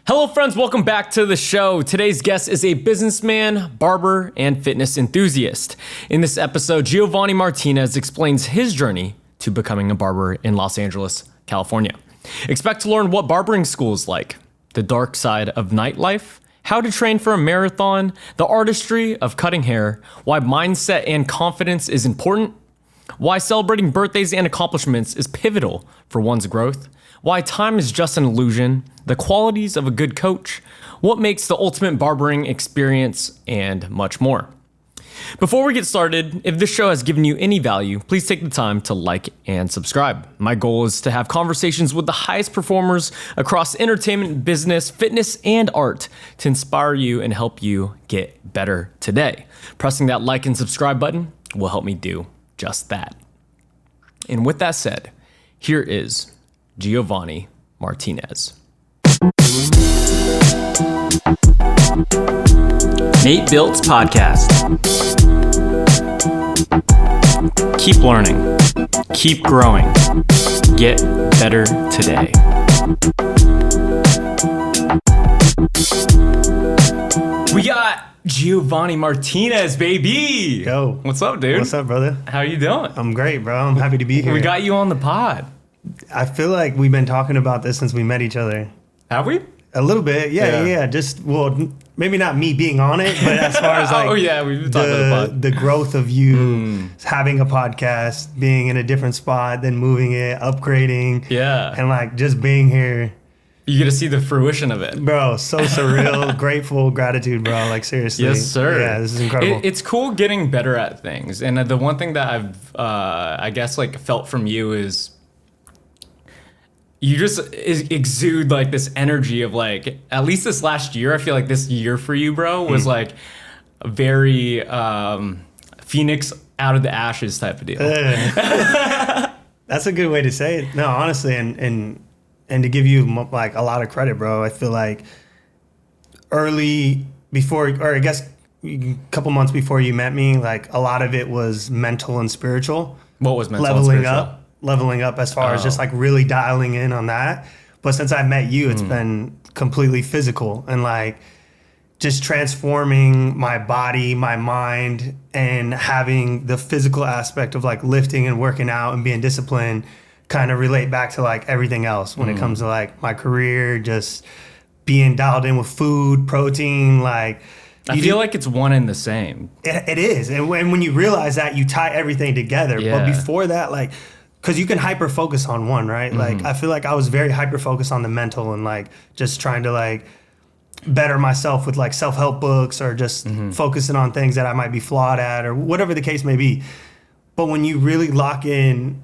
Hello friends, welcome back to the show. Today's guest is a businessman, barber, and fitness enthusiast. In this episode, Giovanni Martinez explains his journey to becoming a barber in Los Angeles, California. Expect to learn what barbering school is like, the dark side of nightlife, how to train for a marathon, the artistry of cutting hair, why mindset and confidence is important, why celebrating birthdays and accomplishments is pivotal for one's growth, why time is just an illusion, the qualities of a good coach, what makes the ultimate barbering experience, and much more. Before we get started, if this show has given you any value, please take the time to like and subscribe. My goal is to have conversations with the highest performers across entertainment, business, fitness, and art to inspire you and help you get better today. Pressing that like and subscribe button will help me do just that. And with that said, here is Giovanni Martinez. Nate Biltz Podcast. Keep learning. Keep growing. Get better today. We got Giovanni Martinez, baby. Yo. What's up, dude? What's up, brother? How you doing? I'm great, bro. I'm happy to be here. We got you on the pod. I feel like we've been talking about this since we met each other. Have we? A little bit. Yeah. Just, well, maybe not me being on it, but as far as like we've been talking about the pod. The growth of you having a podcast, being in a different spot, then moving it, upgrading. Yeah. And like just being here. You get to see the fruition of it. Bro, so surreal, grateful, gratitude, bro. Like seriously. Yes, sir. Yeah, this is incredible. It's cool getting better at things. And the one thing that I've, I guess, like felt from you is you just exude like this energy of like, at least this last year, I feel like this year for you, bro, was like a very Phoenix out of the ashes type of deal. That's a good way to say it. No, honestly, and to give you like a lot of credit, bro, I feel like early before, or I guess a couple months before you met me, like a lot of it was mental and spiritual. What was mental and spiritual? Leveling up as far as just like really dialing in on that. But since I met you, it's been completely physical and like just transforming my body, my mind, and having the physical aspect of like lifting and working out and being disciplined kind of relate back to like everything else when it comes to like my career, just being dialed in with food, protein, like I feel like it's one and the same. It is. And when you realize that, you tie everything together. Yeah. But before that, like, because you can hyper focus on one, right? Like, I feel like I was very hyper focused on the mental and like just trying to like better myself with like self-help books or just focusing on things that I might be flawed at or whatever the case may be. But when you really lock in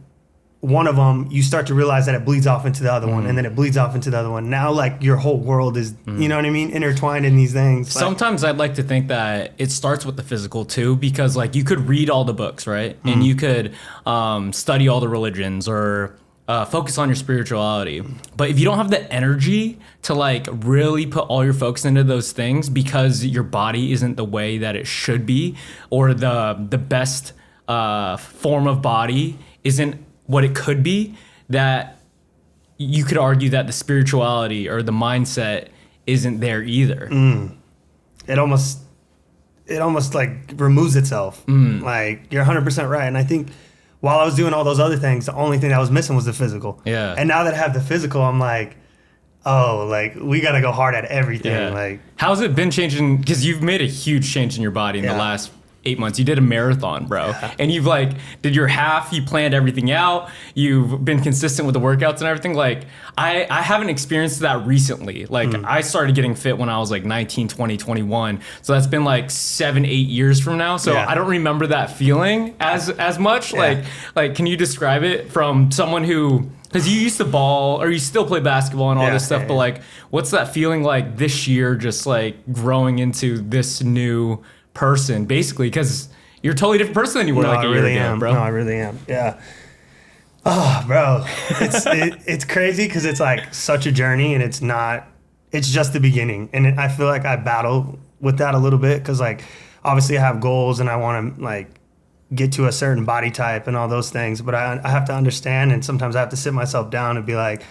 one of them, you start to realize that it bleeds off into the other one, and then it bleeds off into the other one. Now, like, your whole world is, you know what I mean, intertwined in these things. Sometimes I'd like to think that it starts with the physical, too, because, like, you could read all the books, right? And you could study all the religions or focus on your spirituality. But if you don't have the energy to, like, really put all your focus into those things because your body isn't the way that it should be or the best form of body isn't what it could be, that you could argue that the spirituality or the mindset isn't there either. It almost like removes itself. Like, you're 100% right. And I think while I was doing all those other things, the only thing that was missing was the physical. Yeah. And now that I have the physical, I'm like, oh, like, we got to go hard at everything. Yeah. Like, how's it been changing? Because you've made a huge change in your body in the last 8 months. You did a marathon, bro. Yeah. And you've like did your half, you planned everything out, you've been consistent with the workouts and everything. Like I haven't experienced that recently. Like I started getting fit when I was like 19, 20, 21. So that's been like 7-8 years from now. So I don't remember that feeling as much. Yeah. Like can you describe it from someone who, because you used to ball or you still play basketball and all this stuff, but like what's that feeling like this year, just like growing into this new person, basically, because you're a totally different person than you were like a year ago, bro. No, I really am. Yeah. Oh, bro, it's crazy because it's like such a journey, and it's just the beginning. And I feel like I battle with that a little bit because like obviously I have goals and I want to like get to a certain body type and all those things, but I have to understand, and sometimes I have to sit myself down and be like,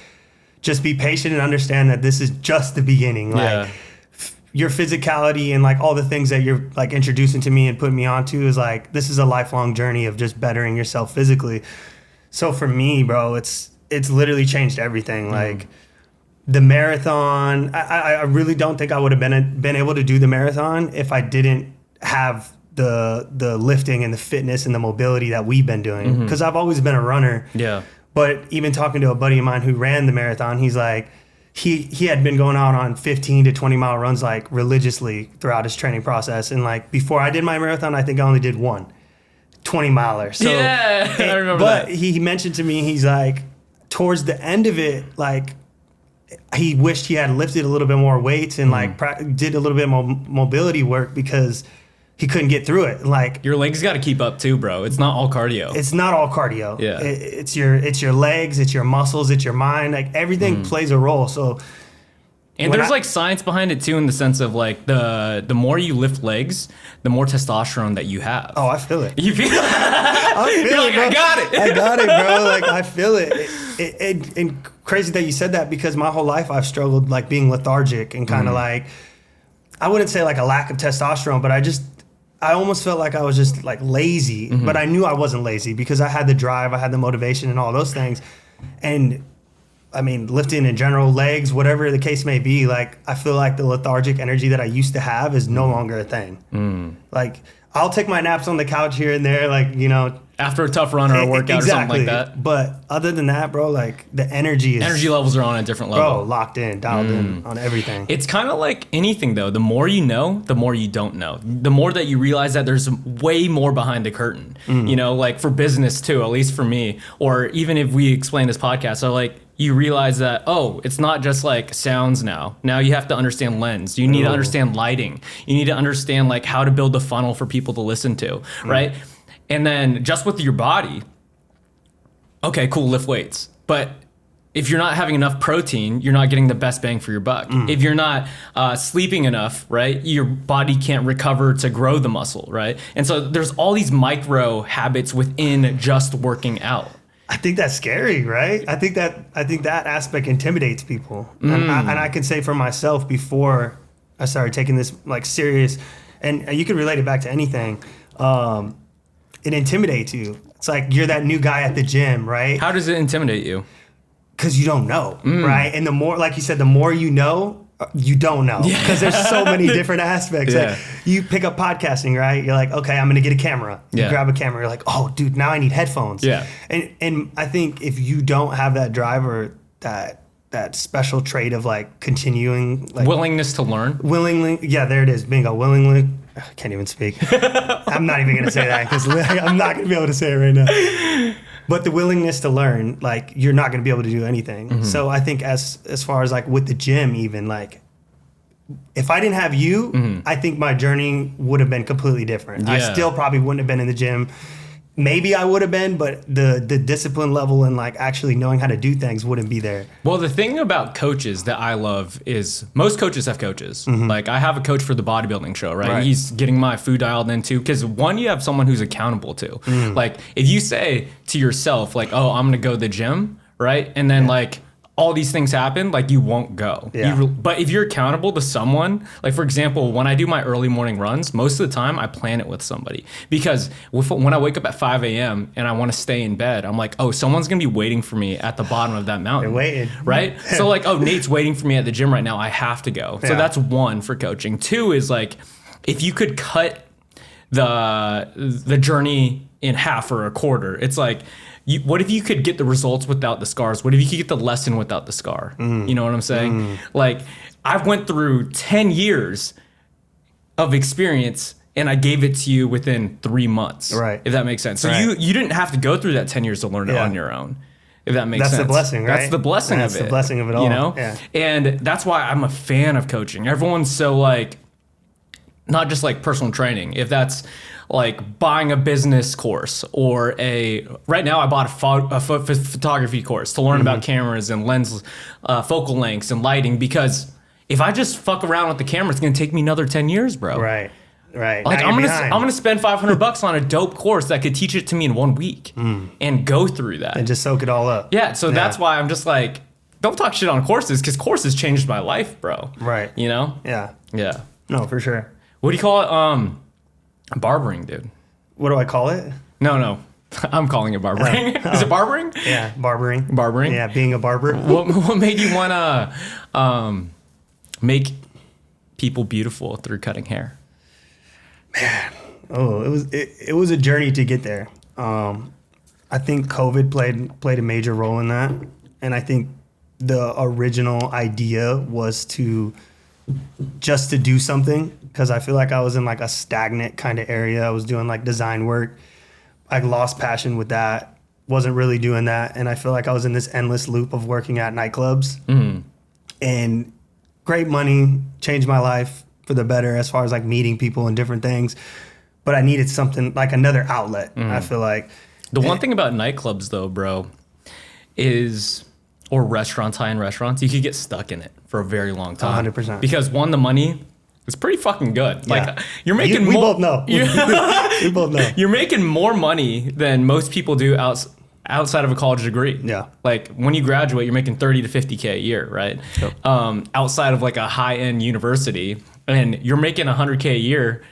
just be patient and understand that this is just the beginning. Like your physicality and like all the things that you're like introducing to me and putting me onto is like, this is a lifelong journey of just bettering yourself physically. So for me, bro, it's literally changed everything. Like the marathon, I really don't think I would have been able to do the marathon if I didn't have the lifting and the fitness and the mobility that we've been doing. Because I've always been a runner. Yeah. But even talking to a buddy of mine who ran the marathon, he's like, he had been going out on 15 to 20 mile runs like religiously throughout his training process. And like before I did my marathon, I think I only did 20 miler. So, yeah, I remember that. But he mentioned to me, he's like, towards the end of it, like he wished he had lifted a little bit more weights and like did a little bit more mobility work because he couldn't get through it. Like your legs got to keep up too, bro. It's not all cardio. It's not all cardio. Yeah. It's your legs, it's your muscles, it's your mind. Like everything plays a role. So, and there's like science behind it too, in the sense of like the more you lift legs, the more testosterone that you have. Oh, I feel it. You feel? I feel it, bro. I got it. I got it, bro. Like I feel it. And crazy that you said that because my whole life I've struggled like being lethargic and kind of like, I wouldn't say like a lack of testosterone, but I almost felt like I was just like lazy, but I knew I wasn't lazy because I had the drive, I had the motivation and all those things. And I mean, lifting in general, legs, whatever the case may be, like I feel like the lethargic energy that I used to have is no longer a thing. Like I'll take my naps on the couch here and there, like, you know, after a tough run or a workout or something like that. But other than that, bro, like the energy levels are on a different level. Bro, locked in, dialed in on everything. It's kind of like anything though. The more you know, the more you don't know. The more that you realize that there's way more behind the curtain. You know, like for business too, at least for me, or even if we explain this podcast, so like you realize that, oh, it's not just like sounds now. Now you have to understand lens. You need to understand lighting. You need to understand like how to build a funnel for people to listen to, right? And then just with your body, okay, cool, lift weights. But if you're not having enough protein, you're not getting the best bang for your buck. If you're not sleeping enough, right, your body can't recover to grow the muscle, right? And so there's all these micro habits within just working out. I think that's scary, right? I think that aspect intimidates people. And I can say for myself, before I started taking this like serious, and you can relate it back to anything, it intimidates you. It's like you're that new guy at the gym, right? How does it intimidate you? Because you don't know, right? And the more, like you said, the more you know, you don't know. Because there's so many different aspects. Like you pick up podcasting, right? You're like, okay, I'm going to get a camera. You grab a camera. You're like, oh, dude, now I need headphones. And I think if you don't have that drive or that special trait of like continuing, like willingness to learn. There it is. Bingo. Willingly. I can't even speak. I'm not even going to say that because I'm not going to be able to say it right now. But the willingness to learn, like you're not going to be able to do anything. So I think as far as like with the gym, even like if I didn't have you, I think my journey would have been completely different. I still probably wouldn't have been in the gym. Maybe I would have been, but the discipline level and like actually knowing how to do things wouldn't be there. Well, the thing about coaches that I love is most coaches have coaches. Like I have a coach for the bodybuilding show, right? He's getting my food dialed in too. Because one, you have someone who's accountable to. Like if you say to yourself like, oh, I'm going to go to the gym, right? And then like all these things happen, like you won't go. But if you're accountable to someone, like for example, when I do my early morning runs, most of the time I plan it with somebody. Because when I wake up at 5 a.m. and I want to stay in bed, I'm like, oh, someone's going to be waiting for me at the bottom of that mountain. They're waiting. Right? So like, oh, Nate's waiting for me at the gym right now. I have to go. So that's one for coaching. Two is like, if you could cut the journey in half or a quarter, it's like, what if you could get the results without the scars? What if you could get the lesson without the scar? You know what I'm saying? Like, I've went through 10 years of experience and I gave it to you within 3 months. Right. If that makes sense. So you didn't have to go through that 10 years to learn it on your own. If that makes sense. That's the blessing, right? That's the blessing of it. That's the blessing of it all. You know? And that's why I'm a fan of coaching. Everyone's so like, not just like personal training. If that's like buying a business course or right now I bought a photography course to learn about cameras and lens focal lengths and lighting, because if I just fuck around with the camera, it's going to take me another 10 years, bro. Right. Like I'm gonna spend $500 on a dope course that could teach it to me in 1 week and go through that and just soak it all up. So that's why I'm just like, don't talk shit on courses, because courses changed my life, bro. Right. You know? Yeah. Yeah. No, for sure. What do you call it? Barbering, dude. What do I call it? No. I'm calling it barbering. Is it barbering? Yeah, barbering. Barbering? Yeah, being a barber. What made you want to make people beautiful through cutting hair? Man, it was a journey to get there. I think COVID played a major role in that, and I think the original idea was to do something, because I feel like I was in like a stagnant kind of area. I was doing like design work. I lost passion with that. Wasn't really doing that, and I feel like I was in this endless loop of working at nightclubs. And great money, changed my life for the better as far as like meeting people and different things. But I needed something like another outlet. I feel like the one thing about nightclubs though, bro, is, or restaurants, high-end restaurants, you could get stuck in it for a very long time. 100%. Because one, the money is pretty fucking good. Yeah. Like you're making we more. both know. We both know. You're making more money than most people do outside of a college degree. Yeah. Like when you graduate, you're making 30 to 50K a year, right? Yep. Outside of like a high-end university, and you're making 100K a year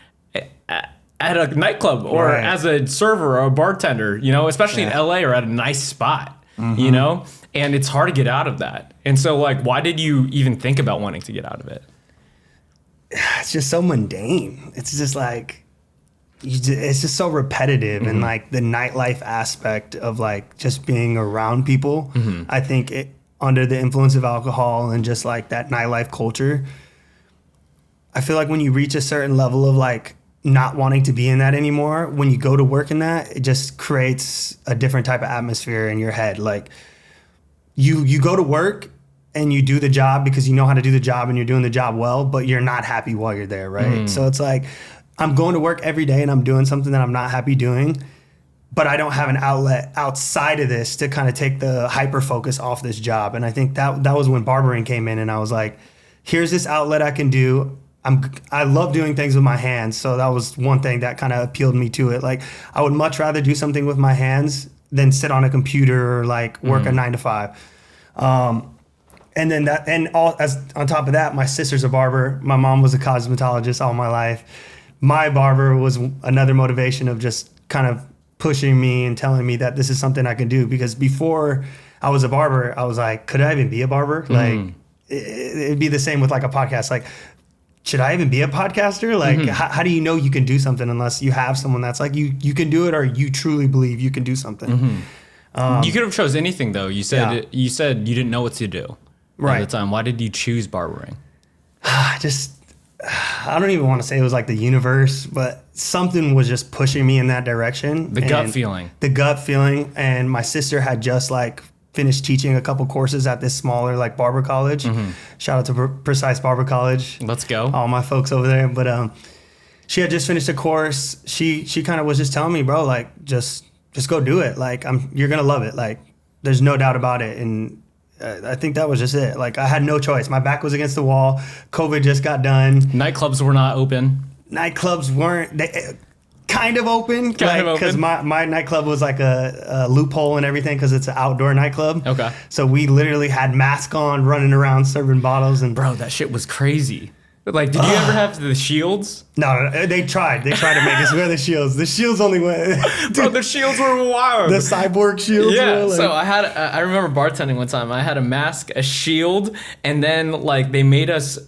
at a nightclub or as a server or a bartender, you know, especially in LA or at a nice spot, you know, and it's hard to get out of that. And so like, why did you even think about wanting to get out of it? It's just so mundane. It's just like, it's just so repetitive. And like the nightlife aspect of like just being around people, I think under the influence of alcohol and just like that nightlife culture, I feel like when you reach a certain level of like not wanting to be in that anymore, when you go to work in that, it just creates a different type of atmosphere in your head. Like you go to work and you do the job because you know how to do the job and you're doing the job well, but you're not happy while you're there, right? So it's like, I'm going to work every day and I'm doing something that I'm not happy doing, but I don't have an outlet outside of this to kind of take the hyper focus off this job. And I think that was when barbering came in, and I was like, here's this outlet I can do. I love doing things with my hands. So that was one thing that kind of appealed me to it. Like I would much rather do something with my hands than sit on a computer or like work a 9 to 5. And then on top of that, my sister's a barber. My mom was a cosmetologist all my life. My barber was another motivation of just kind of pushing me and telling me that this is something I can do. Because before I was a barber, I was like, could I even be a barber? Like it'd be the same with like a podcast. Like, should I even be a podcaster? Like, how do you know you can do something unless you have someone that's like, you can do it, or you truly believe you can do something? You could have chose anything though. You said you didn't know what to do at the time. Why did you choose barbering? I don't even want to say it was like the universe, but something was just pushing me in that direction. The gut feeling. And my sister had just like finished teaching a couple courses at this smaller like barber college. Shout out to Precise Barber College. Let's go. All my folks over there. But she had just finished a course. She kind of was just telling me, bro, like just go do it. Like you're gonna love it. Like there's no doubt about it. And I think that was just it. Like I had no choice. My back was against the wall. COVID just got done. Nightclubs were not open. Nightclubs weren't. Kind of open, because my nightclub was like a loophole and everything because it's an outdoor nightclub. Okay. So we literally had masks on, running around serving bottles, and bro, that shit was crazy. Like, did you ever have the shields? No, they tried. They tried to make us wear the shields. The shields only went. Bro, the shields were wild. The cyborg shields. Yeah. Were like, so I remember bartending one time. I had a mask, a shield, and then like they made us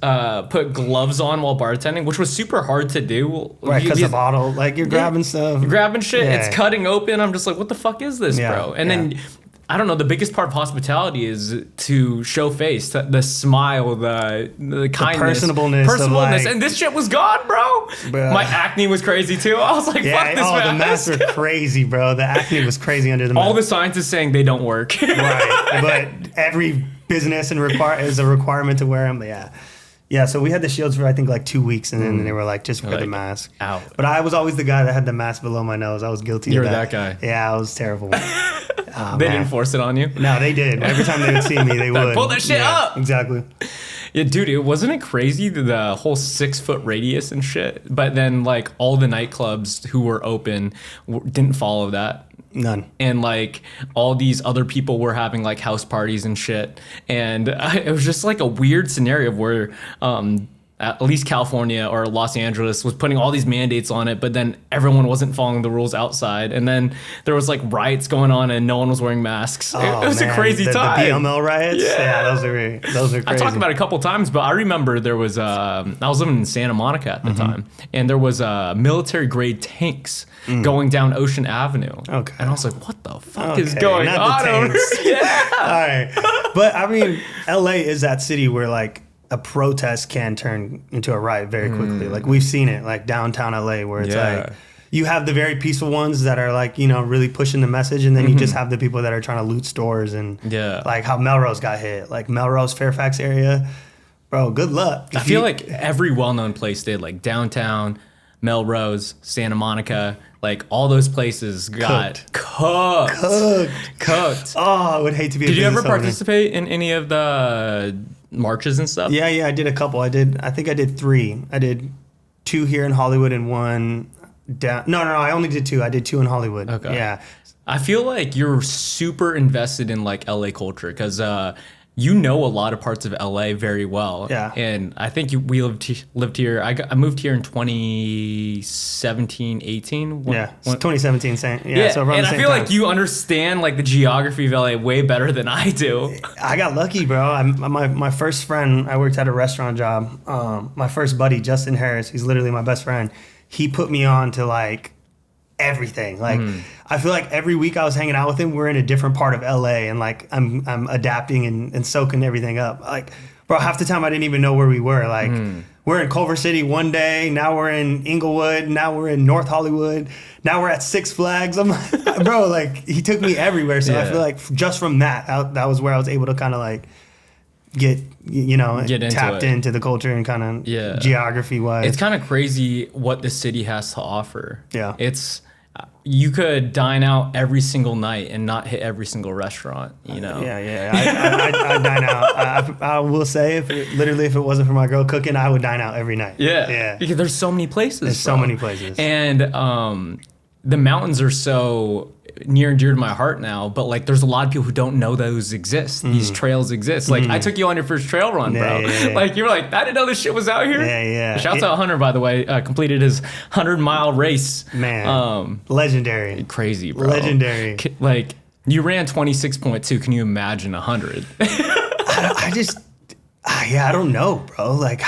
put gloves on while bartending, which was super hard to do. Right, because the bottle, like you're grabbing stuff. You're grabbing shit. Yeah. It's cutting open. I'm just like, what the fuck is this, bro? And then. I don't know. The biggest part of hospitality is to show face, the smile, the kindness, personableness, and this shit was gone, bro. My acne was crazy too. I was like, fuck this mask. The masks are crazy, bro. The acne was crazy under the mask. All the scientists saying they don't work. Right, but every business is a requirement to wear them. Yeah, so we had the shields for I think like 2 weeks, and then they were like, just wear the mask. Out. But I was always the guy that had the mask below my nose. I was guilty of that. You were that guy. Yeah, I was terrible. They didn't force it on you? No, they did. Every time they would see me, they would. Pull that shit up! Exactly. Yeah, dude, wasn't it crazy, the whole 6-foot radius and shit? But then like all the nightclubs who were open didn't follow that. None. And like all these other people were having like house parties and shit. And it was just like a weird scenario where at least California or Los Angeles was putting all these mandates on it, but then everyone wasn't following the rules outside. And then there was like riots going on and no one was wearing masks. It was a crazy time. The BML riots? Yeah, those are crazy. I talked about it a couple times, but I remember there was, I was living in Santa Monica at the time, and there was military grade tanks going down Ocean Avenue. Okay. And I was like, what the fuck is going not on the over tanks. here? Yeah. All right. But I mean, LA is that city where like a protest can turn into a riot very quickly. Like we've seen it, like downtown LA, where it's like you have the very peaceful ones that are like, you know, really pushing the message, and then you just have the people that are trying to loot stores and like how Melrose got hit, like Melrose, Fairfax area, bro. Good luck. I feel like every well-known place did, like downtown, Melrose, Santa Monica, like all those places got cooked. Oh, I would hate to be. Did you ever participate in any of the marches and stuff? Yeah, I did a couple. I think I did 3. I did 2 here in Hollywood and 1 down. No, I only did 2. I did 2 in Hollywood. Okay. Yeah. I feel like you're super invested in like LA culture because you know a lot of parts of LA very well. Yeah. And I think we lived here. I moved here in 2017, 18. Yeah. 2017. Yeah. So around and the I same feel time. like you understand like the geography of LA way better than I do. I got lucky, bro. My first friend, I worked at a restaurant job. My first buddy, Justin Harris, he's literally my best friend. He put me on to like everything. Like I feel like every week I was hanging out with him, we're in a different part of LA, and like I'm adapting and soaking everything up. Like, bro, half the time I didn't even know where we were. Like we're in Culver City one day, now we're in Inglewood, now we're in North Hollywood, now we're at Six Flags. I'm like, bro, like he took me everywhere. So I feel like just from that was where I was able to kind of like get tapped into the culture and kind of geography wise. It's kind of crazy what the city has to offer. Yeah. You could dine out every single night and not hit every single restaurant, you know? I dine out. I will say, if it wasn't for my girl cooking, I would dine out every night. Yeah. Because there's so many places. There's so many places. And the mountains are so near and dear to my heart now, but like there's a lot of people who don't know those exist. These trails exist. Like I took you on your first trail run, bro. Like you were like, I didn't know this shit was out here. Shouts out Hunter, by the way, completed his 100-mile race. Man, legendary. Crazy, bro. Legendary. Like you ran 26.2. Can you imagine 100? I don't know, bro. Like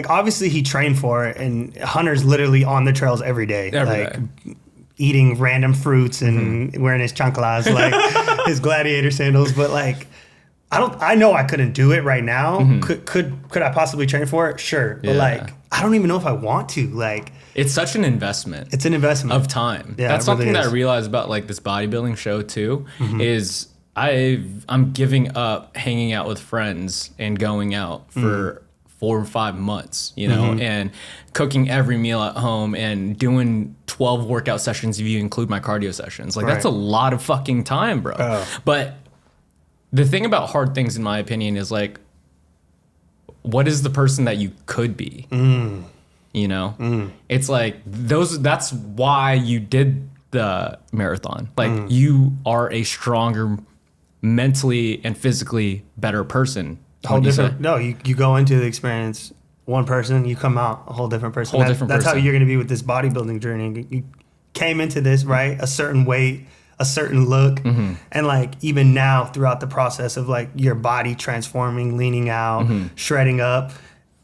obviously he trained for it, and Hunter's literally on the trails every day. Eating random fruits and wearing his chanclas, like his gladiator sandals. But like, I know I couldn't do it right now. Could I possibly train for it? Sure. But like, I don't even know if I want to. Like, it's such an investment. It's an investment of time. Yeah, that's something that I realized about like this bodybuilding show too, is I'm giving up hanging out with friends and going out for 4 or 5 months, you know, and cooking every meal at home and doing 12 workout sessions if you include my cardio sessions. Like that's a lot of fucking time, bro. But the thing about hard things, in my opinion, is like, what is the person that you could be? You know, it's like that's why you did the marathon. Like you are a stronger, mentally and physically better person. Whole different. No, you go into the experience one person, you come out a whole different person. That's how you're going to be with this bodybuilding journey. You came into this, right, a certain weight, a certain look, and like even now throughout the process of like your body transforming, leaning out, shredding up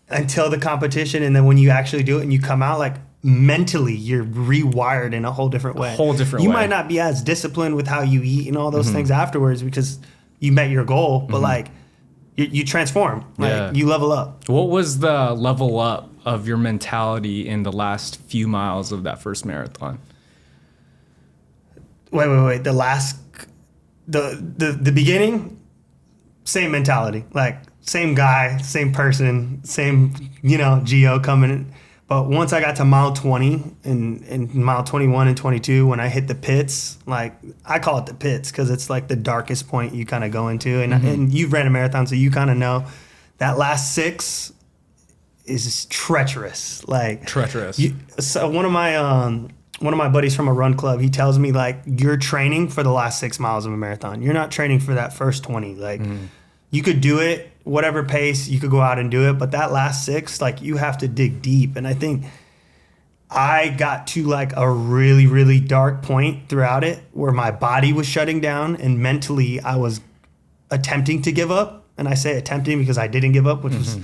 until the competition, and then when you actually do it and you come out, like mentally you're rewired in a whole different way. You might not be as disciplined with how you eat and all those things afterwards because you met your goal, but like you transform, like you level up. What was the level up of your mentality in the last few miles of that first marathon? Wait. The beginning, same mentality, like same guy, same person, same, Geo coming in. But once I got to mile 20 and mile 21 and 22, when I hit the pits, like I call it the pits because it's like the darkest point you kind of go into. And you've ran a marathon, so you kind of know that last 6 is treacherous. Like treacherous. So one of my one of my buddies from a run club, he tells me like, you're training for the last 6 miles of a marathon. You're not training for that first 20. Like you could do it, whatever pace, you could go out and do it. But that last 6, like you have to dig deep. And I think I got to like a really, really dark point throughout it where my body was shutting down and mentally I was attempting to give up. And I say attempting because I didn't give up, which was,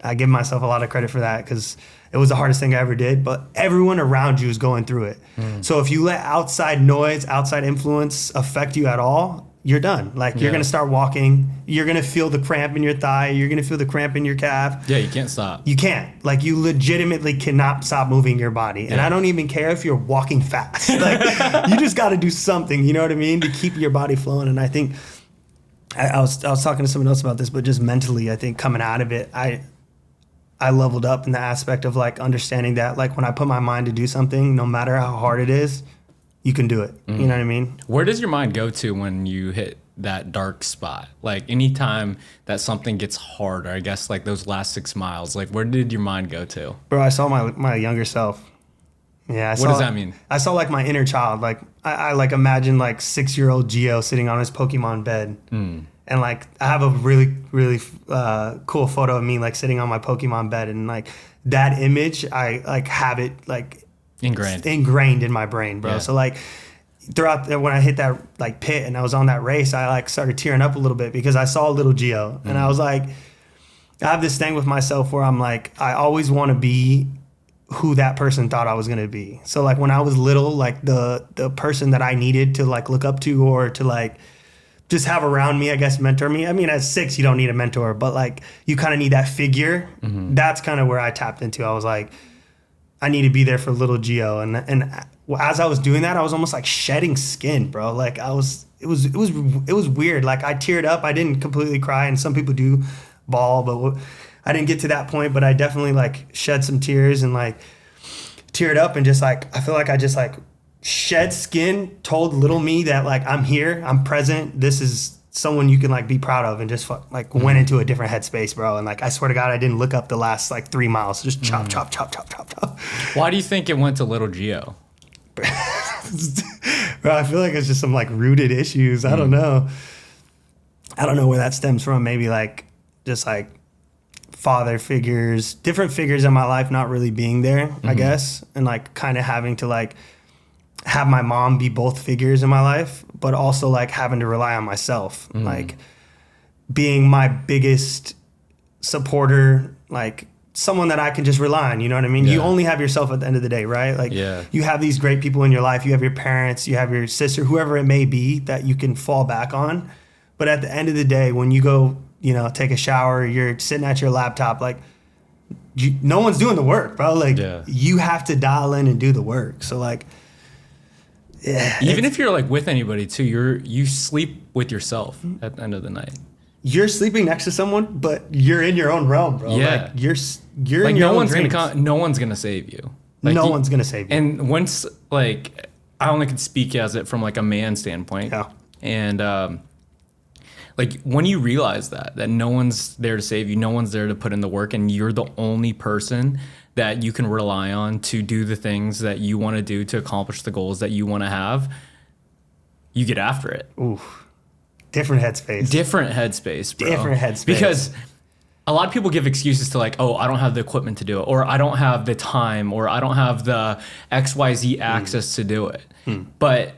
I give myself a lot of credit for that because it was the hardest thing I ever did, but everyone around you is going through it. So if you let outside noise, outside influence affect you at all, you're done. Like you're going to start walking, you're going to feel the cramp in your thigh, you're going to feel the cramp in your calf. Yeah, you can't stop. You can't. Like you legitimately cannot stop moving your body. And I don't even care if you're walking fast. Like you just got to do something, you know what I mean, to keep your body flowing. And I think I was talking to someone else about this, but just mentally, I think coming out of it, I leveled up in the aspect of like understanding that like when I put my mind to do something, no matter how hard it is, you can do it. You know what I mean? Where does your mind go to when you hit that dark spot? Like anytime that something gets hard, or I guess like those last 6 miles, like where did your mind go to? Bro, I saw my younger self. Yeah. What does that mean? I saw like my inner child. Like I like imagine like 6-year-old Gio sitting on his Pokemon bed. And like I have a really, really cool photo of me like sitting on my Pokemon bed, and like that image, I like have it like ingrained in my brain, bro. Yeah. So like throughout when I hit that like pit and I was on that race, I like started tearing up a little bit because I saw little Gio, and I was like, I have this thing with myself where I'm like, I always want to be who that person thought I was gonna be. So like when I was little, like the person that I needed to like look up to or to like just have around me, I guess, mentor me. I mean, at 6, you don't need a mentor, but like you kind of need that figure. That's kind of where I tapped into. I was like, I need to be there for little Gio. And as I was doing that, I was almost like shedding skin, bro. Like it was weird. Like I teared up. I didn't completely cry, and some people do bawl, but I didn't get to that point. But I definitely like shed some tears and like teared up, and just like I feel like I just like shed skin, told little me that like I'm here, I'm present, this is someone you can like be proud of, and just went into a different headspace, bro. And like I swear to God, I didn't look up the last like 3 miles, just chop. Why do you think it went to little Gio? Bro, I feel like it's just some like rooted issues. I don't know where that stems from. Maybe like just like father figures, different figures in my life not really being there, I guess, and like kind of having to like have my mom be both figures in my life, but also like having to rely on myself, like being my biggest supporter, like someone that I can just rely on. You know what I mean? You only have yourself at the end of the day, right? Like you have these great people in your life. You have your parents, you have your sister, whoever it may be that you can fall back on. But at the end of the day, when you go, you know, take a shower, you're sitting at your laptop, like no one's doing the work, bro. Like you have to dial in and do the work. So like, yeah, even if you're like with anybody too, you sleep with yourself at the end of the night. You're sleeping next to someone, but you're in your own realm, bro. Yeah, like you're like in your no own one's dreams. no one's gonna save you. Like no one's gonna save you. And once like I only can speak as it from like a man standpoint. Yeah. And like when you realize that no one's there to save you, no one's there to put in the work, and you're the only person that you can rely on to do the things that you want to do to accomplish the goals that you want to have, you get after it. Ooh, different headspace. Different headspace, bro. Different headspace. Because a lot of people give excuses to like, oh, I don't have the equipment to do it, or I don't have the time, or I don't have the XYZ access to do it. But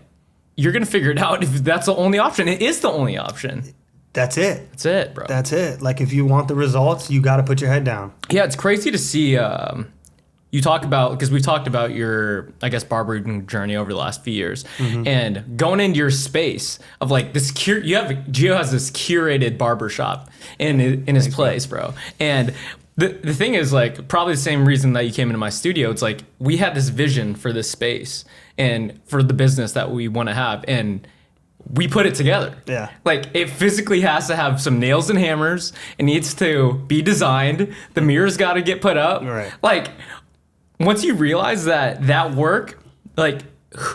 you're going to figure it out if that's the only option. It is the only option. That's it. That's it, bro. That's it. Like if you want the results, you got to put your head down. Yeah, it's crazy to see you talk about, because we've talked about your, I guess, barbering journey over the last few years, and going into your space of like this, Gio has this curated barber shop in his place, bro. And the thing is, like, probably the same reason that you came into my studio. It's like we had this vision for this space and for the business that we want to have, and we put it together. Yeah. Like, it physically has to have some nails and hammers. It needs to be designed. The mirror's got to get put up. Right. Like, once you realize that work, like,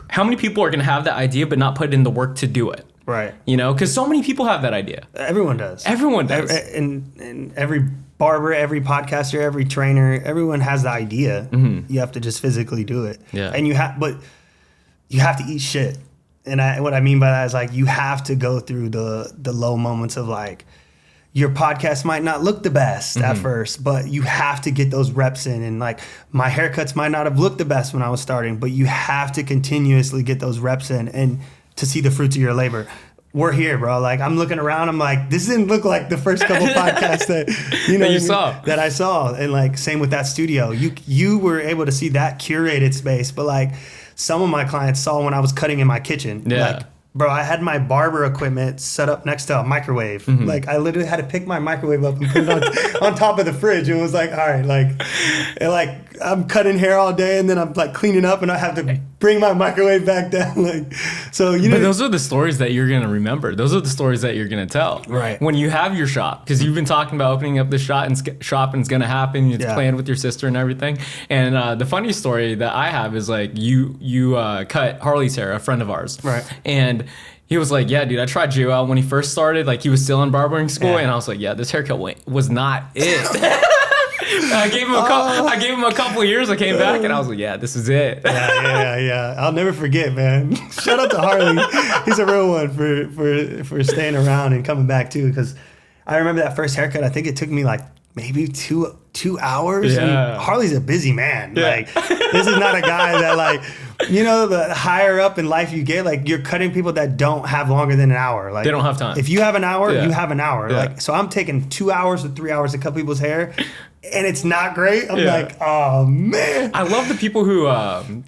how many people are going to have that idea but not put in the work to do it? Right. You know, because so many people have that idea. Everyone does. Everyone does. And every barber, every podcaster, every trainer, everyone has the idea. You have to just physically do it. Yeah. And you have to eat shit. And what I mean by that is like you have to go through the low moments of like your podcast might not look the best at first, but you have to get those reps in. And like my haircuts might not have looked the best when I was starting, but you have to continuously get those reps in and to see the fruits of your labor. We're here, bro. Like I'm looking around, I'm like, this didn't look like the first couple podcasts that that I saw. And like same with that studio. You were able to see that curated space, but like some of my clients saw when I was cutting in my kitchen. Yeah. Like, bro, I had my barber equipment set up next to a microwave. Like I literally had to pick my microwave up and put it on top of the fridge. And it was like, all right, like I'm cutting hair all day and then I'm like cleaning up and I have to bring my microwave back down. Like, so you know. But those are the stories that you're gonna remember. Those are the stories that you're gonna tell. Right. When you have your shop, because you've been talking about opening up the shop and it's gonna happen. It's planned with your sister and everything. And the funny story that I have is like you cut Harley's hair, a friend of ours. Right. And he was like, yeah, dude, I tried Joe out when he first started. Like he was still in barbering school, and I was like, yeah, this haircut was not it. I gave him a couple of years. I came back and I was like, yeah, this is it. Yeah. I'll never forget, man. Shout out to Harley. He's a real one for staying around and coming back too. Because I remember that first haircut. I think it took me like maybe two hours. Yeah. And Harley's a busy man. Yeah. Like this is not a guy that like, you know, the higher up in life you get, like you're cutting people that don't have longer than an hour. Like they don't have time. If you have an hour, you have an hour. Yeah. Like so I'm taking 2 hours or 3 hours to cut people's hair. And it's not great. I'm like, oh man. I love the people who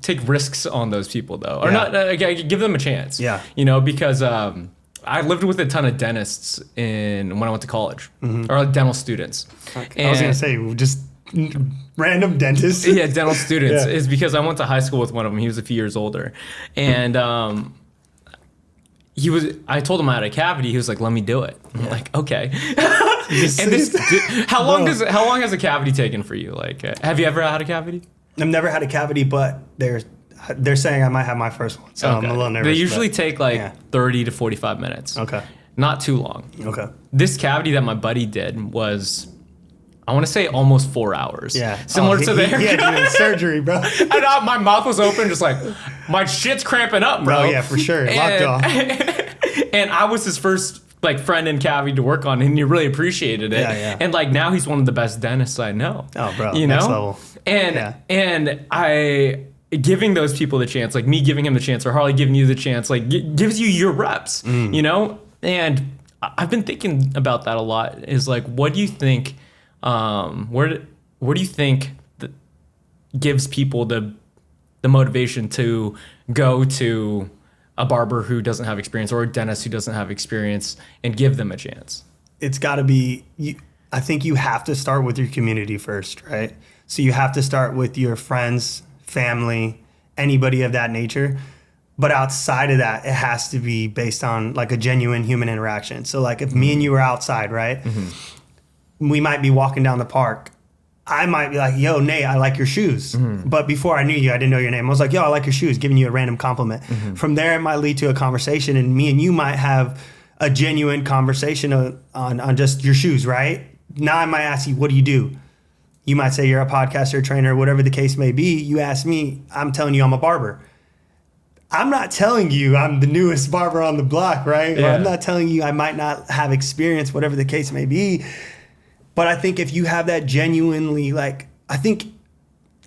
take risks on those people though, or not. Give them a chance. Yeah. You know, because I lived with a ton of dentists when I went to college, or dental students. I was gonna say just random dentists. Yeah, dental students is because I went to high school with one of them. He was a few years older, and I told him I had a cavity. He was like, "Let me do it." I'm like, "Okay." And how long has a cavity taken for you? Like, have you ever had a cavity? I've never had a cavity, but they're saying I might have my first one, so I'm a little nervous. They usually take 30 to 45 minutes. Okay. Not too long. Okay. This cavity that my buddy did was, I want to say almost 4 hours. Yeah. Similar to the haircut. Yeah, doing surgery, bro. And my mouth was open, just like, my shit's cramping up, bro. Oh, yeah, for sure. Locked off. And I was his first friend in cavity to work on, and he really appreciated it. Yeah. And now he's one of the best dentists I know. Oh, bro. You know? Next level. And I giving those people the chance, like me giving him the chance, or Harley giving you the chance, like gives you your reps, you know? And I've been thinking about that a lot. Is like, what do you think? Where do you think that gives people the motivation to go to a barber who doesn't have experience or a dentist who doesn't have experience and give them a chance? It's got to be. I think you have to start with your community first, right? So you have to start with your friends, family, anybody of that nature. But outside of that, it has to be based on like a genuine human interaction. So like if me and you were outside, right? We might be walking down the park. I might be like, yo, Nate, I like your shoes. But before I knew you, I didn't know your name. I was like, yo, I like your shoes, giving you a random compliment. From there, it might lead to a conversation, and me and you might have a genuine conversation on just your shoes, right? Now I might ask you, what do you do? You might say you're a podcaster, trainer, whatever the case may be. You ask me, I'm telling you I'm a barber. I'm not telling you I'm the newest barber on the block, right? Yeah. Or I'm not telling you I might not have experience, whatever the case may be. But I think if you have that genuinely, like, I think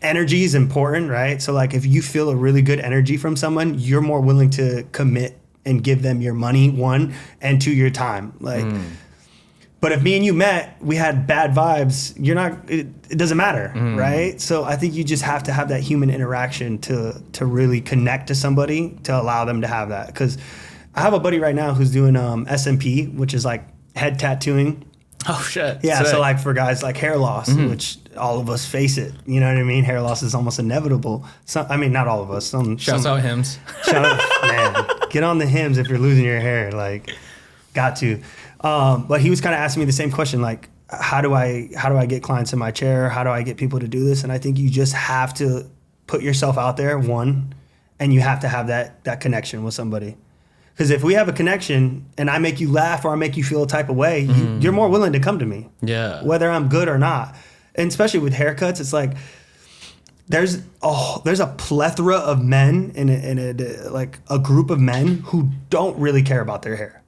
energy is important, right? So like if you feel a really good energy from someone, you're more willing to commit and give them your money, one, and two, your time. Like, but if me and you met, we had bad vibes, it doesn't matter, right? So I think you just have to have that human interaction to really connect to somebody to allow them to have that. Because I have a buddy right now who's doing SMP, which is like head tattooing. Oh shit. Yeah, sick. so like for guys like hair loss, which all of us face it, you know what I mean? Hair loss is almost inevitable. I mean, not all of us. Shouts out Hims. Shout out, man. Get on the Hims if you're losing your hair. Like, got to. But he was kind of asking me the same question, like, how do I get clients in my chair? How do I get people to do this? And I think you just have to put yourself out there, one, and you have to have that connection with somebody. Because if we have a connection and I make you laugh or I make you feel a type of way, you're more willing to come to me. Yeah. Whether I'm good or not. And especially with haircuts, it's like there's a plethora of men in like a group of men who don't really care about their hair.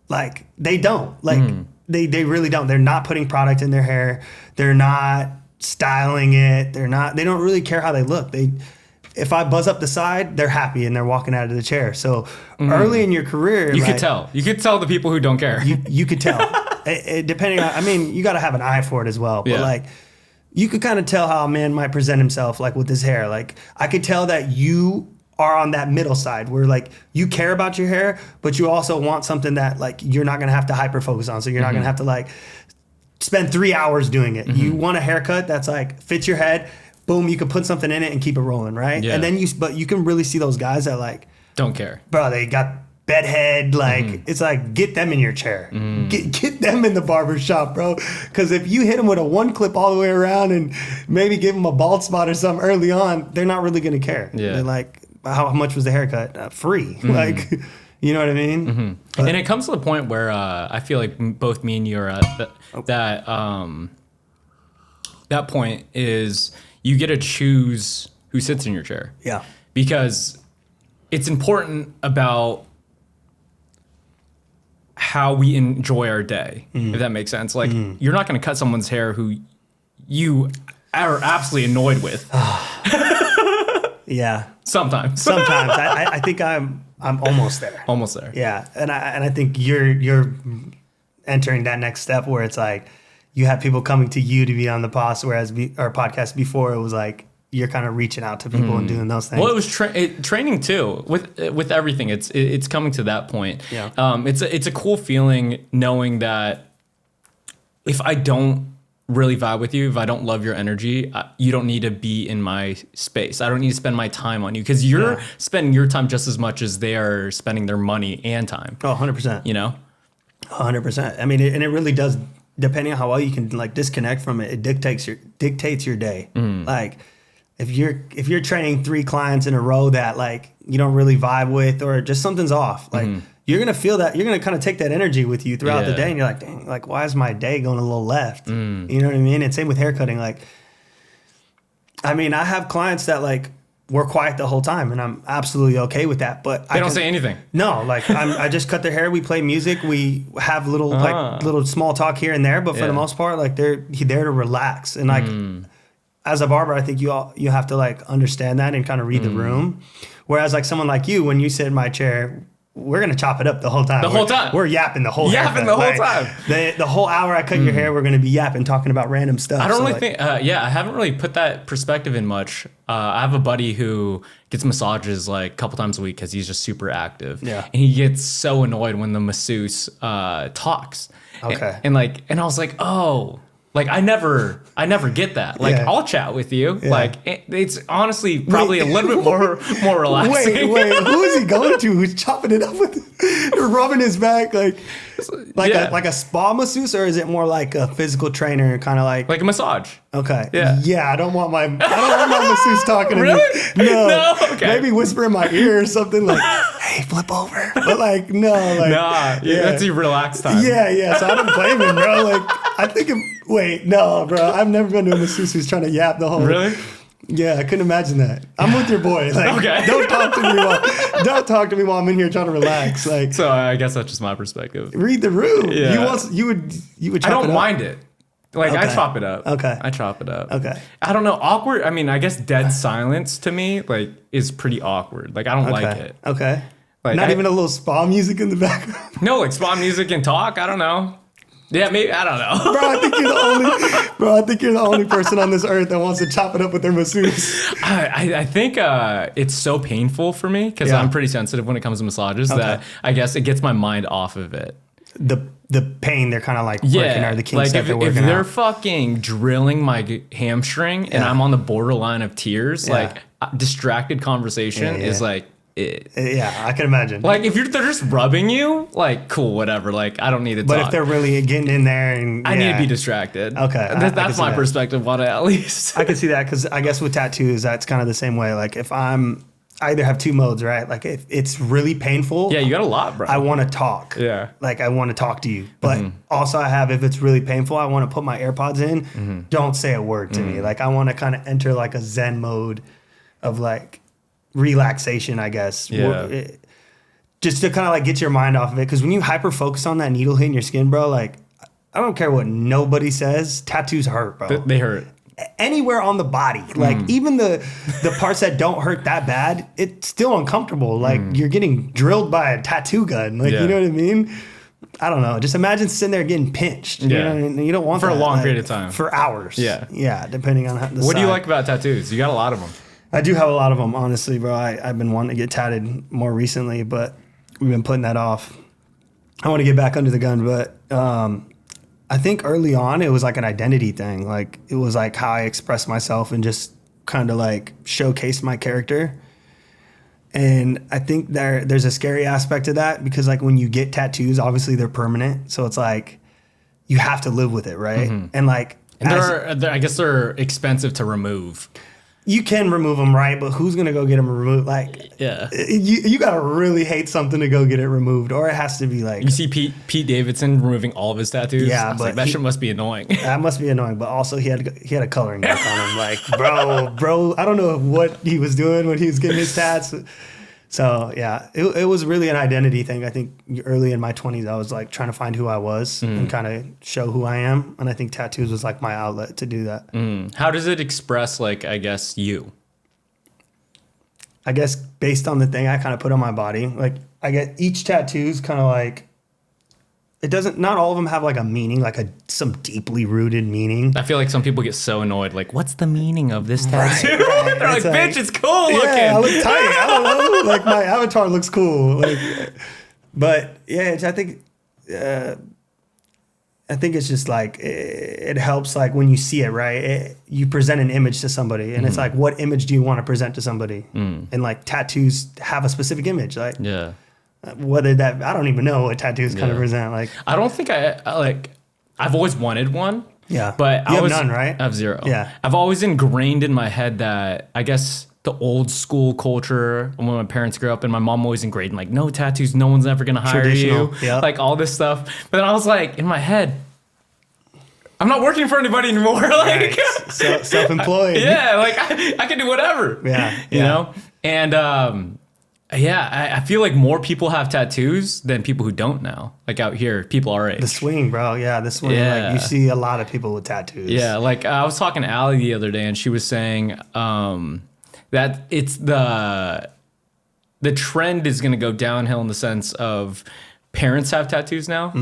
Like they don't. Like they really don't. They're not putting product in their hair. They're not styling it. They don't really care how they look. If I buzz up the side, they're happy and they're walking out of the chair. So early in your career, you could tell. You could tell the people who don't care. You could tell. Depending on, I mean, you got to have an eye for it as well. But like, you could kind of tell how a man might present himself, like with his hair. Like, I could tell that you are on that middle side where like you care about your hair, but you also want something that like you're not gonna have to hyper focus on. So you're not gonna have to like spend 3 hours doing it. You want a haircut that's like fits your head. Boom, you can put something in it and keep it rolling, right? Yeah. And then you can really see those guys that like don't care, bro. They got bed head, like it's like get them in your chair, get them in the barber shop, bro. Because if you hit them with a one clip all the way around and maybe give them a bald spot or something early on, they're not really gonna care. Yeah. They're like, how much was the haircut? Free, like. You know what I mean? And it comes to the point where I feel like both me and you are at that point is you get to choose who sits in your chair. Yeah. Because it's important about how we enjoy our day, if that makes sense. Like, you're not going to cut someone's hair who you are absolutely annoyed with. Yeah. Sometimes. I think I'm almost there. Almost there. Yeah. And I think you're entering that next step where it's like you have people coming to you to be on the our podcast before it was like you're kind of reaching out to people and doing those things. Well, it was training too with everything. It's coming to that point. Yeah. It's a cool feeling knowing that if I don't really vibe with you, if I don't love your energy, you don't need to be in my space. I don't need to spend my time on you because you're spending your time just as much as they are spending their money and time. Oh, 100%. You know? 100%. I mean, and it really does, depending on how well you can like disconnect from it, it dictates your day. Like if you're training 3 clients in a row that like you don't really vibe with or just something's off, like you're going to feel that, you're going to kind of take that energy with you throughout the day and you're like, dang, like why is my day going a little left? You know what I mean? And same with haircutting. Like, I mean, I have clients that like were quiet the whole time and I'm absolutely okay with that, but they don't say anything. No, like I just cut their hair. We play music. We have little small talk here and there, but for the most part, like they're there to relax. And like, as a barber, I think you have to like understand that and kind of read the room. Whereas like someone like you, when you sit in my chair, we're gonna chop it up the whole time. We're yapping the whole time. The whole hour I cut your hair, we're gonna be yapping, talking about random stuff. I don't really think. I haven't really put that perspective in much. I have a buddy who gets massages like a couple times a week because he's just super active. Yeah. And he gets so annoyed when the masseuse talks. Okay. And I was like, oh. Like I never get that. Like I'll chat with you. Yeah. Like it's honestly probably a little bit more relaxing. Wait, who is he going to? Who's chopping it up with, rubbing his back like a spa masseuse, or is it more like a physical trainer kind of like a massage? Okay. Yeah. I don't want my masseuse talking to really? me. No. Okay. Maybe whisper in my ear or something like, "Hey, flip over." But like no, like that's your relaxed time. Yeah. So I don't blame him, bro. Like I think wait, no, bro. I've never been to a masseuse who's trying to yap the whole. Really? Yeah, I couldn't imagine that. I'm with your boy. Like, okay. Don't talk to me while I'm in here trying to relax. Like, so I guess that's just my perspective. Read the room. Yeah. You would. Chop I don't it up. mind it. Like Okay. I chop it up. Okay. I chop it up. Okay. I don't know. Awkward. I mean, I guess dead silence to me like is pretty awkward. Like I don't like it. Okay. Like, Not even a little spa music in the background. No, like spa music and talk. I don't know. Yeah, maybe. I don't know. Bro, I think you're the only person on this earth that wants to chop it up with their masseuse. I think it's so painful for me because I'm pretty sensitive when it comes to massages that I guess it gets my mind off of it. The pain they're kind of like working or the kinks that they're working if they're out. fucking drilling my hamstring and I'm on the borderline of tears, like distracted conversation is like it. Yeah, I can imagine. Like if they're just rubbing you, like cool, whatever. Like I don't need to But talk. if they're really getting in there and I need to be distracted. Okay, I can that's see my that. perspective on it at least. I can see that because I guess with tattoos, that's kind of the same way. Like if I'm I either have two modes, right? Like if it's really painful. Yeah, you got a lot, bro. I want to talk. Yeah. Like I want to talk to you. But also I have, if it's really painful, I want to put my AirPods in. Don't say a word to me. Like I want to kind of enter like a Zen mode of like relaxation, I guess. Yeah. Just to kind of like get your mind off of it. Because when you hyper focus on that needle hitting your skin, bro, like I don't care what nobody says. Tattoos hurt, bro. They hurt. Anywhere on the body, like even the parts that don't hurt that bad, it's still uncomfortable. Like you're getting drilled by a tattoo gun. Like you know what I mean? I don't know. Just imagine sitting there getting pinched. You know what I mean? You don't want for that, a long like, period of time, for hours. Yeah, depending on the What do you side. like about tattoos? You got a lot of them. I do have a lot of them, honestly, bro. I've been wanting to get tatted more recently, but we've been putting that off. I want to get back under the gun, but I think early on it was like an identity thing. Like it was like how I expressed myself and just kind of like showcased my character. And I think there's a scary aspect to that because like when you get tattoos, obviously they're permanent. So it's like you have to live with it, right? And like I guess they're expensive to remove. You can remove them, right? But who's gonna go get them removed? Like, you gotta really hate something to go get it removed, or it has to be like. You see Pete Davidson removing all of his tattoos. Yeah, but like, that shit must be annoying. That must be annoying. But also, he had a coloring book on him. Like, bro, I don't know what he was doing when he was getting his tats. So yeah, it was really an identity thing. I think early in my 20s, I was like trying to find who I was and kind of show who I am. And I think tattoos was like my outlet to do that. How does it express, like, I guess, you? I guess based on the thing I kind of put on my body, like I get each tattoo's kind of like, not all of them have like a meaning, like some deeply rooted meaning. I feel like some people get so annoyed, like, what's the meaning of this tattoo? Right. They're like, bitch, it's cool looking. Yeah, I look tight. I don't know. Like my avatar looks cool. Like, but yeah, I think it's just like, it helps like when you see it, right? You present an image to somebody and it's like, what image do you want to present to somebody? And like tattoos have a specific image. Like, Yeah. Whether that, I don't even know what tattoos kind of present. Like, I don't think I've always wanted one. Yeah. But you have none, right? I have zero. Yeah. I've always ingrained in my head that, I guess, the old school culture when my parents grew up, and my mom always ingrained like, no tattoos, no one's ever gonna hire you. Yep. Like all this stuff. But then I was like, in my head, I'm not working for anybody anymore. Like, right. Self-employed. Yeah, like I can do whatever. Yeah. You know? And I feel like more people have tattoos than people who don't now. Like out here, people our age. The swing, bro. Yeah, the swing. Yeah. Like you see a lot of people with tattoos. Yeah, like I was talking to Allie the other day, and she was saying that it's the trend is going to go downhill in the sense of parents have tattoos now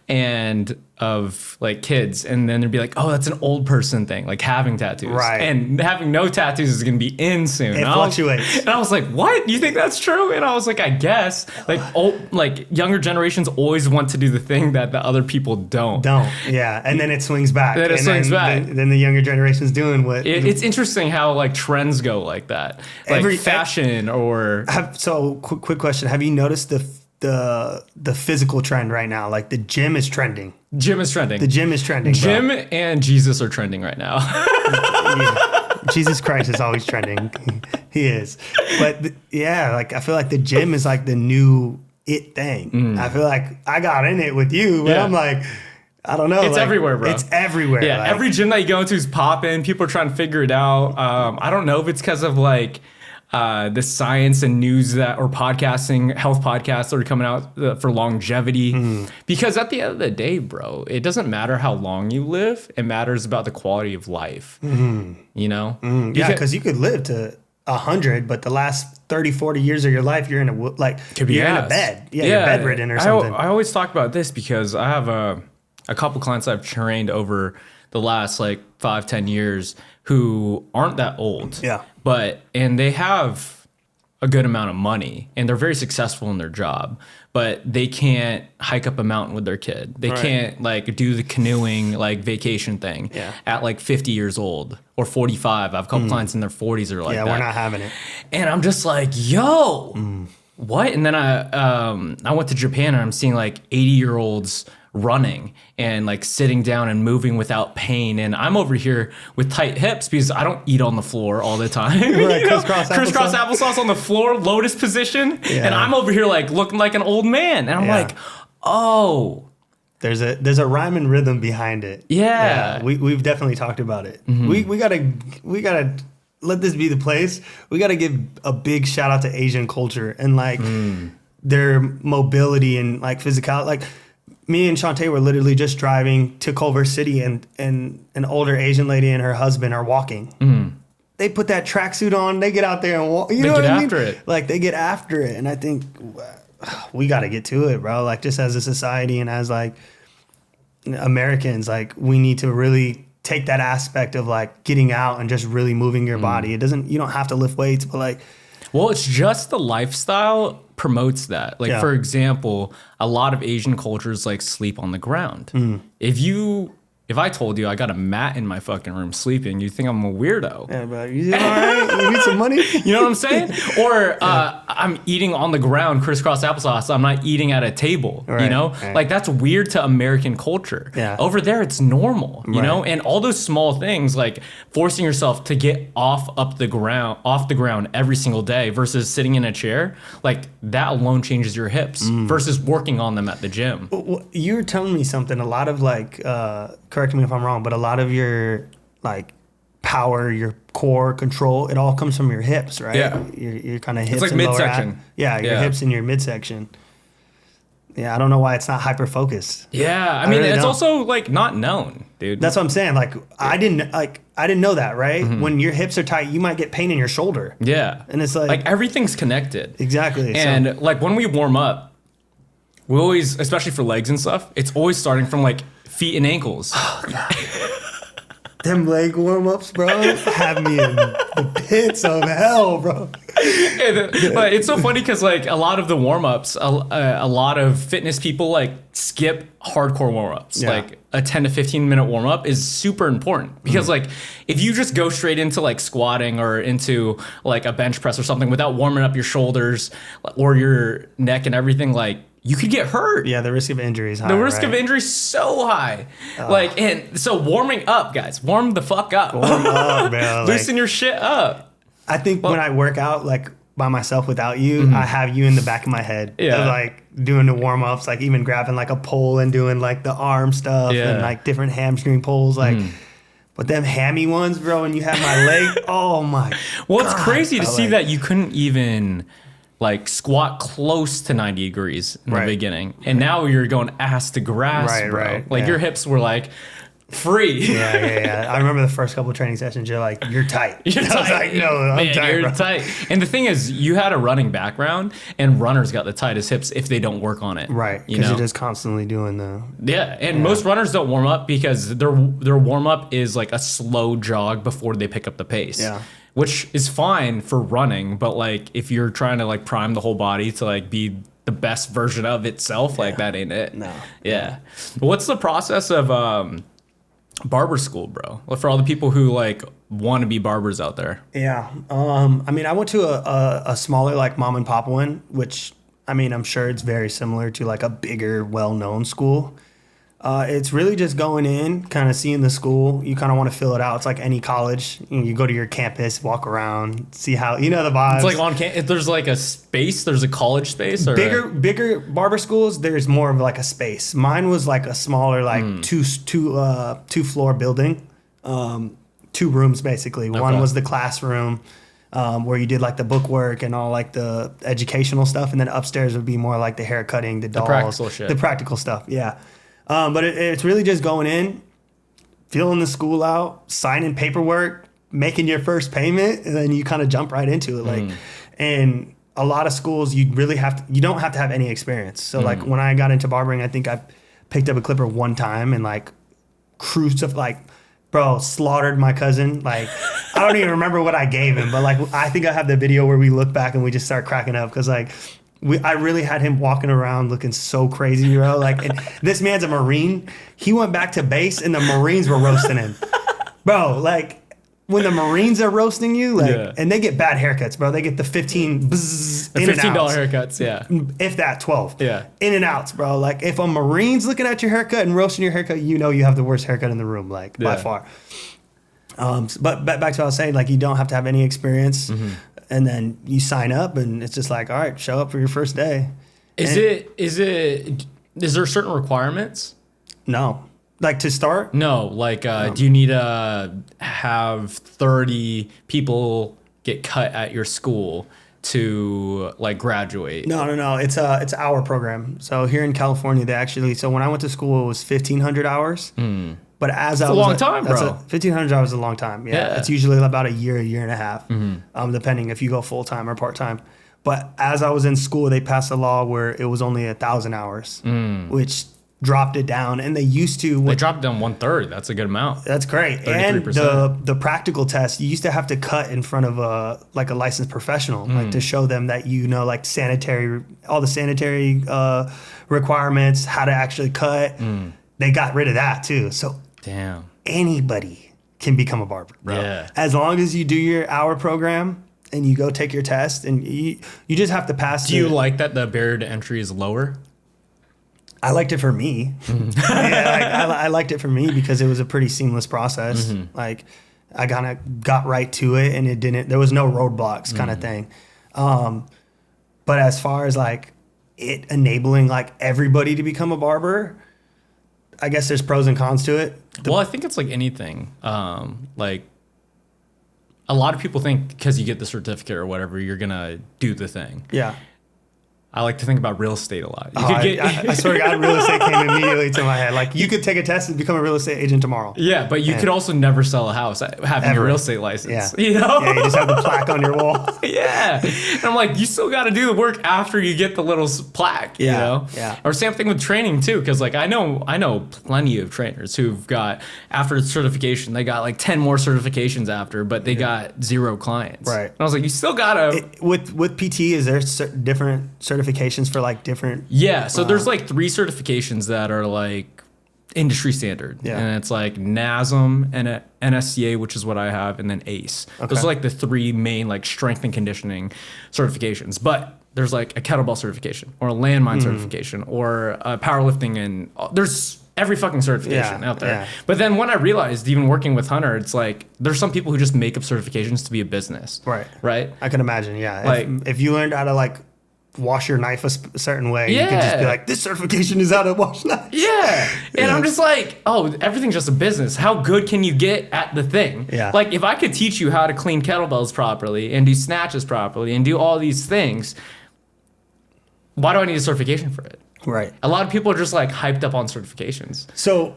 and of like kids, and then they'd be like, oh, that's an old person thing, like having tattoos. Right. And having no tattoos is going to be in soon. It fluctuates. And I was like, what? You think that's true? And I was like, I guess. Like younger generations always want to do the thing that the other people don't. Yeah. And then it swings back. Then it swings back. Then the younger generation's doing what. It's interesting how like trends go like that. Like fashion or. So quick question. Have you noticed the physical trend right now? Like the gym is trending. Gym is trending. The gym is trending. Gym bro. and Jesus are trending right now. Yeah. Jesus Christ is always trending. He is. But like I feel like the gym is like the new it thing. I feel like I got in it with you, but I'm like, I don't know. It's like, everywhere, bro. It's everywhere. Yeah, like, every gym that you go into is popping. People are trying to figure it out. I don't know if it's because of like the science and news or podcasting, health podcasts that are coming out for longevity. Because at the end of the day, bro, it doesn't matter how long you live. It matters about the quality of life. You know? Yeah, because you could live to 100, but the last 30, 40 years of your life, you're in a in a bed. Yeah, you're bedridden or something. I always talk about this because I have a couple clients I've trained over the last like 5-10 years who aren't that old. Yeah. And they have a good amount of money and they're very successful in their job, but they can't hike up a mountain with their kid. They can't like do the canoeing like vacation thing at like 50 years old or 45. I have a couple clients in their 40s that are like that. Yeah, we're not having it. And I'm just like, yo, what? And then I went to Japan and I'm seeing like 80-year-olds running and like sitting down and moving without pain. And I'm over here with tight hips because I don't eat on the floor all the time. Right, crisscross applesauce on the floor, lotus position. Yeah. And I'm over here like looking like an old man. And I'm like, oh. There's a rhyme and rhythm behind it. Yeah. We've definitely talked about it. We gotta let this be the place. We gotta give a big shout out to Asian culture and like their mobility and like physicality. Like me and Shantae were literally just driving to Culver City and an older Asian lady and her husband are walking. They put that tracksuit on, they get out there and walk. You know what I mean? Like they get after it. And I think we got to get to it, bro. Like just as a society and as like Americans, like we need to really take that aspect of like getting out and just really moving your body. You don't have to lift weights, but like. Well, it's just the lifestyle promotes that. Like, for example, a lot of Asian cultures like sleep on the ground. If I told you I got a mat in my fucking room sleeping, you'd think I'm a weirdo. Yeah, bro. You all right? You need some money? You know what I'm saying? Or I'm eating on the ground, crisscross applesauce. I'm not eating at a table, you know? Right. Like, that's weird to American culture. Yeah. Over there, it's normal, you know? And all those small things, like forcing yourself to get off the ground every single day versus sitting in a chair, like, that alone changes your hips versus working on them at the gym. Well, you were telling me something. A lot of, like, correct me if I'm wrong, but a lot of your like power, your core control, it all comes from your hips, right? Yeah. Your kind of hips. It's like and midsection. Your hips and your midsection. Yeah, I don't know why it's not hyper focused. Yeah, I mean really it's also like not known, dude. That's what I'm saying. Like I didn't know that, right? When your hips are tight, you might get pain in your shoulder. Yeah, and it's like everything's connected. Exactly. And like when we warm up, we always, especially for legs and stuff, it's always starting from like feet and ankles. Oh, God. Them leg warm-ups, bro, have me in the pits of hell, bro. But it's so funny because like a lot of the warm-ups, a lot of fitness people like skip hardcore warm-ups. Yeah. Like a 10 to 15 minute warm-up is super important because like if you just go straight into like squatting or into like a bench press or something without warming up your shoulders or your neck and everything, like you could get hurt. Yeah, the risk of injury is high. The risk of injury is so high. Like, and so warming up, guys, warm the fuck up. Warm up, man. Loosen your shit up. I think when I work out, like by myself without you, I have you in the back of my head. Yeah. Of, like doing the warm ups, like even grabbing like a pole and doing like the arm stuff and like different hamstring pulls, like. But them hammy ones, bro, and you have my leg. Oh my. Well, it's crazy to see that you couldn't even like squat close to 90 degrees in the beginning. And now you're going ass to grass, bro. Like your hips were like free. Yeah. I remember the first couple of training sessions, you're like, you're tight. You're tight. I was like, no, I'm tight, you're tight. And the thing is, you had a running background and runners got the tightest hips if they don't work on it. Right. Because you're just constantly doing the... Yeah. And most runners don't warm up because their warm up is like a slow jog before they pick up the pace. Yeah. Which is fine for running, but like if you're trying to like prime the whole body to like be the best version of itself, like that ain't it. No. Yeah. What's the process of barber school, bro? For all the people who like want to be barbers out there. Yeah. I mean, I went to a smaller like mom and pop one, which I mean, I'm sure it's very similar to like a bigger, well-known school. It's really just going in, kind of seeing the school. You kind of want to fill it out. It's like any college. You go to your campus, walk around, see how, you know, the vibes. It's like on campus. There's like a space. There's a college space. Or bigger barber schools. There's more of like a space. Mine was like a smaller, like two floor building, 2 rooms basically. Okay. One was the classroom. Where you did like the bookwork and all like the educational stuff, and then upstairs would be more like the hair cutting, the dolls, practical shit. The practical stuff. Yeah. But it's really just going in, filling the school out, signing paperwork, making your first payment, and then you kind of jump right into it. Like, and a lot of schools, you don't have to have any experience. So like when I got into barbering, I think I picked up a clipper one time and like cruised up, like, bro, slaughtered my cousin. Like, I don't even remember what I gave him, but like, I think I have the video where we look back and we just start cracking up because like, I really had him walking around looking so crazy, bro. Like, and this man's a Marine. He went back to base, and the Marines were roasting him, bro. Like, when the Marines are roasting you, like, and they get bad haircuts, bro. They get the 15 bzzz, in $15 and outs. haircuts, yeah. If that 12. Yeah. In and outs, bro. Like, if a Marine's looking at your haircut and roasting your haircut, you know you have the worst haircut in the room, like, by far. But back to what I was saying, like, you don't have to have any experience, and then you sign up, and it's just like, all right, show up for your first day. Is there certain requirements? No. Like, to start? No, like, do you need to have 30 people get cut at your school to, like, graduate? No. It's our program. So here in California, they actually, so when I went to school, it was 1,500 hours. But as It's a long time, bro. 1,500 hours is a long time. Yeah. It's usually about a year and a half, depending if you go full-time or part-time. But as I was in school, they passed a law where it was only 1,000 hours, which dropped it down. And they used to... They dropped it down 1/3. That's a good amount. That's great. 33%. And the practical test, you used to have to cut in front of a licensed professional, like to show them that you know, like all the sanitary requirements, how to actually cut. They got rid of that too. So damn, anybody can become a barber, bro. Yeah. As long as you do your hour program and you go take your test, and you just have to pass. Do you like that the barrier to entry is lower? I liked it for me. I liked it for me because it was a pretty seamless process. Like, I kind of got right to it, and there was no roadblocks kind of thing. But as far as like it enabling like everybody to become a barber, I guess there's pros and cons to it. Well, I think it's like anything. Like, a lot of people think because you get the certificate or whatever, you're gonna do the thing. Yeah. I like to think about real estate a lot. I swear to God, real estate came immediately to my head. Like, you could take a test and become a real estate agent tomorrow. Yeah, but you could also never sell a house having a real estate license. Yeah. You know? Yeah, you just have the plaque on your wall. Yeah. And I'm like, you still got to do the work after you get the little plaque, you know? Yeah. Or same thing with training too, because like I know plenty of trainers who've got, after certification, they got like 10 more certifications after, but they got 0 clients. Right. And I was like, you still got to... With PT, is there different certifications for like different... Yeah, so there's like 3 certifications that are like industry standard. Yeah. And it's like NASM and NSCA, which is what I have, and then ACE. Okay. Those are like the 3 main like strength and conditioning certifications. But there's like a kettlebell certification or a landmine certification or powerlifting, and there's every fucking certification out there. Yeah. But then when I realized, even working with Hunter, it's like there's some people who just make up certifications to be a business. Right. Right? I can imagine, yeah. Like, if you learned how to like wash your knife a certain way, you could just be like, this certification is how to wash knives. Yeah. And I'm just like, oh, everything's just a business. How good can you get at the thing? Yeah. Like, if I could teach you how to clean kettlebells properly and do snatches properly and do all these things, why do I need a certification for it? Right. A lot of people are just like hyped up on certifications. So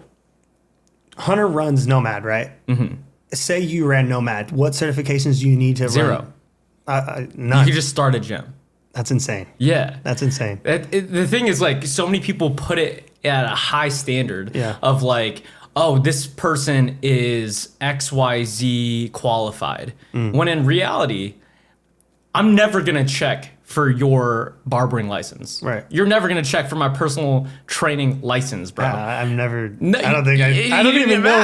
Hunter runs Nomad, right? Say you ran Nomad. What certifications do you need to 0. run? None. You could just start a gym. That's insane. Yeah. That's insane. The thing is, like, so many people put it at a high standard of like, oh, this person is XYZ qualified. When in reality, I'm never going to check for your barbering license. Right. You're never going to check for my personal training license, bro. I've never... No, I don't think I don't even know.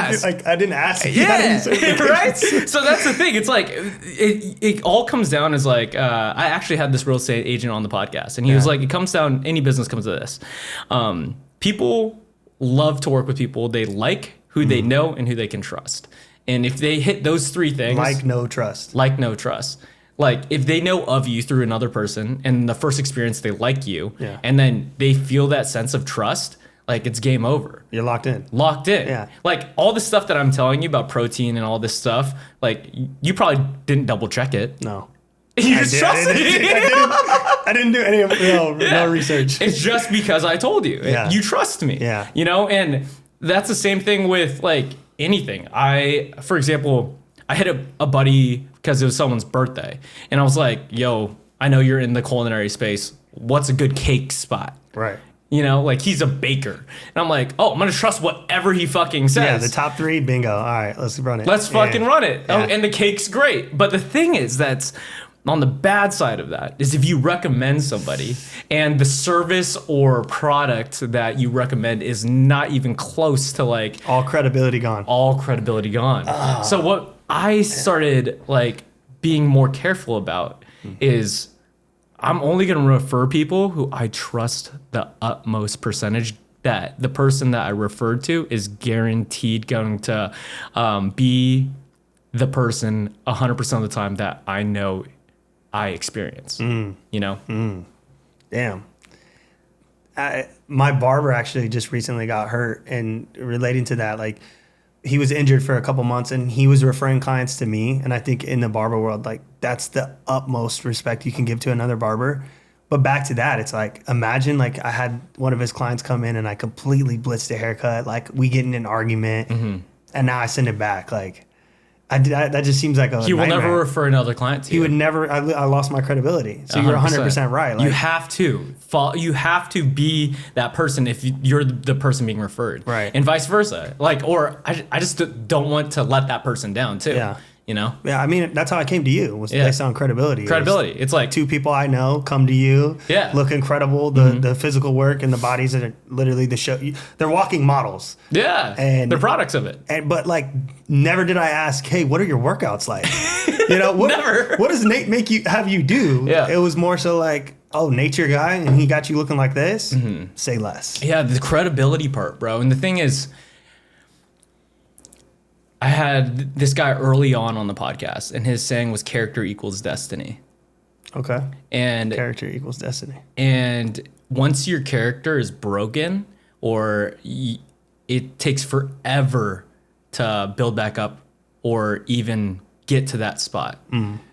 I didn't ask. Yeah, right? So that's the thing. It's like, it all comes down as like, I actually had this real estate agent on the podcast, and he was like, it comes down, any business comes to this. People love to work with people they like, who they know, and who they can trust. And if they hit those 3 things... Like, no trust. Like, no trust. Like, if they know of you through another person, and the first experience they like you, and then they feel that sense of trust, like, it's game over. You're locked in. Locked in. Yeah. Like, all the stuff that I'm telling you about protein and all this stuff, like, you probably didn't double check it. No. You just trusted it. I didn't do any of no research. It's just because I told you. Yeah. You trust me. Yeah. You know, and that's the same thing with, like, anything. For example, I hit a buddy because it was someone's birthday. And I was like, yo, I know you're in the culinary space. What's a good cake spot? Right. You know, like, he's a baker. And I'm like, oh, I'm going to trust whatever he fucking says. Yeah, the top 3, bingo. All right, let's run it. Let's fucking run it. Yeah. Oh, and the cake's great. But the thing is, that's on the bad side of that is if you recommend somebody and the service or product that you recommend is not even close to like... All credibility gone. All credibility gone. So what I started like being more careful about is I'm only going to refer people who I trust the utmost percentage that the person that I referred to is guaranteed going to be the person 100% of the time that I know I experience, you know? Damn. My barber actually just recently got hurt, and relating to that, like he was injured for a couple months and he was referring clients to me. And I think in the barber world, like that's the utmost respect you can give to another barber. But back to that, it's like, imagine like I had one of his clients come in and I completely blitzed a haircut. Like we get in an argument and now I send it back. Like that just seems like a He will nightmare. never refer another client to you. He would never. I lost my credibility. So you're 100% right. Like, you have to you have to be that person if you're the person being referred, right? And vice versa. Like, or I just don't want to let that person down too. Yeah. You know? Yeah, I mean, that's how I came to you, was based on credibility. Credibility. It's like 2 people I know come to you, look incredible. The physical work and the bodies that are literally the show. They're walking models. Yeah, and they're products of it. But like, never did I ask, hey, what are your workouts like? You know, Never. What does Nate have you do? Yeah. It was more so like, oh, nature guy, and he got you looking like this. Say less. Yeah, the credibility part, bro. And the thing is, I had this guy early on the podcast, and his saying was character equals destiny. Okay. And character equals destiny. And once your character is broken, or it takes forever to build back up or even get to that spot.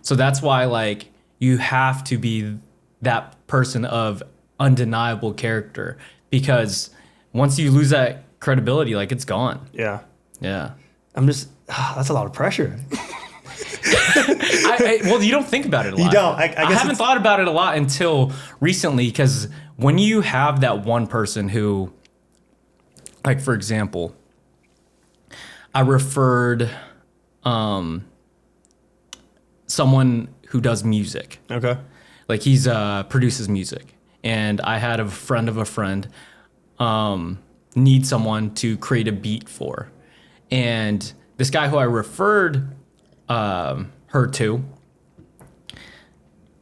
So that's why like you have to be that person of undeniable character, because once you lose that credibility, like it's gone. Yeah. Yeah. I'm just, that's a lot of pressure. Well, you don't think about it a lot. You don't. I guess haven't thought about it a lot until recently, because when you have that one person who, like, for example, I referred someone who does music. Okay. Like he's produces music, and I had a friend of a friend need someone to create a beat for. And this guy who I referred her to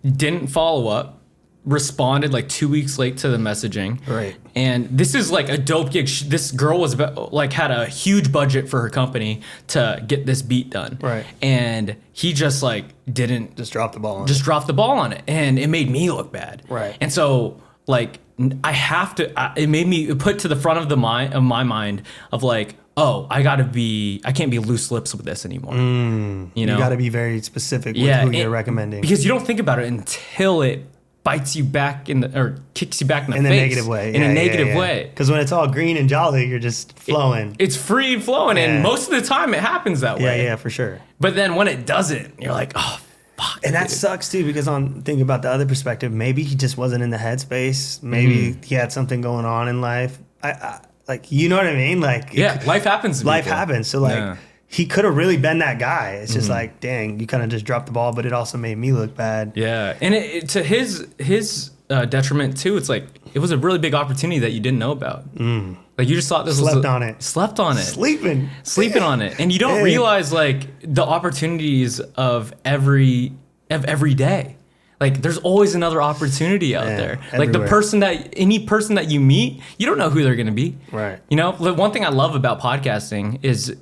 didn't follow up, responded like 2 weeks late to the messaging. Right. And this is like a dope gig. This girl was like had a huge budget for her company to get this beat done. Right. And he just like didn't Just drop the ball on just drop the ball on it, and it made me look bad. Right. And so like I have to. It made me put to the front of my mind of like, oh, I can't be loose lips with this anymore. You know, got to be very specific with who you're recommending, because you don't think about it until it bites you back or kicks you back in the face. Negative way. In a negative way. Because when it's all green and jolly, you're just flowing. It's free flowing, and most of the time it happens that way. Yeah, for sure. But then when it doesn't, you're like, oh, fuck. And that sucks too, because on thinking about the other perspective, maybe he just wasn't in the headspace. Maybe he had something going on in life. I like, you know what I mean? Like, life happens. Life happens. So like, he could have really been that guy. It's just like, dang, you kind of just dropped the ball, but it also made me look bad. Yeah, and it to his detriment too. It's like it was a really big opportunity that you didn't know about. Like you just thought this slept was on it. Slept on it. Sleeping on it, and you don't realize like the opportunities of every day. Like there's always another opportunity out there. Like any person that you meet, you don't know who they're gonna be. Right. You know, the one thing I love about podcasting is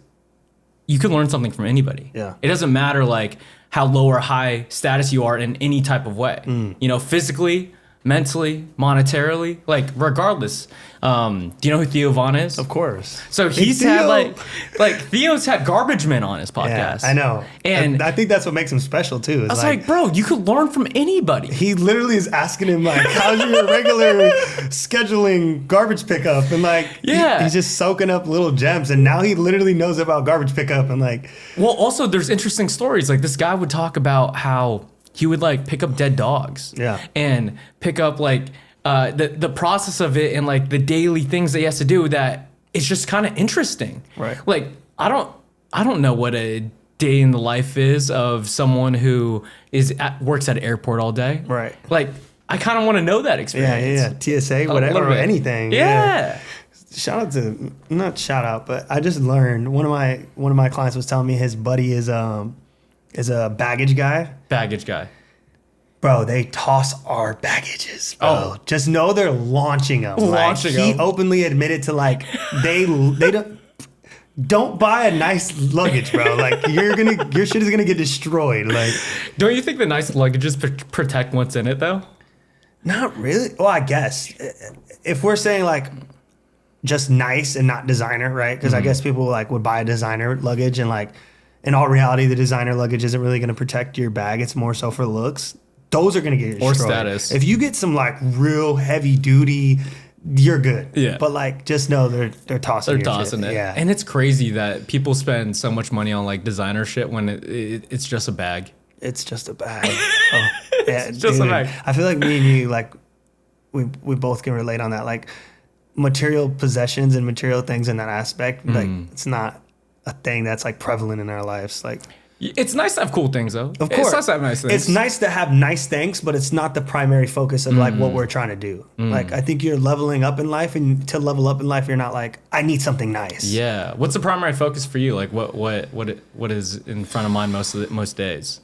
you can learn something from anybody. Yeah. It doesn't matter like how low or high status you are in any type of way. You know, physically, mentally, monetarily, like regardless. Do you know who Theo Von is? Of course. So he's had like Theo's had garbage men on his podcast. Yeah, I know. And I think that's what makes him special too. I was like, bro, you could learn from anybody. He literally is asking him like, how's your regular scheduling garbage pickup? And like, he's just soaking up little gems. And now he literally knows about garbage pickup and like. Well, also there's interesting stories. Like this guy would talk about how he would like pick up dead dogs. Yeah. And pick up like the process of it and like the daily things that he has to do that is just kind of interesting. Right. Like I don't know what a day in the life is of someone who works at an airport all day. Right. Like I kind of want to know that experience. Yeah. TSA, whatever, or anything. Yeah. not shout out, but I just learned one of my clients was telling me his buddy is a baggage guy. Baggage guy. Bro, they toss our baggages, bro. Oh. Just know they're launching them. He openly admitted to like they don't buy a nice luggage, bro. Like your shit is gonna get destroyed. Like, don't you think the nice luggages protect what's in it though? Not really. Well, I guess if we're saying like just nice and not designer, right? Because I guess people like would buy a designer luggage and like in all reality, the designer luggage isn't really gonna protect your bag. It's more so for looks. Those are going to get destroyed. Or status. If you get some like real heavy duty, you're good. Yeah. But like, just know they're tossing. They're tossing shit. it. Yeah. And it's crazy that people spend so much money on like designer shit when it's just a bag. It's just a bag. Oh, yeah, it's just a bag. I feel like me and you, like, we both can relate on that. Like, material possessions and material things in that aspect, like, it's not a thing that's like prevalent in our lives. Like. It's nice to have cool things, though. Of course. It's nice to have nice things. It's nice to have nice things, but it's not the primary focus of like what we're trying to do. Like, I think you're leveling up in life, and to level up in life, you're not like, I need something nice. Yeah. What's the primary focus for you? Like, what is in front of mind most days?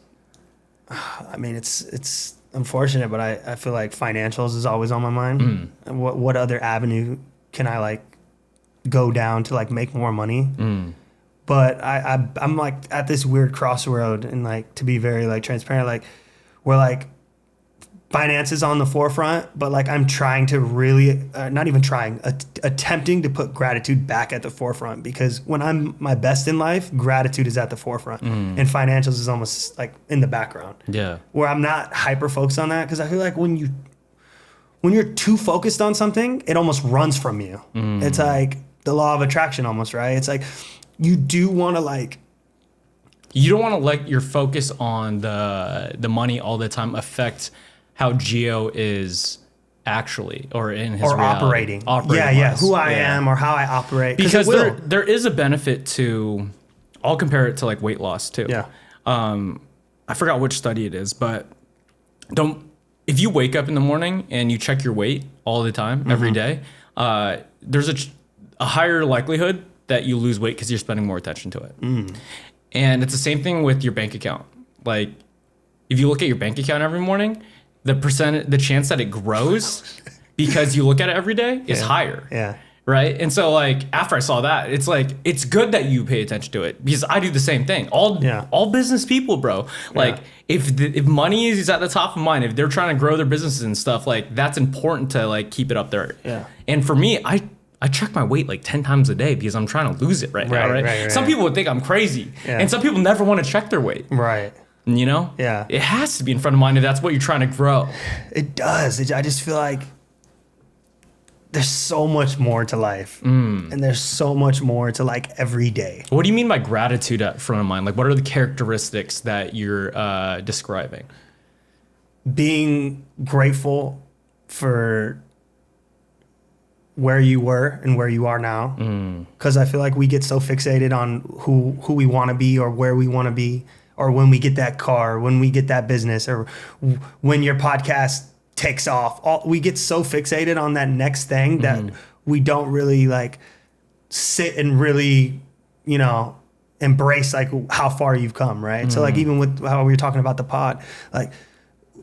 I mean, it's unfortunate, but I feel like financials is always on my mind. And what other avenue can I like go down to like make more money? But I'm like at this weird crossroad, and like to be very like transparent, like where like finance is on the forefront, but like I'm trying to really not even trying, attempting to put gratitude back at the forefront, because when I'm my best in life, gratitude is at the forefront, and financials is almost like in the background. Yeah, where I'm not hyper focused on that, because I feel like when you're too focused on something, it almost runs from you. It's like the law of attraction almost, right? It's like you do want to like. You don't want to let your focus on the money all the time affect how Gio is actually, or in his reality. Operating. Yeah. Who I am or how I operate. Because there is a benefit to. I'll compare it to like weight loss too. Yeah. I forgot which study it is, but if you wake up in the morning and you check your weight all the time, every day, there's a higher likelihood that you lose weight because you're spending more attention to it. And it's the same thing with your bank account. Like, if you look at your bank account every morning, the chance that it grows because you look at it every day is higher. Yeah. Right? And so, like, after I saw that, it's like, it's good that you pay attention to it, because I do the same thing. All business people, bro. Like, if money is at the top of mind, if they're trying to grow their businesses and stuff, like, that's important to, like, keep it up there. Yeah. And for me, I check my weight like 10 times a day because I'm trying to lose it right now, right? Some people would think I'm crazy. Yeah. And some people never want to check their weight. Right. You know? Yeah. It has to be in front of mind if that's what you're trying to grow. It does. I just feel like there's so much more to life. And there's so much more to like every day. What do you mean by gratitude at front of mind? Like, what are the characteristics that you're describing? Being grateful for where you were and where you are now, because I feel like we get so fixated on who we want to be or where we want to be, or when we get that car, when we get that business, or when your podcast takes off. We get so fixated on that next thing that we don't really like sit and really, embrace like how far you've come, right? So like even with how we were talking about the pod, like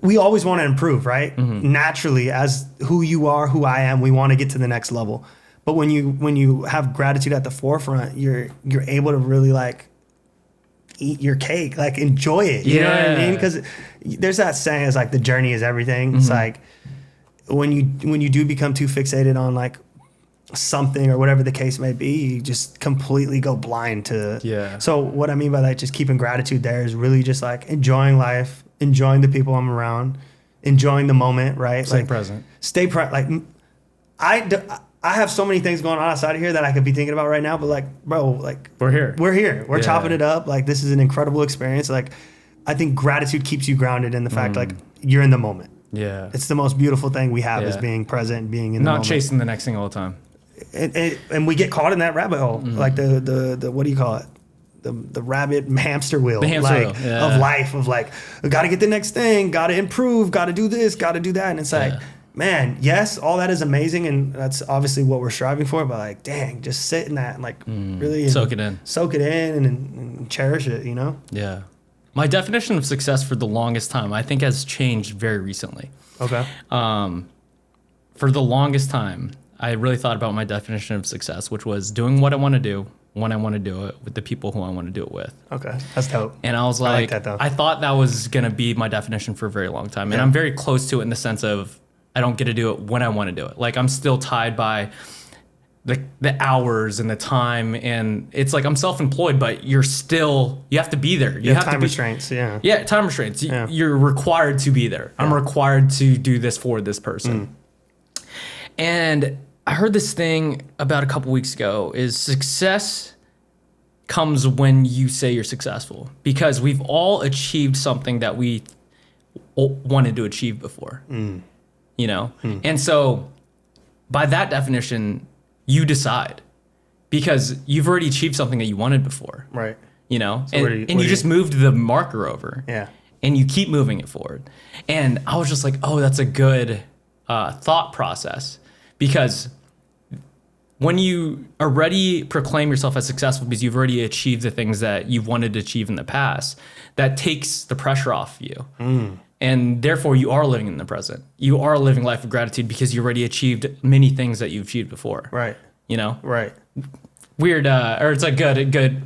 we always want to improve, right? Naturally, as who you are, who I am, we want to get to the next level. But when you have gratitude at the forefront, you're able to really like eat your cake, like enjoy it. You know what I mean? Because there's that saying, it's like the journey is everything. It's like when you do become too fixated on like something or whatever the case may be, you just completely go blind to. Yeah. So what I mean by that, just keeping gratitude there, is really just like enjoying life, enjoying the people I'm around, enjoying the moment, right? Stay present. Like I have so many things going on outside of here that I could be thinking about right now, but like, bro, like we're here. We're chopping it up. Like, this is an incredible experience. Like, I think gratitude keeps you grounded in the fact like you're in the moment. Yeah. It's the most beautiful thing we have, is being present and being in the moment. Not chasing the next thing all the time. And we get caught in that rabbit hole, like the what do you call it? The rabbit hamster wheel, of life, of like, got to get the next thing, got to improve, got to do this, got to do that. And it's like, man, yes, all that is amazing, and that's obviously what we're striving for. But like, dang, just sit in that and like really soak it in, and cherish it. You know? Yeah. My definition of success for the longest time, I think, has changed very recently. Okay. For the longest time, I really thought about my definition of success, which was doing what I want to do when I want to do it with the people who I want to do it with. Okay, that's dope. And I was like, that, though. I thought that was gonna be my definition for a very long time, and I'm very close to it in the sense of I don't get to do it when I want to do it. Like I'm still tied by the hours and the time, and it's like I'm self-employed, but you have to be there. You have time to be, restraints, yeah. Yeah, time restraints. You're required to be there. I'm required to do this for this person. And I heard this thing about a couple weeks ago is success comes when you say you're successful, because we've all achieved something that we wanted to achieve before, you know? And so by that definition, you decide, because you've already achieved something that you wanted before. Right. You know? So and you just moved the marker over. Yeah. And you keep moving it forward. And I was just like, oh, that's a good thought process, because when you already proclaim yourself as successful because you've already achieved the things that you've wanted to achieve in the past, that takes the pressure off you. And therefore you are living in the present. You are living life of gratitude because you already achieved many things that you've achieved before. Right. You know? Right. Weird, or it's a good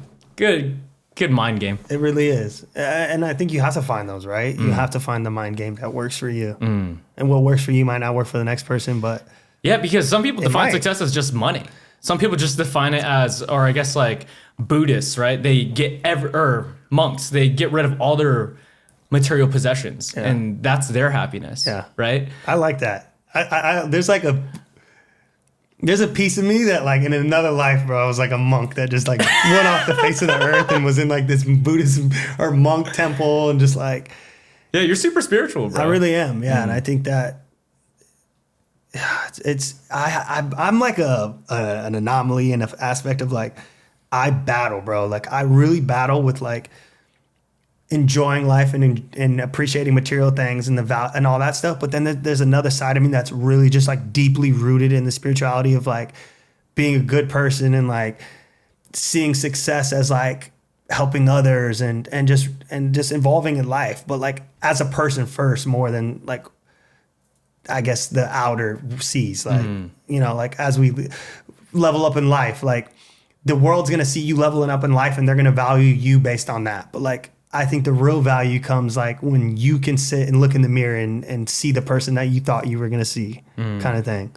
mind game. It really is. And I think you have to find those, right? You have to find the mind game that works for you. And what works for you might not work for the next person, but... Yeah, because some people define success as just money. Some people just define it as, or I guess like Buddhists, right? They get or monks, they get rid of all their material possessions, and that's their happiness. Yeah. Right? I like that. There's a piece of me that like in another life, bro, I was like a monk that just like went off the face of the earth and was in like this Buddhist or monk temple and just like... Yeah, you're super spiritual, bro. I really am, yeah. And I think that I'm like an anomaly in an aspect of like, I battle, bro. Like I really battle with like enjoying life and appreciating material things and and all that stuff. But then there's another side of me that's really just like deeply rooted in the spirituality of like being a good person and like seeing success as like helping others and just involving in life, but like as a person first more than like, I guess the outer seas, like, you know, like as we level up in life, like the world's going to see you leveling up in life and they're going to value you based on that. But like, I think the real value comes like when you can sit and look in the mirror and see the person that you thought you were going to see, kind of thing.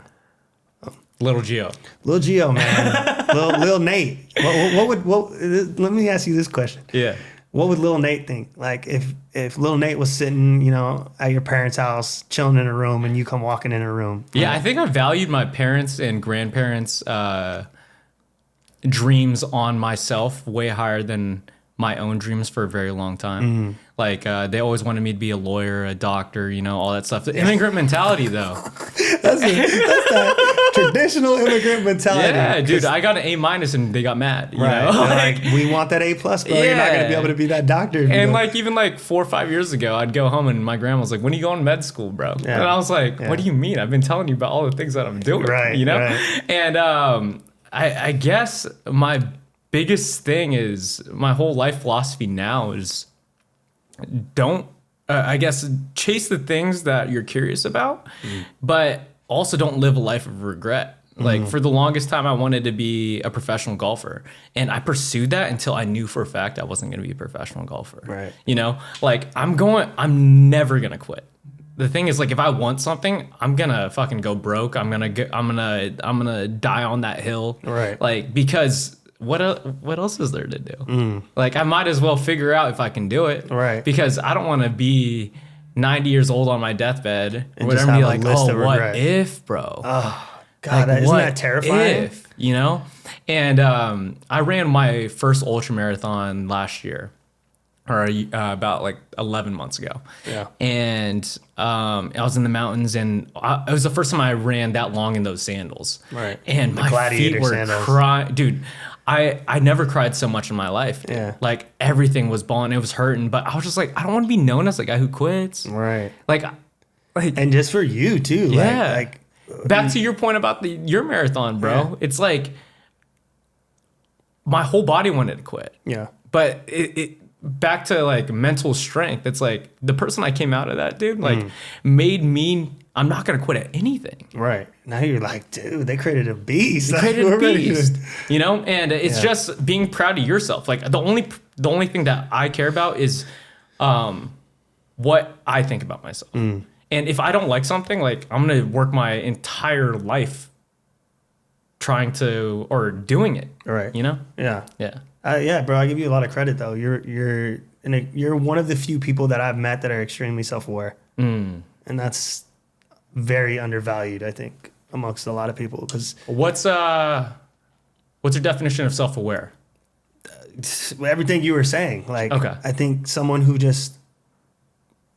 Little Gio, man. Lil Nate. Let me ask you this question. Yeah. What would Lil Nate think? Like if Lil Nate was sitting, you know, at your parents' house, chilling in a room, and you come walking in a room. Yeah, I think I valued my parents' and grandparents' dreams on myself way higher than my own dreams for a very long time. Like they always wanted me to be a lawyer, a doctor, you know, all that stuff. The immigrant mentality, though. That's that traditional immigrant mentality. Yeah, dude, I got an A- and they got mad. You know? Like we want that A+, bro. Yeah. You're not gonna be able to be that doctor. And like even like 4 or 5 years ago, I'd go home and my grandma was like, "When are you going to med school, bro?" Yeah. And I was like, "What do you mean? I've been telling you about all the things that I'm doing." Right. You know. Right. And I guess my biggest thing is my whole life philosophy now is don't I guess chase the things that you're curious about, but also don't live a life of regret. Like for the longest time, I wanted to be a professional golfer, and I pursued that until I knew for a fact I wasn't going to be a professional golfer. Right. You know, like I'm never going to quit. The thing is, like, if I want something, I'm gonna fucking go broke. I'm gonna die on that hill. Right. Like, because what else is there to do? Like, I might as well figure out if I can do it. Right. Because I don't want to be 90 years old on my deathbed or whatever and be like, oh, what if, bro? Oh, God, like, isn't that terrifying? If, you know? And I ran my first ultra marathon last year, or about like 11 months ago. Yeah. And I was in the mountains, and it was the first time I ran that long in those sandals. Right. And my feet were crying. Dude, I never cried so much in my life. Dude. Yeah. Like everything was balling. It was hurting, but I was just like, I don't want to be known as the guy who quits. Right. Like Like, and just for you too. yeah. Like back to your point about your marathon, bro. Yeah. It's like my whole body wanted to quit. Yeah. But it back to like mental strength. It's like the person I came out of that, dude, like made me, I'm not going to quit at anything. Right. Now you're like, dude, they created a beast. They created a beast, you know? And it's just being proud of yourself. Like the only thing that I care about is what I think about myself. And if I don't like something, like I'm going to work my entire life trying to, or doing it. Right. You know? Yeah. Yeah. Yeah, bro, I give you a lot of credit though. You're one of the few people that I've met that are extremely self-aware. And that's very undervalued, I think, amongst a lot of people. Because what's your definition of self-aware? Everything you were saying. Like, okay. I think someone who just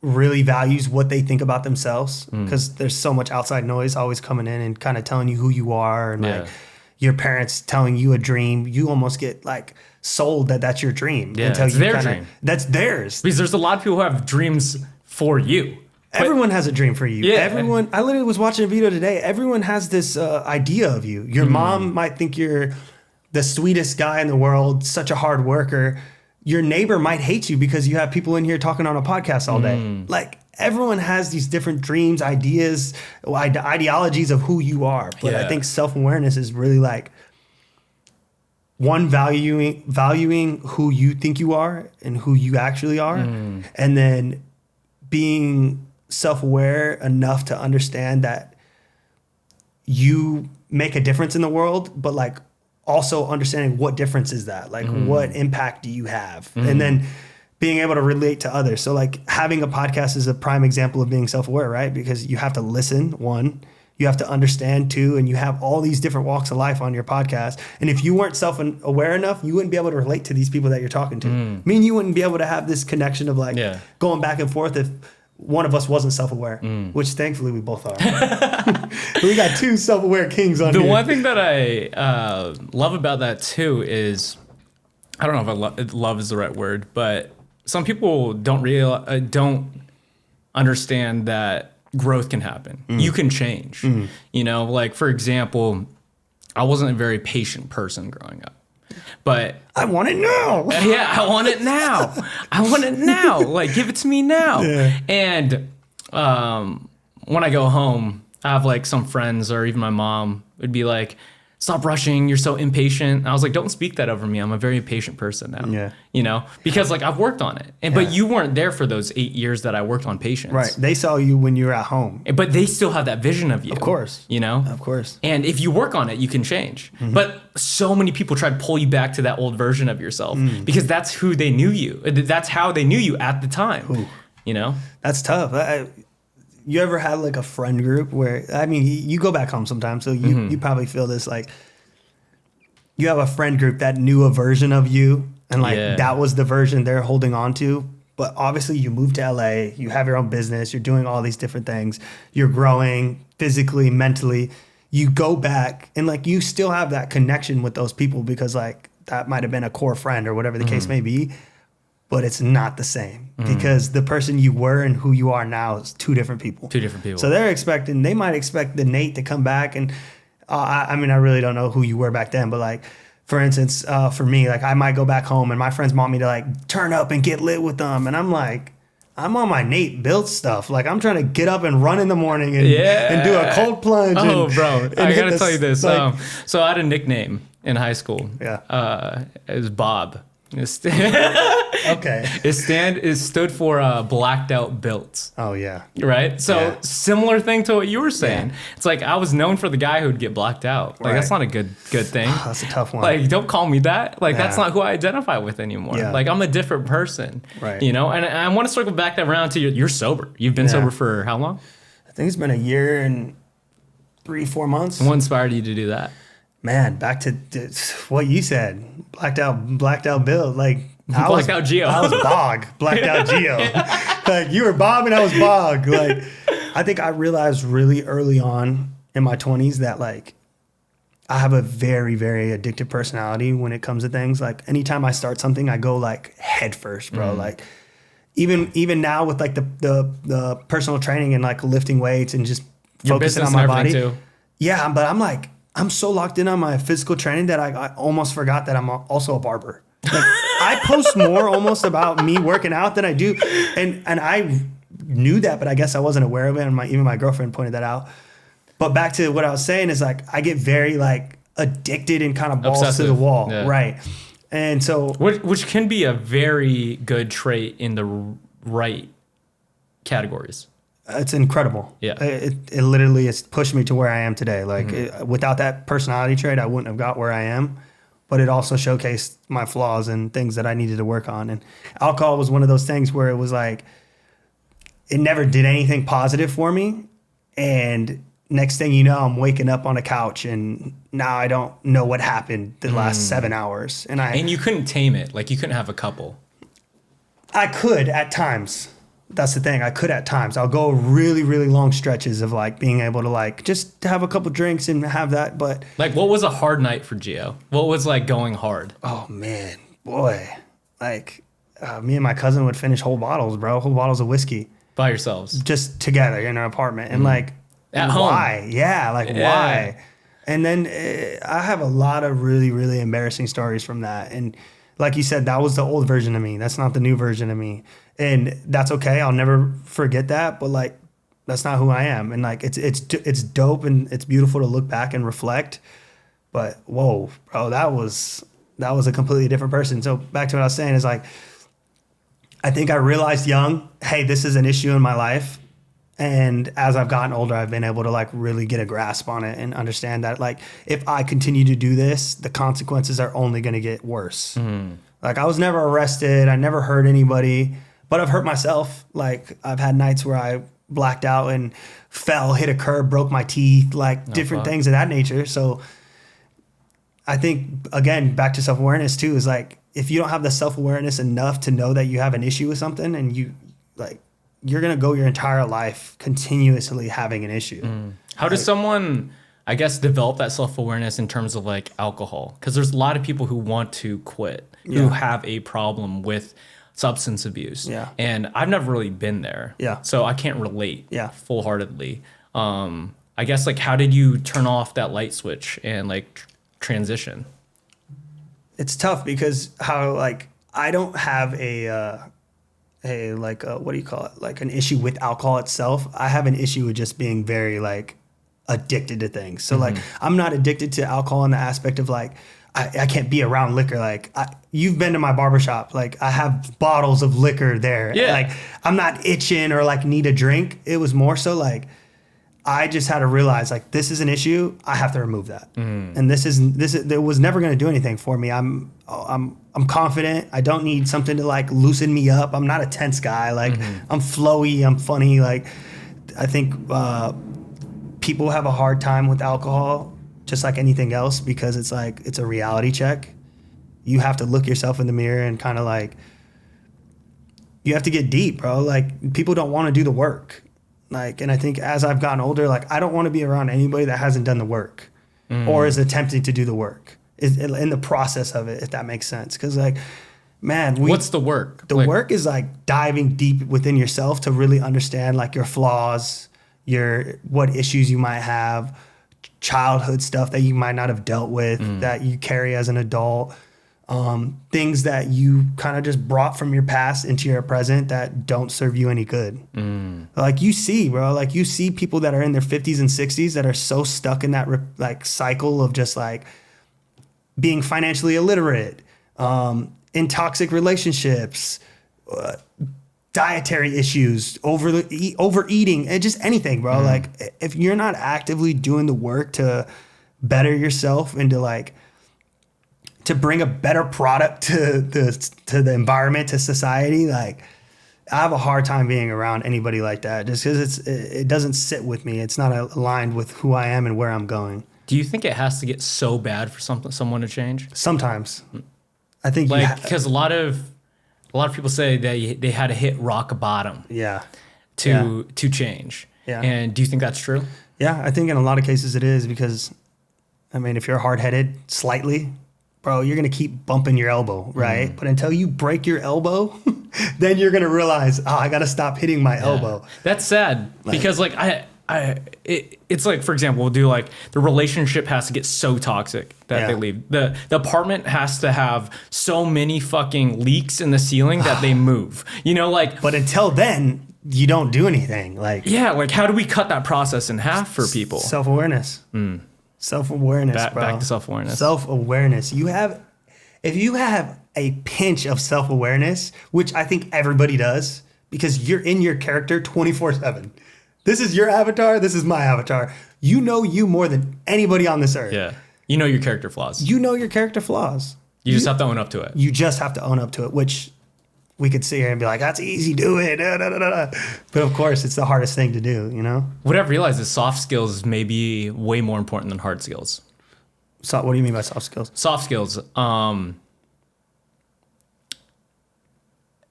really values what they think about themselves, because there's so much outside noise always coming in and kind of telling you who you are, and like your parents telling you a dream, you almost get like sold that that's your dream. Yeah, until it's you their kinda, dream. That's theirs. Because there's a lot of people who have dreams for you. Everyone has a dream for you. Yeah. Everyone. I literally was watching a video today. Everyone has this idea of you. Your mom might think you're the sweetest guy in the world, such a hard worker. Your neighbor might hate you because you have people in here talking on a podcast all day. Like everyone has these different dreams, ideas, ideologies of who you are. But I think self-awareness is really like one, valuing who you think you are and who you actually are, and then being self-aware enough to understand that you make a difference in the world, but like also understanding what difference is that, like what impact do you have, and then being able to relate to others. So like having a podcast is a prime example of being self-aware, right? Because you have to listen, one, you have to understand, two, and you have all these different walks of life on your podcast. And if you weren't self-aware enough, you wouldn't be able to relate to these people that you're talking to. I mean, you wouldn't be able to have this connection of like going back and forth if one of us wasn't self-aware, which thankfully we both are. We got two self-aware kings on here. The one thing that I love about that too is, I don't know if love is the right word, but some people don't understand that growth can happen. You can change. You know, like for example, I wasn't a very patient person growing up, but I want it now. Yeah, I want it now. I want it now. Like, give it to me now. Yeah. And when I go home, I have like some friends or even my mom would be like, stop rushing. You're so impatient. And I was like, don't speak that over me. I'm a very impatient person now. Yeah. You know, because like I've worked on it. And but you weren't there for those 8 years that I worked on patience. Right. They saw you when you were at home. But they still have that vision of you. Of course. You know? Of course. And if you work on it, you can change. But so many people try to pull you back to that old version of yourself because that's who they knew you. That's how they knew you at the time. Ooh. You know? That's tough. You ever had like a friend group where, I mean, you go back home sometimes, so you probably feel this, like you have a friend group that knew a version of you and like that was the version they're holding on to. But obviously you moved to LA, you have your own business, you're doing all these different things, you're growing physically, mentally. You go back and like you still have that connection with those people because like that might have been a core friend or whatever the case may be. But it's not the same because the person you were and who you are now is two different people. Two different people. So they might expect the Nate to come back. And I mean, I really don't know who you were back then, but like, for instance, for me, like I might go back home and my friends want me to like turn up and get lit with them. And I'm like, I'm on my Nate Biltz stuff. Like I'm trying to get up and run in the morning and do a cold plunge. Oh, bro, I got to tell you this. Like, so I had a nickname in high school. Yeah. It was Bob. Okay. It stood for blacked out Biltz. Oh yeah. Right. So similar thing to what you were saying. Yeah. It's like I was known for the guy who'd get blacked out. Like that's not a good thing. That's a tough one. Like don't call me that. Like that's not who I identify with anymore. Yeah. Like I'm a different person. Right. You know. And I want to circle back that around to you're sober. You've been sober for how long? I think it's been a year and 3-4 months. What inspired you to do that? Man, back to what you said, blacked out Bill. Like I was Gio. I was Bog, blacked out Gio. Like you were Bob and I was Bog. Like I think I realized really early on in my 20s that like I have a very, very addictive personality when it comes to things. Like anytime I start something, I go like head first, bro. Like even now with like the personal training and like lifting weights and just Your focusing business on my and body. everything too. Yeah, but I'm so locked in on my physical training that I almost forgot that I'm also a barber. Like, I post more almost about me working out than I do, and I knew that, but I guess I wasn't aware of it, and even my girlfriend pointed that out. But back to what I was saying is like I get very like addicted and kind of balls Obsessive. to the wall, Yeah. right? And so Which can be a very good trait in the right categories. it's incredible. Yeah. It literally has pushed me to where I am today. Like without that personality trait, I wouldn't have got where I am. But it also showcased my flaws and things that I needed to work on. And alcohol was one of those things where it was like, it never did anything positive for me. And next thing you know, I'm waking up on a couch and now I don't know what happened the last 7 hours. And you couldn't tame it. Like, you couldn't have a couple. I could at times. That's the thing. I could at times. I'll go really, really long stretches of like being able to like just have a couple drinks and have that. But Like, what was a hard night for Gio? What was like going hard? oh man, boy, like me and my cousin would finish whole bottles of whiskey By yourselves? just together in our apartment. And like, At home? why? Yeah, like why? And then I have a lot of really, really embarrassing stories from that. And like you said, that was the old version of me. That's not the new version of me. And that's okay. I'll never forget that. But like, that's not who I am. And like, it's dope and it's beautiful to look back and reflect. But whoa, bro, that was a completely different person. So back to what I was saying is like, I think I realized young, hey, this is an issue in my life. And as I've gotten older, I've been able to like really get a grasp on it and understand that like if I continue to do this, the consequences are only going to get worse. Like I was never arrested. I never hurt anybody, but I've hurt myself. Like I've had nights where I blacked out and fell, hit a curb, broke my teeth, like different things of that nature. So I think, again, back to self-awareness too, is like if you don't have the self-awareness enough to know that you have an issue with something and you like, you're going to go your entire life continuously having an issue. How does someone, I guess, develop that self-awareness in terms of like alcohol? Because there's a lot of people who want to quit, who have a problem with substance abuse. Yeah. And I've never really been there. Yeah. So I can't relate full-heartedly. I guess like how did you turn off that light switch and like transition? It's tough because how like I don't have what do you call it? Like an issue with alcohol itself. I have an issue with just being very like addicted to things. So like I'm not addicted to alcohol in the aspect of like I can't be around liquor. Like you've been to my barbershop. Like I have bottles of liquor there. Yeah. Like I'm not itching or like need a drink. It was more so like I just had to realize like this is an issue. I have to remove that. And this it was never going to do anything for me. I'm confident. I don't need something to like loosen me up. I'm not a tense guy. Like I'm flowy. I'm funny. Like I think people have a hard time with alcohol, just like anything else, because it's like it's a reality check. You have to look yourself in the mirror and kind of like you have to get deep, bro. Like people don't want to do the work. Like, and I think as I've gotten older, like I don't want to be around anybody that hasn't done the work or is attempting to do the work in the process of it, if that makes sense. Because like, man, What's the work? The work is like diving deep within yourself to really understand like your flaws, what issues you might have, childhood stuff that you might not have dealt with that you carry as an adult. Things that you kind of just brought from your past into your present that don't serve you any good. Like you see, bro, like you see people that are in their 50s and 60s that are so stuck in that like cycle of just like being financially illiterate, in toxic relationships, dietary issues, overeating, and just anything, bro. Like if you're not actively doing the work to better yourself and to like, to bring a better product to the environment, to society, like I have a hard time being around anybody like that just because it doesn't sit with me. It's not aligned with who I am and where I'm going. Do you think it has to get so bad for someone to change? Sometimes. I think like because a lot of people say they had to hit rock bottom to change. Yeah. And do you think that's true? Yeah, I think in a lot of cases it is because I mean if you're hard-headed slightly, bro, you're going to keep bumping your elbow, right? But until you break your elbow, then you're gonna realize, oh, I gotta stop hitting my elbow. That's sad because like it's like, for example, we'll do like the relationship has to get so toxic that they leave. The apartment has to have so many fucking leaks in the ceiling that they move. You know, like. But until then, you don't do anything. Like. Yeah, like how do we cut that process in half for people? Self-awareness. Self-awareness, bro. Back to self-awareness. Self-awareness. If you have a pinch of self-awareness, which I think everybody does, because you're in your character 24/7. This is your avatar. This is my avatar. You know you more than anybody on this earth. Yeah. You know your character flaws. You know your character flaws. You just have to own up to it. You just have to own up to it, which we could sit here and be like, that's easy, do it. But of course, it's the hardest thing to do, you know? What I've realized is soft skills may be way more important than hard skills. So what do you mean by soft skills? Soft skills.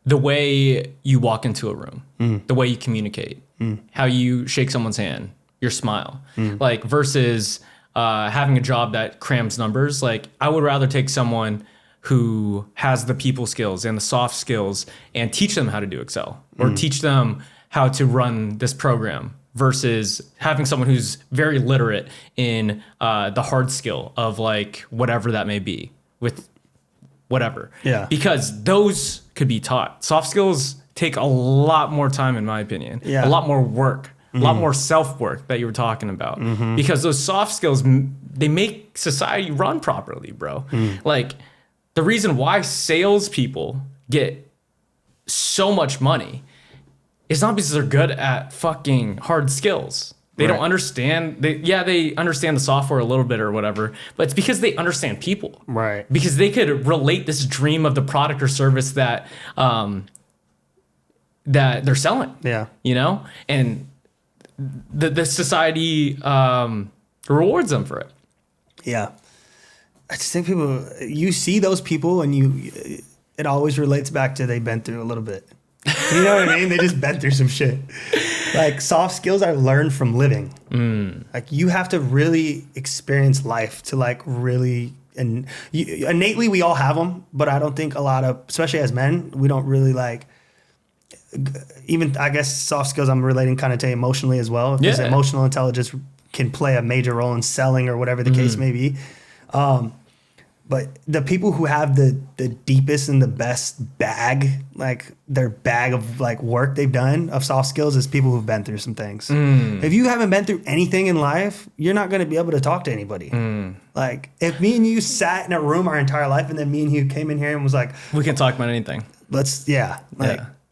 The way you walk into a room, the way you communicate, how you shake someone's hand, your smile, like versus having a job that crams numbers. Like I would rather take someone who has the people skills and the soft skills and teach them how to do Excel or teach them how to run this program versus having someone who's very literate in the hard skill of like whatever that may be with whatever. Yeah. Because those could be taught. Soft skills take a lot more time, in my opinion. Yeah. A lot more work, a lot more self-work that you were talking about. Because those soft skills, they make society run properly, bro. Like the reason why salespeople get so much money is not because they're good at fucking hard skills. They don't understand. They understand the software a little bit or whatever, but it's because they understand people. Right. Because they could relate this dream of the product or service that that they're selling. Yeah. You know? And the society rewards them for it. Yeah. I just think you see those people and it always relates back to they've been through a little bit. You know what I mean? They just been through some shit. Like soft skills are learned from living. Like you have to really experience life to like really, and innately we all have them, but I don't think a lot of, especially as men, we don't really like, even I guess soft skills I'm relating kind of to emotionally as well. Because emotional intelligence can play a major role in selling or whatever the case may be. But the people who have the deepest and the best bag, like their bag of like work they've done of soft skills is people who've been through some things. If you haven't been through anything in life, you're not going to be able to talk to anybody. Like if me and you sat in a room our entire life and then me and you came in here and was like, we can talk about anything.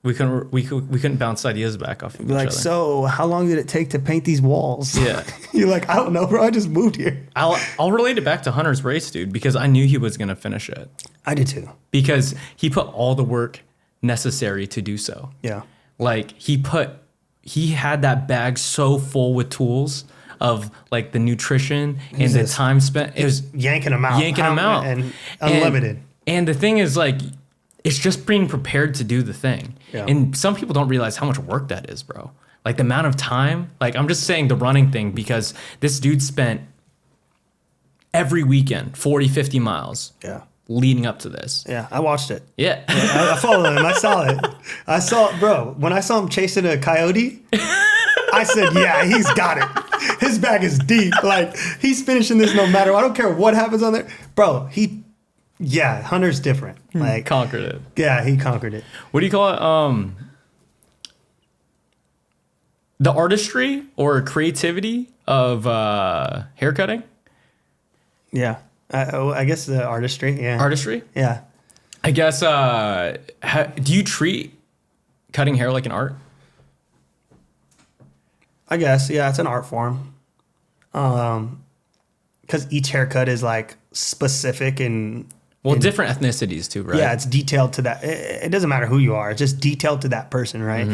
We couldn't bounce ideas back off of each other. So how long did it take to paint these walls? Yeah. You're like, I don't know, bro. I just moved here. I'll relate it back to Hunter's race, dude, because I knew he was going to finish it. I did too. Because he put all the work necessary to do so. Yeah. Like he had that bag so full with tools of like the nutrition and the time spent. It was yanking them out. And unlimited. And the thing is like, it's just being prepared to do the thing. Yeah. And some people don't realize how much work that is, bro. Like the amount of time, like I'm just saying the running thing because this dude spent every weekend 40, 50 miles leading up to this. Yeah, I watched it. Yeah. I followed him. I saw it. Bro, when I saw him chasing a coyote, I said, yeah, he's got it. His bag is deep. Like he's finishing this no matter what. I don't care what happens on there. Bro, Hunter's different. Like conquered it. Yeah, he conquered it. What do you call it? The artistry or creativity of haircutting? Yeah. I guess the artistry. Yeah. Artistry? Yeah. I guess, do you treat cutting hair like an art? I guess, yeah, it's an art form. Because each haircut is like specific and... Well, different ethnicities too, right? Yeah, it's detailed to that. It doesn't matter who you are. It's just detailed to that person, right?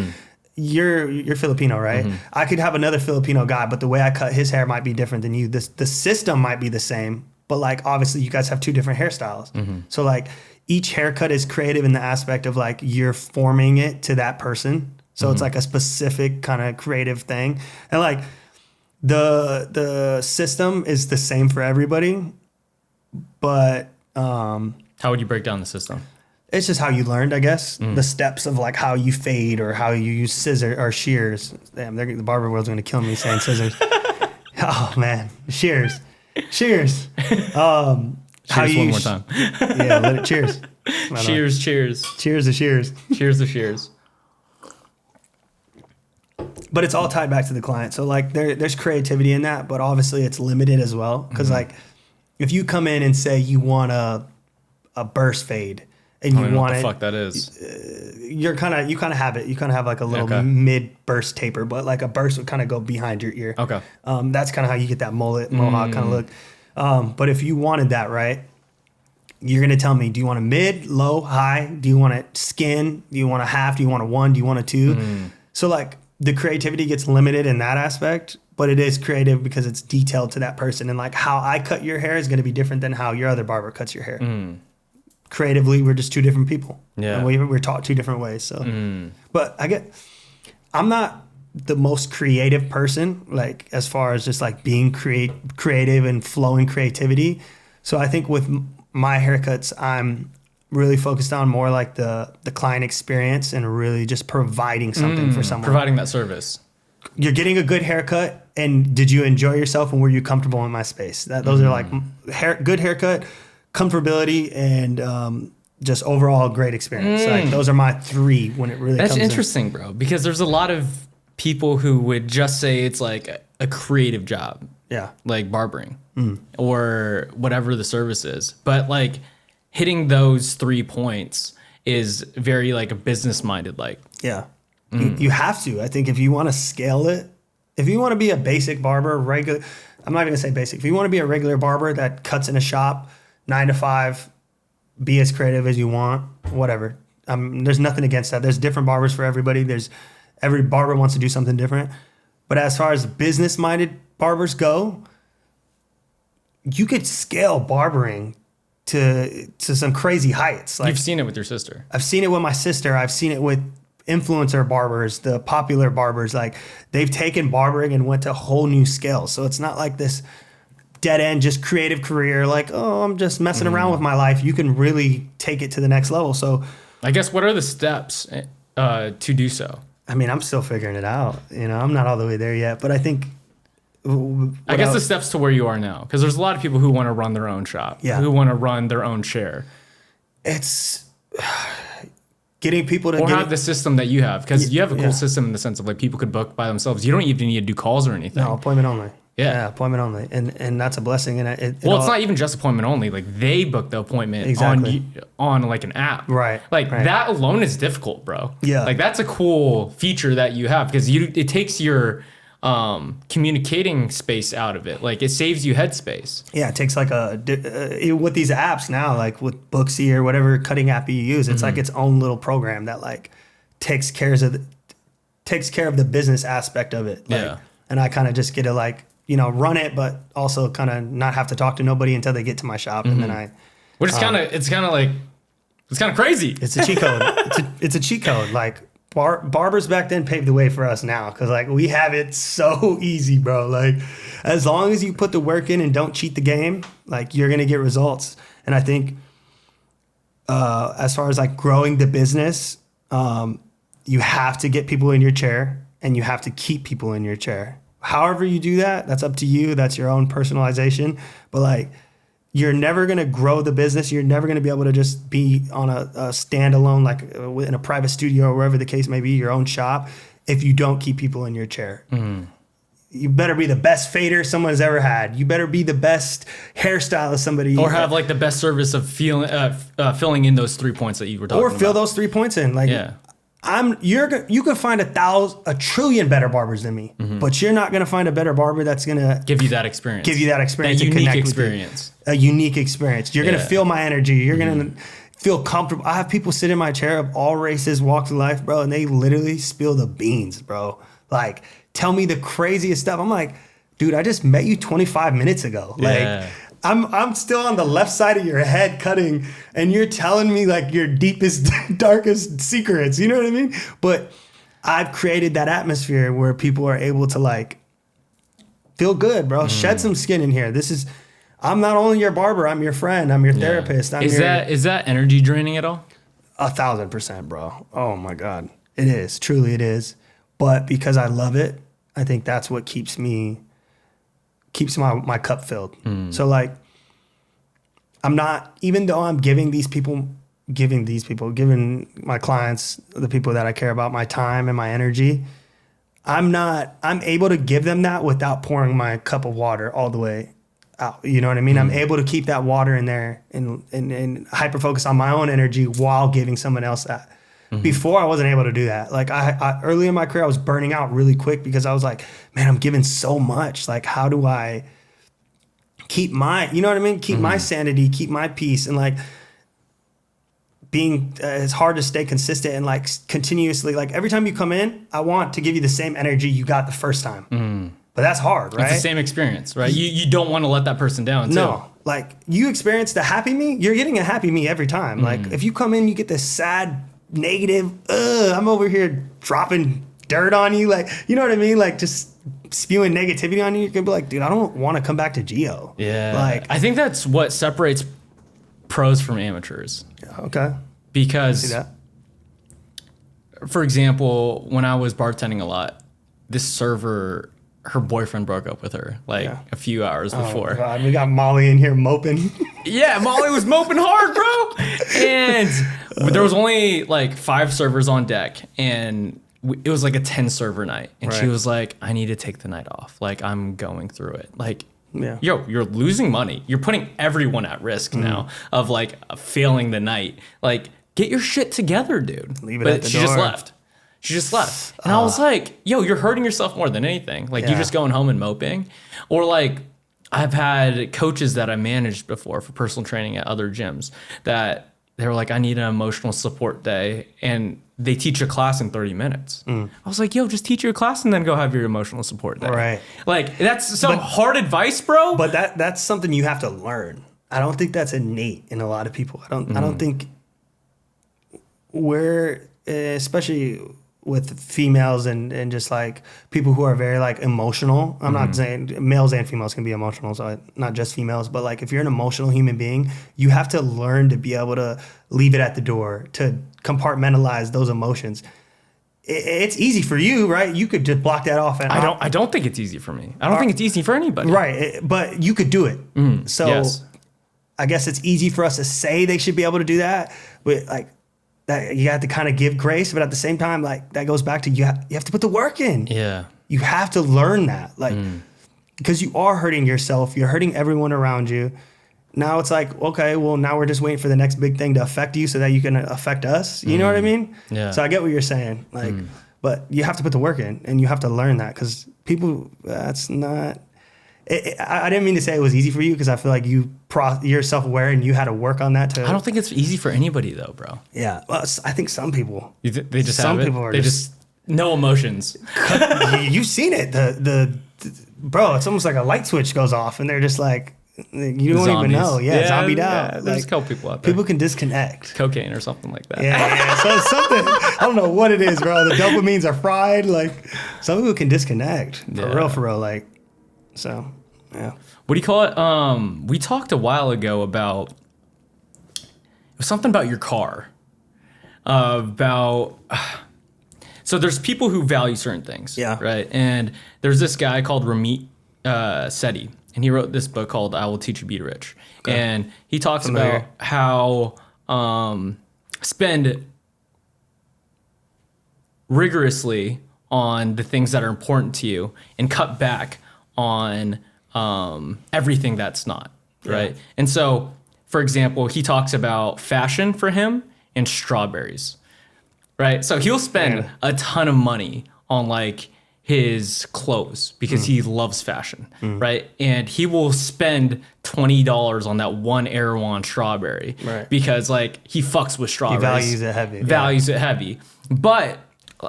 You're Filipino, right? I could have another Filipino guy, but the way I cut his hair might be different than you. The system might be the same, but like obviously you guys have two different hairstyles. So like each haircut is creative in the aspect of like you're forming it to that person. So it's like a specific kind of creative thing. And like the system is the same for everybody, but... how would you break down the system? It's just how you learned, I guess, the steps of like how you fade or how you use scissors or shears. Damn, the barber world's gonna kill me saying scissors. Oh man, shears. Cheers. How Cheers you one more time. Yeah, let it cheers. Cheers. Cheers to shears. Cheers to shears. But it's all tied back to the client. So like there's creativity in that, but obviously it's limited as well. Because like if you come in and say you want a burst fade and you want what the fuck that is. you kind of have it. You kind of have like a little mid burst taper, but like a burst would kind of go behind your ear. Okay. That's kind of how you get that mullet mohawk kind of look. But if you wanted that, right, you're gonna tell me, do you want a mid, low, high? Do you want a skin? Do you want a half? Do you want a 1? Do you want a 2? So like the creativity gets limited in that aspect, but it is creative because it's detailed to that person. And like how I cut your hair is gonna be different than how your other barber cuts your hair. Creatively, we're just two different people. Yeah. And we're taught two different ways. So, but I'm not the most creative person, like as far as just like being creative and flowing creativity. So I think with my haircuts, I'm really focused on more like the client experience and really just providing something for someone. Providing that service. You're getting a good haircut, and did you enjoy yourself, and were you comfortable in my space? Those are like good haircut, comfortability, and just overall great experience. Like those are my 3 when it really That's comes interesting, bro, because there's a lot of people who would just say it's like a creative job. Yeah. Like barbering or whatever the service is. But like hitting those 3 points is very like a business minded, like. Yeah. You have to. I think if you want to scale it, if you want to be a basic barber, I'm not going to say basic. If you want to be a regular barber that cuts in a shop 9 to 5, be as creative as you want, whatever. There's nothing against that. There's different barbers for everybody. Every barber wants to do something different. But as far as business minded barbers go, you could scale barbering to some crazy heights. Like, You've seen it with your sister. I've seen it with my sister. I've seen it with influencer barbers, the popular barbers. Like they've taken barbering and went to whole new scales. So it's not like this dead end, just creative career. Like, oh, I'm just messing around with my life. You can really take it to the next level. So I guess what are the steps to do so? I mean, I'm still figuring it out. You know, I'm not all the way there yet, but I think. I guess the steps to where you are now, because there's a lot of people who want to run their own shop, who want to run their own chair. It's getting people to have the system that you have, because you have a cool system in the sense of like people could book by themselves. You don't even need to do calls or anything. No, appointment only. Yeah, appointment only, and that's a blessing. And it's not even just appointment only. Like they book the appointment on like an app, right? Like that alone is difficult, bro. Yeah, like that's a cool feature that you have because it takes your communicating space out of it. Like it saves you headspace. Yeah, it takes like with these apps now, like with Booksy or whatever cutting app you use, it's like its own little program that like takes care of the business aspect of it. Like, and I kind of just get to like, run it, but also kind of not have to talk to nobody until they get to my shop, and then which is it's kind of crazy. It's a cheat code. it's a cheat code. Like barbers back then paved the way for us now, because like we have it so easy, bro. Like as long as you put the work in and don't cheat the game, like you're gonna get results. And I think as far as like growing the business, you have to get people in your chair and you have to keep people in your chair. However you do that, that's up to you. That's your own personalization. But like, you're never going to grow the business. You're never going to be able to just be on a standalone, like in a private studio or wherever the case may be, your own shop, if you don't keep people in your chair. You better be the best fader someone's ever had. You better be the best hairstylist somebody. Or have like the best service of filling in those 3 points that you were talking about. Or fill those 3 points in. Like, you can find a trillion better barbers than me, but you're not gonna find a better barber that's gonna give you that experience. That unique experience. A unique experience. You're gonna feel my energy. You're gonna feel comfortable. I have people sit in my chair of all races, walks of life, bro, and they literally spill the beans, bro. Like, tell me the craziest stuff. I'm like, dude, I just met you 25 minutes ago. Like, I'm still on the left side of your head cutting, and you're telling me like your deepest, darkest secrets. You know what I mean? But I've created that atmosphere where people are able to like feel good, bro. Shed some skin in here. I'm not only your barber. I'm your friend. I'm your therapist. Is that energy draining at all? 1,000%, bro. Oh my God. It is. Truly it is. But because I love it, I think that's what keeps my cup filled. So like, I'm not, even though I'm giving my clients, the people that I care about, my time and my energy, I'm able to give them that without pouring my cup of water all the way out. You know what I mean? I'm able to keep that water in there and hyper focus on my own energy while giving someone else that. Before I wasn't able to do that. Like I early in my career, I was burning out really quick because I was like, man, I'm giving so much. Like, how do I keep my, you know what I mean? Keep my sanity, keep my peace. And like being, it's hard to stay consistent and like continuously, like every time you come in, I want to give you the same energy you got the first time. But that's hard, right? It's the same experience, right? You don't want to let that person down too. No, like you experience the happy me, you're getting a happy me every time. Like if you come in, you get this sad, negative, I'm over here dropping dirt on you. Like, you know what I mean? Like just spewing negativity on you. You can be like, dude, I don't want to come back to Geo. Yeah. Like, I think that's what separates pros from amateurs. Okay. Because, See that? for example, when I was bartending a lot, this server, her boyfriend broke up with her like a few hours before. God, we got Molly in here moping. Yeah, Molly was moping hard, bro. And there was only like 5 servers on deck, and it was like a 10 server night. And she was like, I need to take the night off. Like, I'm going through it. Like, yo, you're losing money. You're putting everyone at risk now of like failing the night. Like, get your shit together, dude. Leave it but at the she door. just left. She just left. And I was like, yo, you're hurting yourself more than anything. Like, you're just going home and moping. Or like, I've had coaches that I managed before for personal training at other gyms that they were like, I need an emotional support day. And they teach a class in 30 minutes. I was like, yo, just teach your class and then go have your emotional support day. Right. Like, that's some hard advice, bro. But that's something you have to learn. I don't think that's innate in a lot of people. I don't think we're, especially with females and just like people who are very like emotional. I'm not saying males and females can be emotional, so not just females, but like if you're an emotional human being, you have to learn to be able to leave it at the door, to compartmentalize those emotions. It's easy for you, right? You could just block that off. And I don't think it's easy for me. I don't think it's easy for anybody. Right, but you could do it. So yes. I guess it's easy for us to say they should be able to do that, but like that you have to kind of give grace, but at the same time, like that goes back to you have to put the work in. Yeah. You have to learn that, like, because you are hurting yourself. You're hurting everyone around you. Now it's like, okay, well, now we're just waiting for the next big thing to affect you so that you can affect us. You know what I mean? Yeah. So I get what you're saying, like, but you have to put the work in and you have to learn that because people, that's not. I didn't mean to say it was easy for you because I feel like you're self-aware and you had to work on that too. I don't think it's easy for anybody though, bro. Yeah, well, I think some people. They just some have it. people are they just no emotions. You've seen it. The bro, it's almost like a light switch goes off and they're just like you don't even know. Yeah, zombied out. There's Like, a couple people out there. people can disconnect. Cocaine or something like that. Yeah. So it's something. I don't know what it is, bro. The dopamines are fried. Like some people can disconnect for real. Like so. Yeah. What do you call it? We talked a while ago about it was something about your car. So there's people who value certain things. Yeah. Right. And there's this guy called Ramit Sethi, and he wrote this book called "I Will Teach You to Be Rich." Okay. And he talks about how spend rigorously on the things that are important to you and cut back on everything that's not, right? And so, for example, he talks about fashion for him and strawberries, right? So he'll spend a ton of money on like his clothes because he loves fashion, right? And he will spend $20 on that one Erewhon strawberry because like he fucks with strawberries. He values it heavy. Values it heavy. But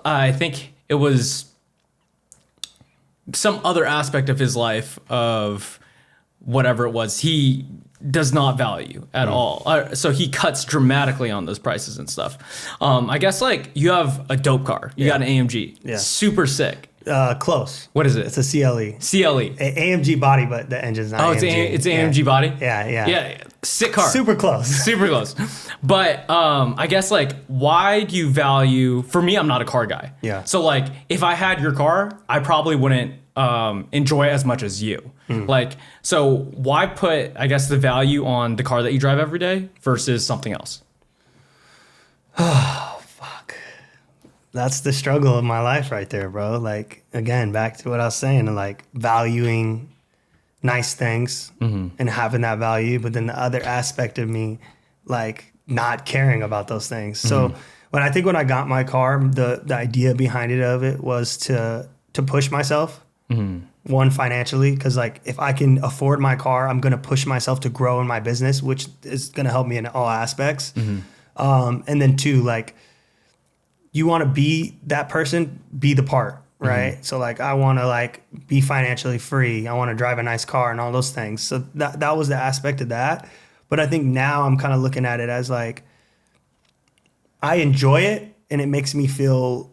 I think it was some other aspect of his life of whatever it was he does not value at all. So he cuts dramatically on those prices and stuff. I guess like you have a dope car. You got an AMG. Yeah. Super sick. Close. What is it? It's a CLE. CLE. AMG body, but the engine's not AMG. It's AMG body? Yeah. Sick car. Super close. Super close. But I guess like, why do you value? For me, I'm not a car guy. Yeah. So like, if I had your car, I probably wouldn't enjoy it as much as you. Like, so why put, I guess, the value on the car that you drive every day versus something else? Oh, fuck. That's the struggle of my life right there, bro. Like, again, back to what I was saying, like valuing nice things and having that value, but then the other aspect of me, like not caring about those things. So when I got my car, the idea behind it was to push myself. One, financially, because like if I can afford my car, I'm gonna push myself to grow in my business, which is gonna help me in all aspects. And then two, like you want to be that person, be the part, right? So like I want to like be financially free. I want to drive a nice car and all those things. So that was the aspect of that. But I think now I'm kind of looking at it as like I enjoy it and it makes me feel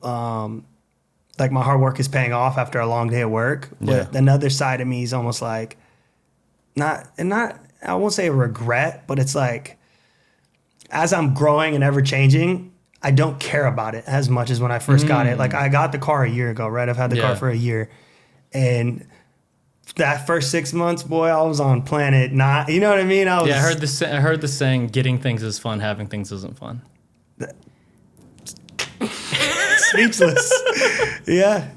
like my hard work is paying off after a long day of work. But another side of me is almost like not I won't say a regret, but it's like as I'm growing and ever changing, I don't care about it as much as when I first got it. Like I got the car a year ago, right? I've had the car for a year. And that first 6 months, boy, I was on planet not, you know what I mean? I heard the saying, getting things is fun, having things isn't fun. Speechless. Yeah.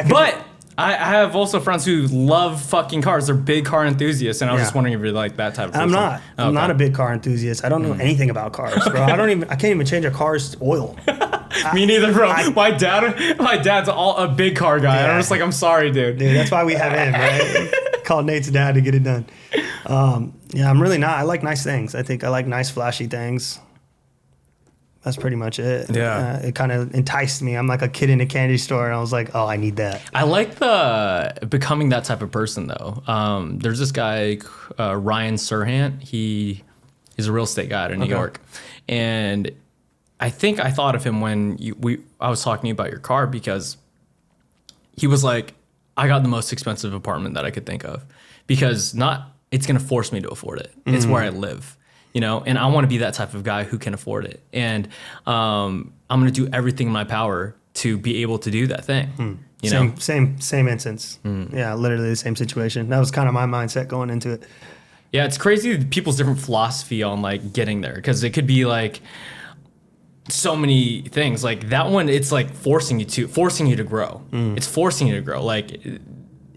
But I have also friends who love fucking cars. They're big car enthusiasts, and I was just wondering if you're like that type of person. I'm not. I'm not a big car enthusiast. I don't know anything about cars, bro. I can't even change a car's oil. Me neither, bro. My dad's a big car guy. Yeah. I'm just like, I'm sorry, dude. Dude, that's why we have him, right? Call Nate's dad to get it done. Yeah, I'm really not. I like nice things. I think I like nice, flashy things. That's pretty much it. Yeah. It kind of enticed me. I'm like a kid in a candy store, and I was like, oh, I need that. I like the becoming that type of person, though. There's this guy, Ryan Serhant. He's a real estate guy out of New York. And I think I thought of him when I was talking to you about your car, because he was like, I got the most expensive apartment that I could think of, because it's going to force me to afford it. It's where I live. You know, and I want to be that type of guy who can afford it. And I'm going to do everything in my power to be able to do that thing. You know? Same instance. Yeah, literally the same situation. That was kind of my mindset going into it. Yeah, it's crazy people's different philosophy on like getting there, because it could be like so many things. Like that one, it's like forcing you to grow. It's forcing you to grow. Like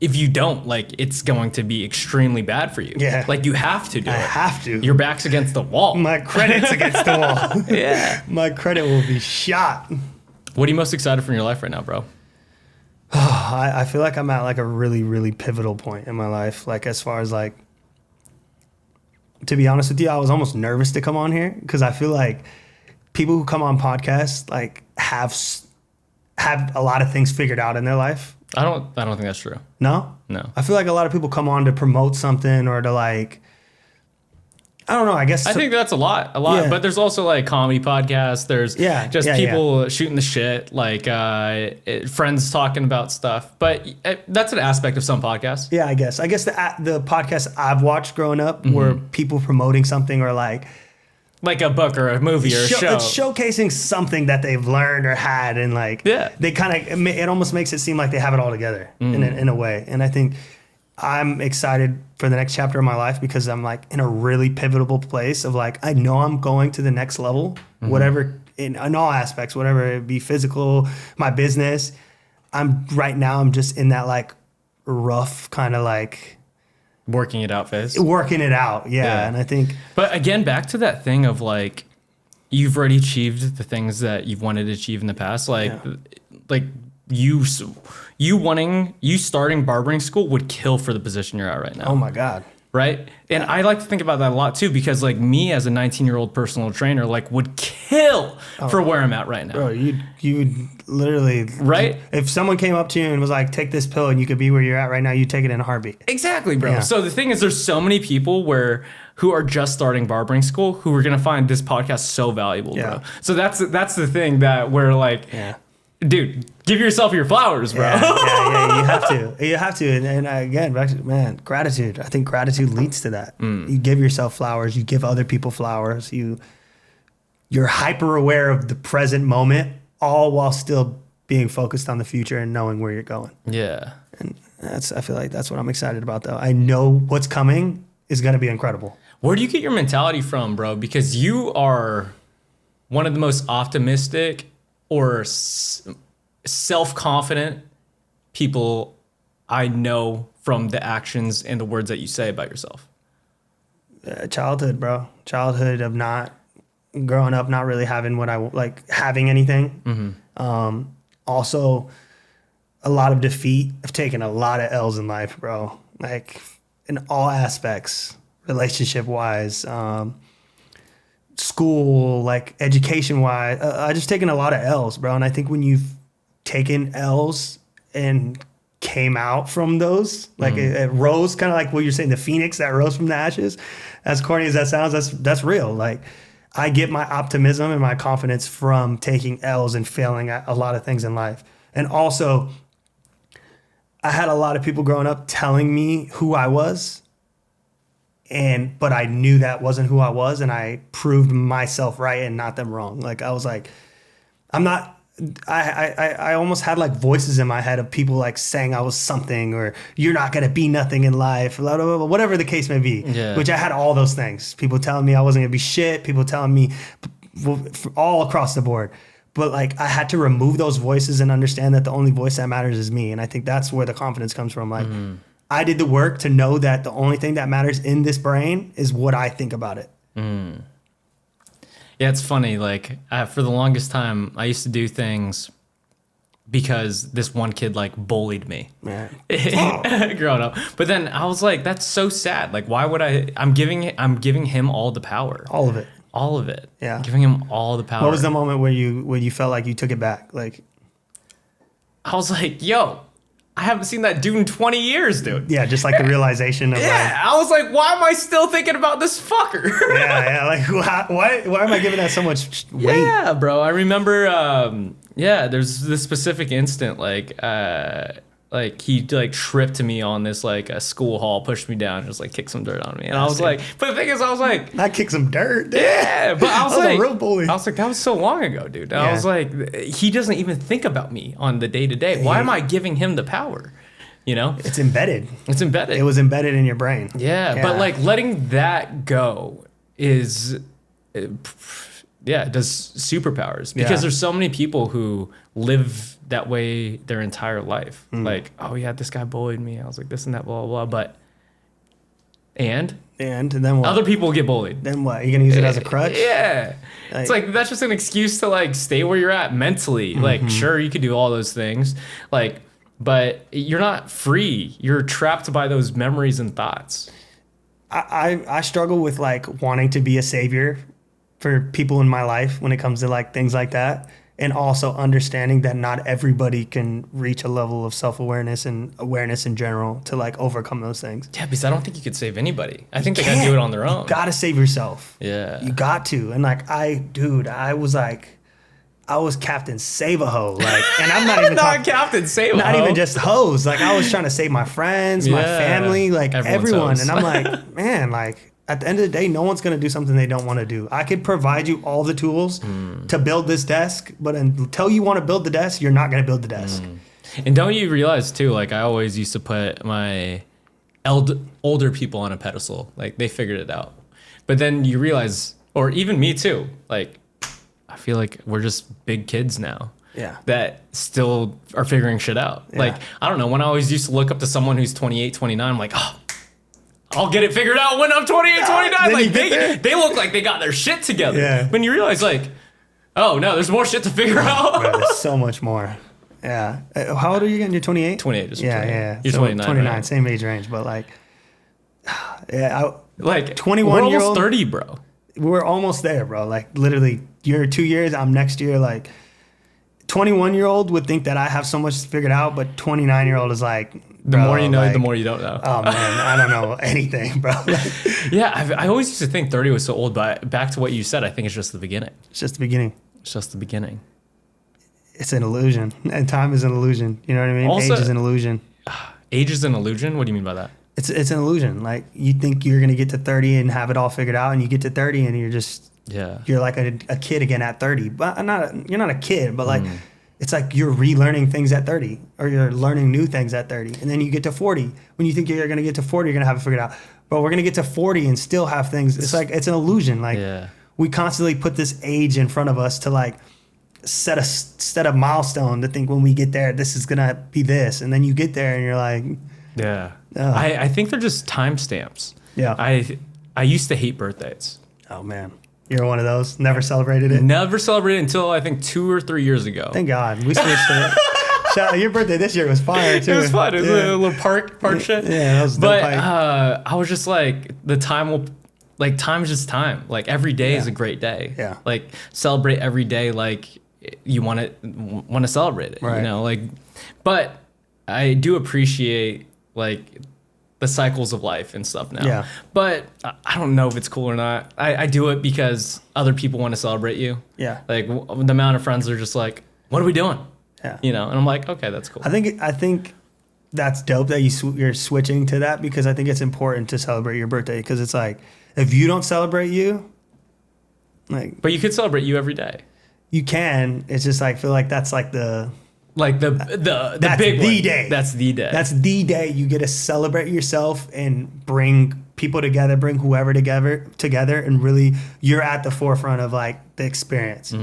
if you don't, like, it's going to be extremely bad for you. Yeah. Like, you have to do it. I have to. Your back's against the wall. My credit's against the wall. Yeah. My credit will be shot. What are you most excited for in your life right now, bro? I feel like I'm at, like, a really, really pivotal point in my life. Like, as far as, like, to be honest with you, I was almost nervous to come on here, because I feel like people who come on podcasts, like, have a lot of things figured out in their life. I don't think that's true. No? No. I feel like a lot of people come on to promote something or to, like, I don't know, I guess. I think that's a lot. Yeah. But there's also like comedy podcasts. There's people shooting the shit, like friends talking about stuff. But that's an aspect of some podcasts. Yeah, I guess. The podcasts I've watched growing up were people promoting something, or like a book or a movie or a show. It's showcasing something that they've learned or had, and like they kind of, it almost makes it seem like they have it all together in a way. And I think I'm excited for the next chapter of my life, because I'm like in a really pivotal place of like, I know I'm going to the next level, whatever, in all aspects, whatever it be, physical, my business. I'm just in that like rough kind of like working it out phase. Working it out, yeah. And I think, but again, back to that thing of like, you've already achieved the things that you've wanted to achieve in the past. Like you starting barbering school would kill for the position you're at right now. Oh my God. Right? And I like to think about that a lot too, because like me as a 19-year-old personal trainer, like would kill for where I'm at right now. Bro, you would literally, right? If someone came up to you and was like, take this pill and you could be where you're at right now, you'd take it in a heartbeat. Exactly, bro. Yeah. So the thing is, there's so many people who are just starting barbering school who are going to find this podcast so valuable, bro. So that's the thing that we're like, dude, give yourself your flowers, bro. Yeah, you have to. And again, back to, man, gratitude. I think gratitude leads to that. You give yourself flowers. You give other people flowers. You're hyper aware of the present moment, all while still being focused on the future and knowing where you're going. Yeah. And I feel like that's what I'm excited about, though. I know what's coming is going to be incredible. Where do you get your mentality from, bro? Because you are one of the most optimistic or self-confident people I know from the actions and the words that you say about yourself. Childhood, bro. Childhood of not growing up, not really having what I like, having anything. Also, a lot of defeat. I've taken a lot of L's in life, bro. Like in all aspects, relationship wise, school, like education wise. I just taken a lot of L's, bro. And I think when you've taken L's and came out from those, like it rose, kind of like what you're saying, the phoenix that rose from the ashes. As corny as that sounds, that's real. Like I get my optimism and my confidence from taking L's and failing at a lot of things in life. And also, I had a lot of people growing up telling me who I was, but I knew that wasn't who I was, and I proved myself right and not them wrong. Like I was like, I almost had like voices in my head of people like saying I was something, or you're not gonna be nothing in life, blah, blah, blah, whatever the case may be. Yeah. Which I had all those things. People telling me I wasn't gonna be shit. People telling me all across the board. But like I had to remove those voices and understand that the only voice that matters is me. And I think that's where the confidence comes from. Like I did the work to know that the only thing that matters in this brain is what I think about it. Yeah, it's funny. Like for the longest time, I used to do things because this one kid like bullied me growing up. But then I was like, that's so sad. Like, why would I'm giving him all the power. All of it. All of it. Yeah. Giving him all the power. What was the moment where you felt like you took it back? Like, I was like, yo, I haven't seen that dude in 20 years, dude. Yeah, just like the realization of I was like, why am I still thinking about this fucker? like why am I giving that so much weight? Yeah, bro. I remember there's this specific instant like he like tripped me on this like a school hall, pushed me down, and just like kicked some dirt on me. And I was like, but the thing is, I was like, not kick some dirt. Yeah, but I was like, a real bully. I was like, that was so long ago, dude. I was like, he doesn't even think about me on the day to day. Why am I giving him the power? You know, it's embedded. It's embedded. It was embedded in your brain. Yeah, but like letting that go is, it does superpowers, because there's so many people who live that way their entire life. Like, oh yeah, this guy bullied me. I was like this and that, blah, blah, blah. But and then what? Other people get bullied. Then what? Are you gonna use it as a crutch? Yeah. It's like that's just an excuse to like stay where you're at mentally. Like, sure, you could do all those things. Like, but you're not free. You're trapped by those memories and thoughts. I struggle with like wanting to be a savior for people in my life when it comes to like things like that. And also understanding that not everybody can reach a level of self-awareness and awareness in general to like overcome those things. Yeah, because I don't think you could save anybody. I think they gotta do it on their own. You gotta save yourself. Yeah. You got to. And like I was Captain Save-A-Ho. Like, and I'm not even not Captain Save-A-Ho. Not even just hoes. Like I was trying to save my friends, my family, like everyone. And I'm like, man, like at the end of the day, no one's going to do something they don't want to do. I could provide you all the tools to build this desk, but until you want to build the desk, you're not going to build the desk. And don't you realize too, like I always used to put my older people on a pedestal. Like they figured it out. But then you realize, or even me too, like I feel like we're just big kids now. Yeah. That still are figuring shit out. Yeah. Like, I don't know, when I always used to look up to someone who's 28, 29, I'm like, oh, I'll get it figured out when I'm 28, 29. Like they look like they got their shit together. Yeah. When you realize like, oh no, there's more shit to figure out. Bro, there's so much more. Yeah. How old are you again? You're 28? 28. Just yeah, 28. yeah. You're so 29. 29, right? Same age range, but like, yeah. Like 21 we're almost 30, bro. We're almost there, bro. Like literally, you're 2 years, I'm next year. Like 21-year-old would think that I have so much figured out, but 29-year-old is like, the more you know, like, the more you don't know. Oh man, I don't know anything, bro. Yeah, I always used to think 30 was so old, but back to what you said, I think it's just the beginning. It's just the beginning. It's just the beginning. it's an illusion, and time is an illusion. You know what I mean? Also, age is an illusion. Age is an illusion? What do you mean by that? It's an illusion. Like, you think you're gonna get to 30 and have it all figured out, and you get to 30 and you're like a kid again at 30. But you're not a kid, but like it's like you're relearning things at 30, or you're learning new things at 30, and then you get to 40. When you think you're gonna get to 40, you're gonna have it figured out. But we're gonna get to 40 and still have things. It's like it's an illusion. Like we constantly put this age in front of us to like set a milestone to think when we get there, this is gonna be this, and then you get there and you're like. Yeah. I think they're just timestamps. Yeah. I used to hate birthdays. Oh, man. You're one of those? Never celebrated it? Never celebrated until I think 2 or 3 years ago. Thank God. We switched it. Your birthday this year was fire, too. It was fun. It was a little park shit. Yeah, that was dope. But I was just like, time is just time. Like, every day is a great day. Yeah. Like, celebrate every day like you want to celebrate it. Right. You know, like, but I do appreciate like the cycles of life and stuff now. Yeah. But I don't know if it's cool or not. I do it because other people want to celebrate you. Yeah. Like the amount of friends are just like, what are we doing? Yeah. You know, and I'm like, okay, that's cool. I think that's dope that you're switching to that, because I think it's important to celebrate your birthday, because it's like, if you don't celebrate you, like. But you could celebrate you every day. You can. It's just like, feel like that's like the big the one. day. That's the day. That's the day you get to celebrate yourself and bring people together, bring whoever together, and really you're at the forefront of like the experience,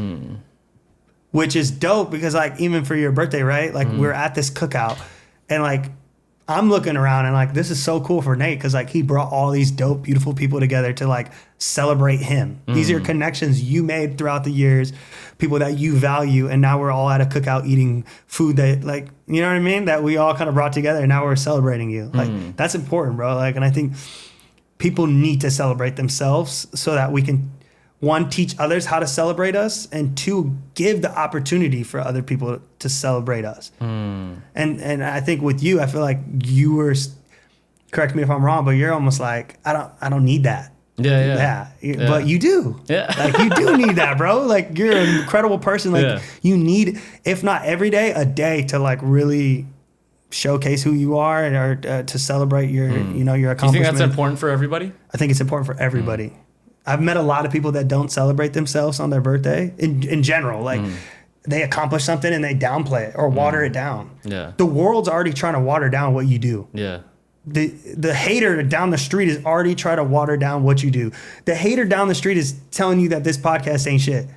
which is dope, because like even for your birthday, right? Like we're at this cookout, and like I'm looking around and like this is so cool for Nate, because like he brought all these dope, beautiful people together to like celebrate him. These are connections you made throughout the years, people that you value, and now we're all at a cookout eating food that, like, you know what I mean, that we all kind of brought together, and now we're celebrating you. Like that's important, bro. Like, and I think people need to celebrate themselves so that we can, one, teach others how to celebrate us, and two, give the opportunity for other people to celebrate us. And I think with you, I feel like you were, correct me if I'm wrong, but you're almost like, I don't need that. Yeah. But you do. Yeah. Like you do need that, bro. Like you're an incredible person. Like you need, if not every day, a day to like really showcase who you are, or to celebrate your, your accomplishments. Do you think that's important for everybody? I think it's important for everybody. I've met a lot of people that don't celebrate themselves on their birthday in general. Like they accomplish something and they downplay it or water it down. Yeah. The world's already trying to water down what you do. Yeah. The hater down the street is already trying to water down what you do. The hater down the street is telling you that this podcast ain't shit.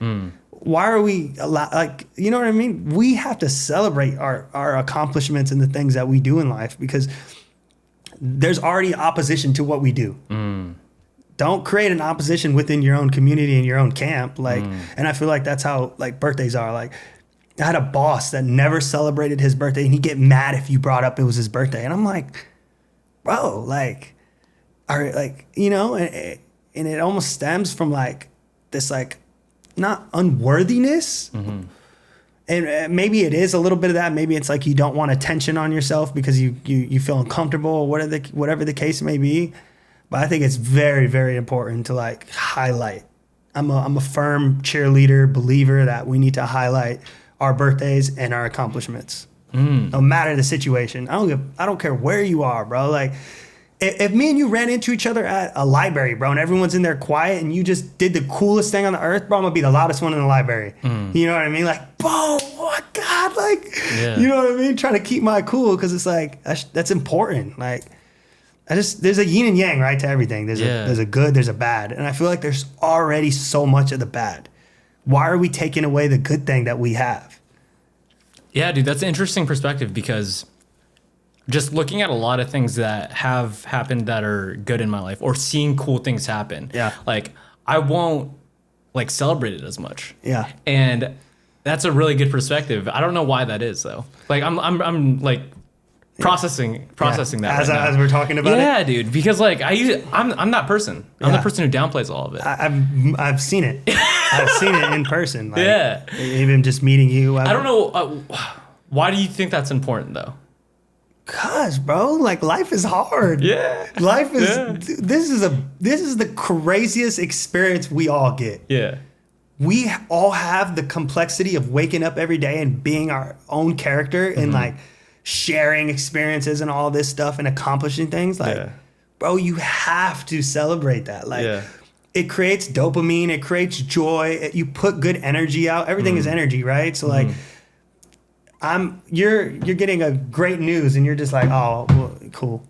Why are we like, you know what I mean? We have to celebrate our accomplishments and the things that we do in life, because there's already opposition to what we do. Don't create an opposition within your own community and your own camp. Like, and I feel like that's how like birthdays are. Like, I had a boss that never celebrated his birthday, and he'd get mad if you brought up it was his birthday. And I'm like, bro, like, and it almost stems from like this, like, not unworthiness. And maybe it is a little bit of that. Maybe it's like you don't want attention on yourself because you feel uncomfortable, or whatever the case may be. But I think it's very, very important to like highlight. I'm a firm cheerleader, believer that we need to highlight our birthdays and our accomplishments. No matter the situation. I don't care where you are, bro. Like, if me and you ran into each other at a library, bro, and everyone's in there quiet, and you just did the coolest thing on the earth, bro, I'm gonna be the loudest one in the library. You know what I mean? Like, bro, oh my God, like, you know what I mean? Trying to keep my cool, because it's like that's important. Like, there's a yin and yang, right, to everything. There's a good, there's a bad, and I feel like there's already so much of the bad. Why are we taking away the good thing that we have? Yeah, dude, that's an interesting perspective, because just looking at a lot of things that have happened that are good in my life, or seeing cool things happen. Yeah. Like, I won't like celebrate it as much. Yeah. And that's a really good perspective. I don't know why that is though. Like I'm like processing that as we're talking about it. Yeah, dude, because like I'm that person. I'm the person who downplays all of it. I've seen it. I've seen it in person. Like, even just meeting you. I don't know why do you think that's important though? Cause, bro, like, life is hard. Yeah. Life is this is the craziest experience we all get. Yeah. we all have the complexity of waking up every day and being our own character and like sharing experiences and all this stuff and accomplishing things. Like, bro, you have to celebrate that. Like, it creates dopamine, it creates joy. You put good energy out. Everything is energy, right? So like, you're getting a great news and you're just like, oh, well, cool.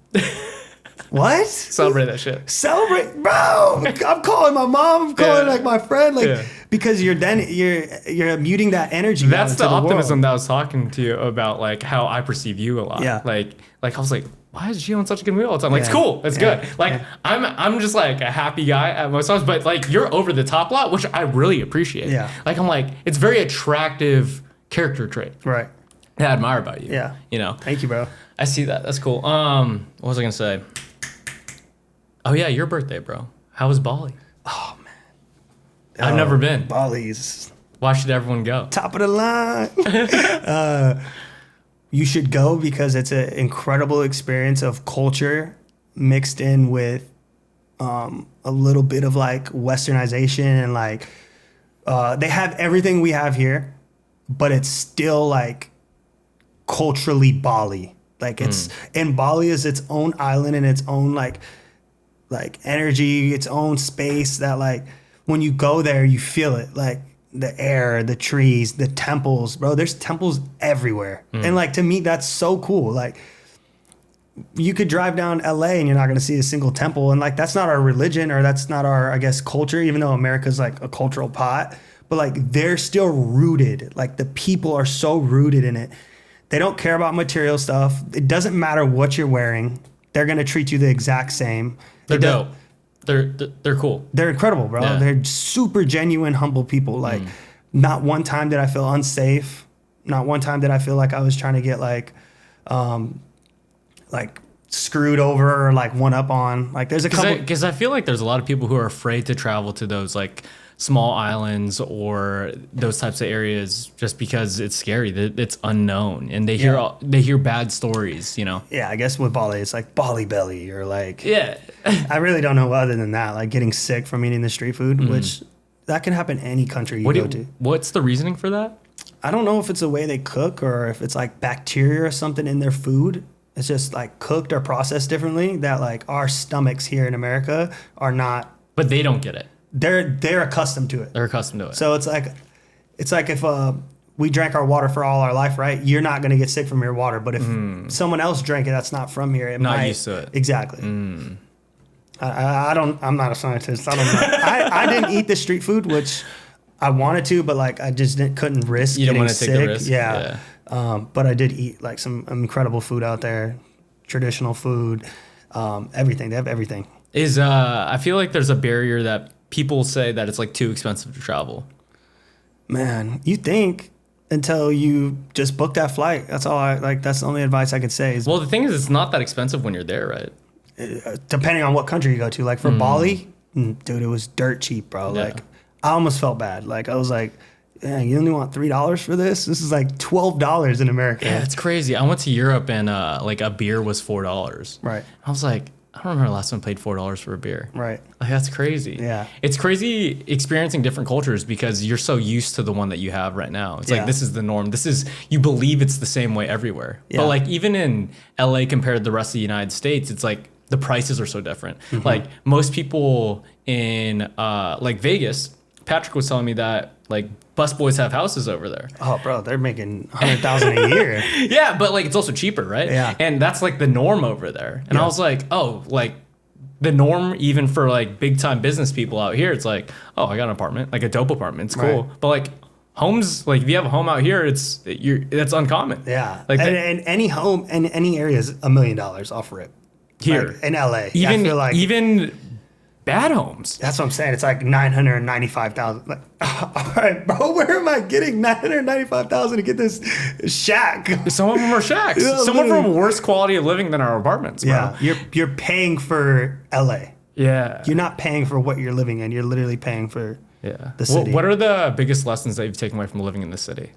What? Celebrate that shit. Celebrate, bro. I'm calling my mom. I'm calling like my friend, like because you're muting that energy. That's the optimism that I was talking to you about, like how I perceive you a lot. Yeah. Like I was like, why is she on such a good mood all the time? Like, it's cool. It's good. Like, I'm just like a happy guy at most times, but like you're over the top a lot, which I really appreciate. Yeah. Like, I'm like, it's very attractive character trait. Right. That I admire about you. Yeah. You know. Thank you, bro. I see that. That's cool. What was I gonna say? Oh yeah, your birthday, bro. How was Bali? Oh man. I've never been. Bali's Why should everyone go? top of the line. You should go because it's an incredible experience of culture mixed in with a little bit of like westernization and like they have everything we have here, but it's still like culturally Bali. Like it's and Bali is its own island and its own like energy, its own space that like when you go there you feel it, like the air, the trees, the temples, bro. There's temples everywhere. And like to me that's so cool. Like you could drive down LA and you're not going to see a single temple, and like that's not our religion or that's not our, I guess, culture, even though America's like a cultural pot, but like they're still rooted. Like the people are so rooted in it. They don't care about material stuff. It doesn't matter what you're wearing. They're going to treat you the exact same. They're dope. They're cool. They're incredible, bro. Yeah. They're super genuine, humble people. Like, not one time did I feel unsafe. Not one time did I feel like I was trying to get like screwed over or like one up on. Like, there's a couple. Because I feel like there's a lot of people who are afraid to travel to those like small islands or those types of areas just because it's scary. It's unknown, and they hear bad stories. You know. Yeah, I guess with Bali, it's like Bali belly or like. Yeah. I really don't know other than that. Like getting sick from eating the street food, which that can happen any country you go to. What's the reasoning for that? I don't know if it's the way they cook or if it's like bacteria or something in their food. It's just like cooked or processed differently that like our stomachs here in America are not. But they don't get it. They're accustomed to it. They're accustomed to it. So it's like if we drank our water for all our life, right? You're not going to get sick from your water. But if someone else drank it that's not from here, it not might. Used to it. Exactly. I'm not a scientist. I don't know. I didn't eat the street food, which I wanted to, but like I just couldn't risk you getting don't want to sick. take the risk. Yeah. But I did eat like some incredible food out there, traditional food, everything. They have everything. I feel like there's a barrier that people say that it's like too expensive to travel. Man, you think until you just book that flight. That's all that's the only advice I could say is, well, the thing is, it's not that expensive when you're there, right? Depending on what country you go to. Like for Bali, dude, it was dirt cheap, bro. Yeah. Like I almost felt bad. Like I was like, yeah, you only want $3 for this? This is like $12 in America. Yeah, it's crazy. I went to Europe and like a beer was $4. Right. I was like, I don't remember the last time I paid $4 for a beer. Right. Like that's crazy. Yeah. It's crazy experiencing different cultures because you're so used to the one that you have right now. It's like this is the norm. You believe it's the same way everywhere. Yeah. But like even in LA compared to the rest of the United States, it's like the prices are so different. Like most people in like Vegas, Patrick was telling me that like busboys have houses over there. Oh, bro, they're making $100,000 a year. Yeah, but like it's also cheaper, right? Yeah. And that's like the norm over there. And I was like, oh, like the norm even for like big time business people out here, it's like, oh, I got an apartment, like a dope apartment. It's cool. Right. But like homes, like if you have a home out here, that's uncommon. Yeah. Like and any home in any area is $1 million off rip. Here like in LA. Even I feel like even bad homes. That's what I'm saying. It's like $995,000. Like, all right, bro, where am I getting $995,000 to get this shack? Some of them are shacks. Yeah, some of them are worse quality of living than our apartments, bro. Yeah, you're paying for LA. Yeah. You're not paying for what you're living in. You're literally paying for the city. What are the biggest lessons that you've taken away from living in the city?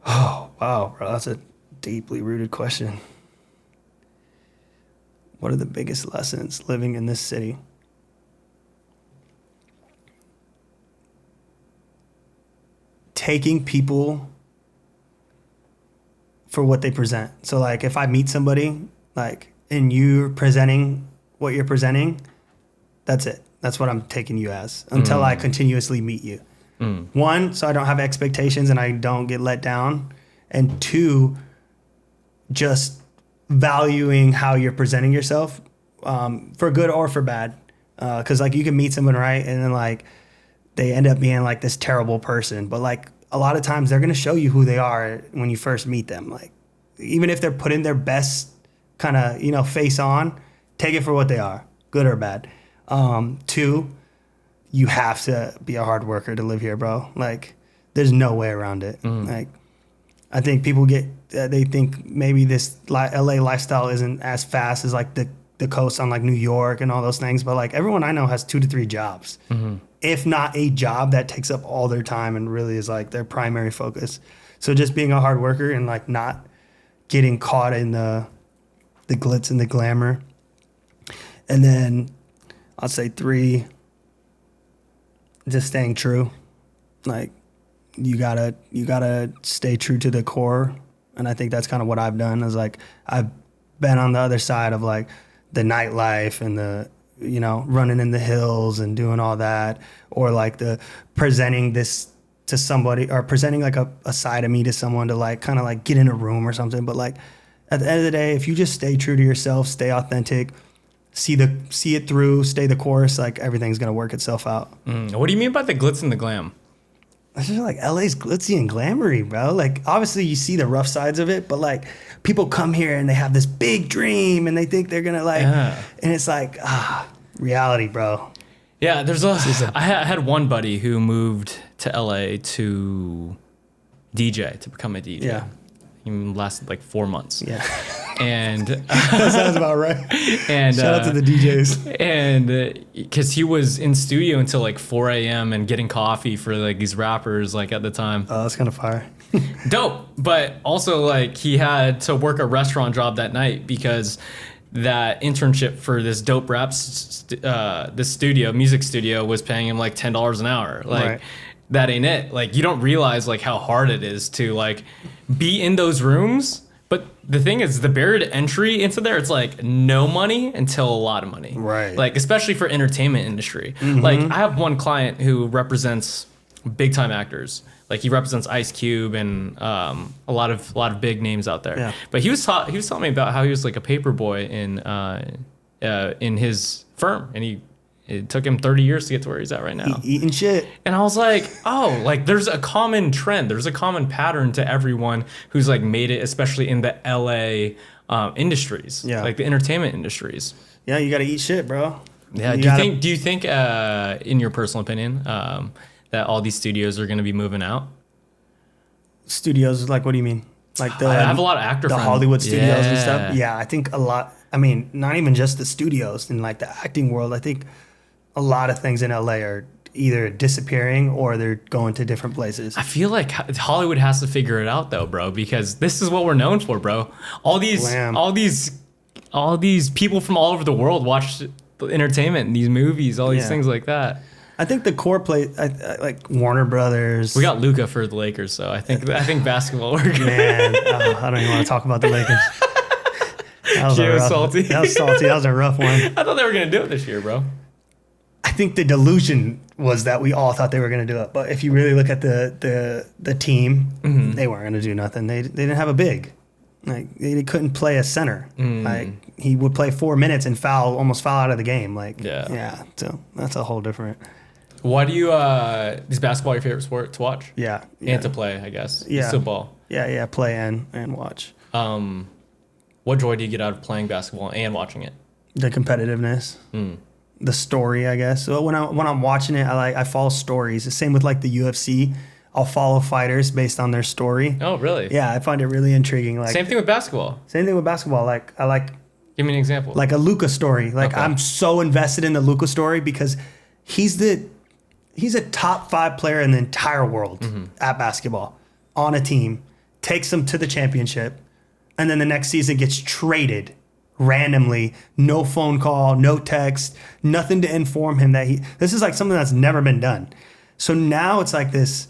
Oh, wow, bro. That's a deeply rooted question. What are the biggest lessons living in this city? taking people for what they present. So like if I meet somebody like and you're presenting what you're presenting, that's it. That's what I'm taking you as until I continuously meet you. One, so I don't have expectations and I don't get let down. And two, just valuing how you're presenting yourself for good or for bad. Because like you can meet someone, right, and then like they end up being like this terrible person. But like a lot of times they're going to show you who they are when you first meet them. Like even if they're putting their best kind of, you know, face on, take it for what they are, good or bad. Two, you have to be a hard worker to live here, bro. Like there's no way around it. Like I think people they think maybe this LA lifestyle isn't as fast as like the coast on like New York and all those things. But like everyone I know has 2 to 3 jobs, if not a job that takes up all their time and really is like their primary focus. So just being a hard worker and like not getting caught in the glitz and the glamour. And then I'll say 3, just staying true. Like you gotta stay true to the core. And I think that's kind of what I've done is like, I've been on the other side of like the nightlife and the, you know, running in the hills and doing all that, or like the presenting this to somebody or presenting like a side of me to someone to like kind of like get in a room or something. But like at the end of the day, if you just stay true to yourself, stay authentic, see it through, stay the course, like everything's gonna work itself out. What do you mean by the glitz and the glam? It's just like LA's glitzy and glamoury, bro. Like obviously you see the rough sides of it, but like people come here and they have this big dream and they think they're gonna like, and it's like reality, bro. Yeah, I had one buddy who moved to LA to DJ, to become a DJ. Yeah. He lasted like 4 months. Yeah. And that sounds about right. And shout out to the DJs. And because he was in studio until like 4 a.m. and getting coffee for like these rappers like at the time. Oh, that's kind of fire. Dope. But also like he had to work a restaurant job that night because that internship for this dope this music studio was paying him like $10 an hour. Like right. That ain't it. Like you don't realize like how hard it is to like be in those rooms. But the thing is, the barrier to entry into there, it's like no money until a lot of money. Right. Like, especially for entertainment industry. Like, I have one client who represents big time actors. Like, he represents Ice Cube and a lot of big names out there. Yeah. But he was telling me about how he was like a paper boy in his firm, and it took him 30 years to get to where he's at right now. Eating shit. And I was like, oh, like there's a common trend. There's a common pattern to everyone who's like made it, especially in the LA industries, like the entertainment industries. Yeah, you got to eat shit, bro. Yeah. Do you think, in your personal opinion, that all these studios are going to be moving out? Studios, like, what do you mean? Like I have a lot of actor friends. The Hollywood studios and stuff. Yeah, I think a lot. I mean, not even just the studios in like the acting world. I think a lot of things in LA are either disappearing or they're going to different places. I feel like Hollywood has to figure it out though, bro, because this is what we're known for, bro. All these people from all over the world watch entertainment and these movies, all these things like that. I think the core like Warner Brothers. We got Luka for the Lakers, so I think basketball works. Man, I don't even want to talk about the Lakers. That was salty. That was salty. That was a rough one. I thought they were gonna do it this year, bro. I think the delusion was that we all thought they were going to do it. But if you really look at the team, they weren't going to do nothing. They didn't have a big. Like they couldn't play a center. Like he would play 4 minutes and almost foul out of the game. Like yeah. So that's a whole different. Why do you is basketball your favorite sport to watch? Yeah. And to play, I guess. Yeah. Football. Yeah. Play and watch. What joy do you get out of playing basketball and watching it? The competitiveness. The story, I guess. So when I'm watching it, I follow stories. The same with like the UFC. I'll follow fighters based on their story. Oh, really? Yeah, I find it really intriguing. Like same thing with basketball. Like I like. Give me an example. Like a Luka story. Like I'm so invested in the Luka story because he's a top 5 player in the entire world at basketball on a team. Takes them to the championship, and then the next season gets traded. Randomly, no phone call, no text, nothing to inform him that this is like something that's never been done. So now it's like this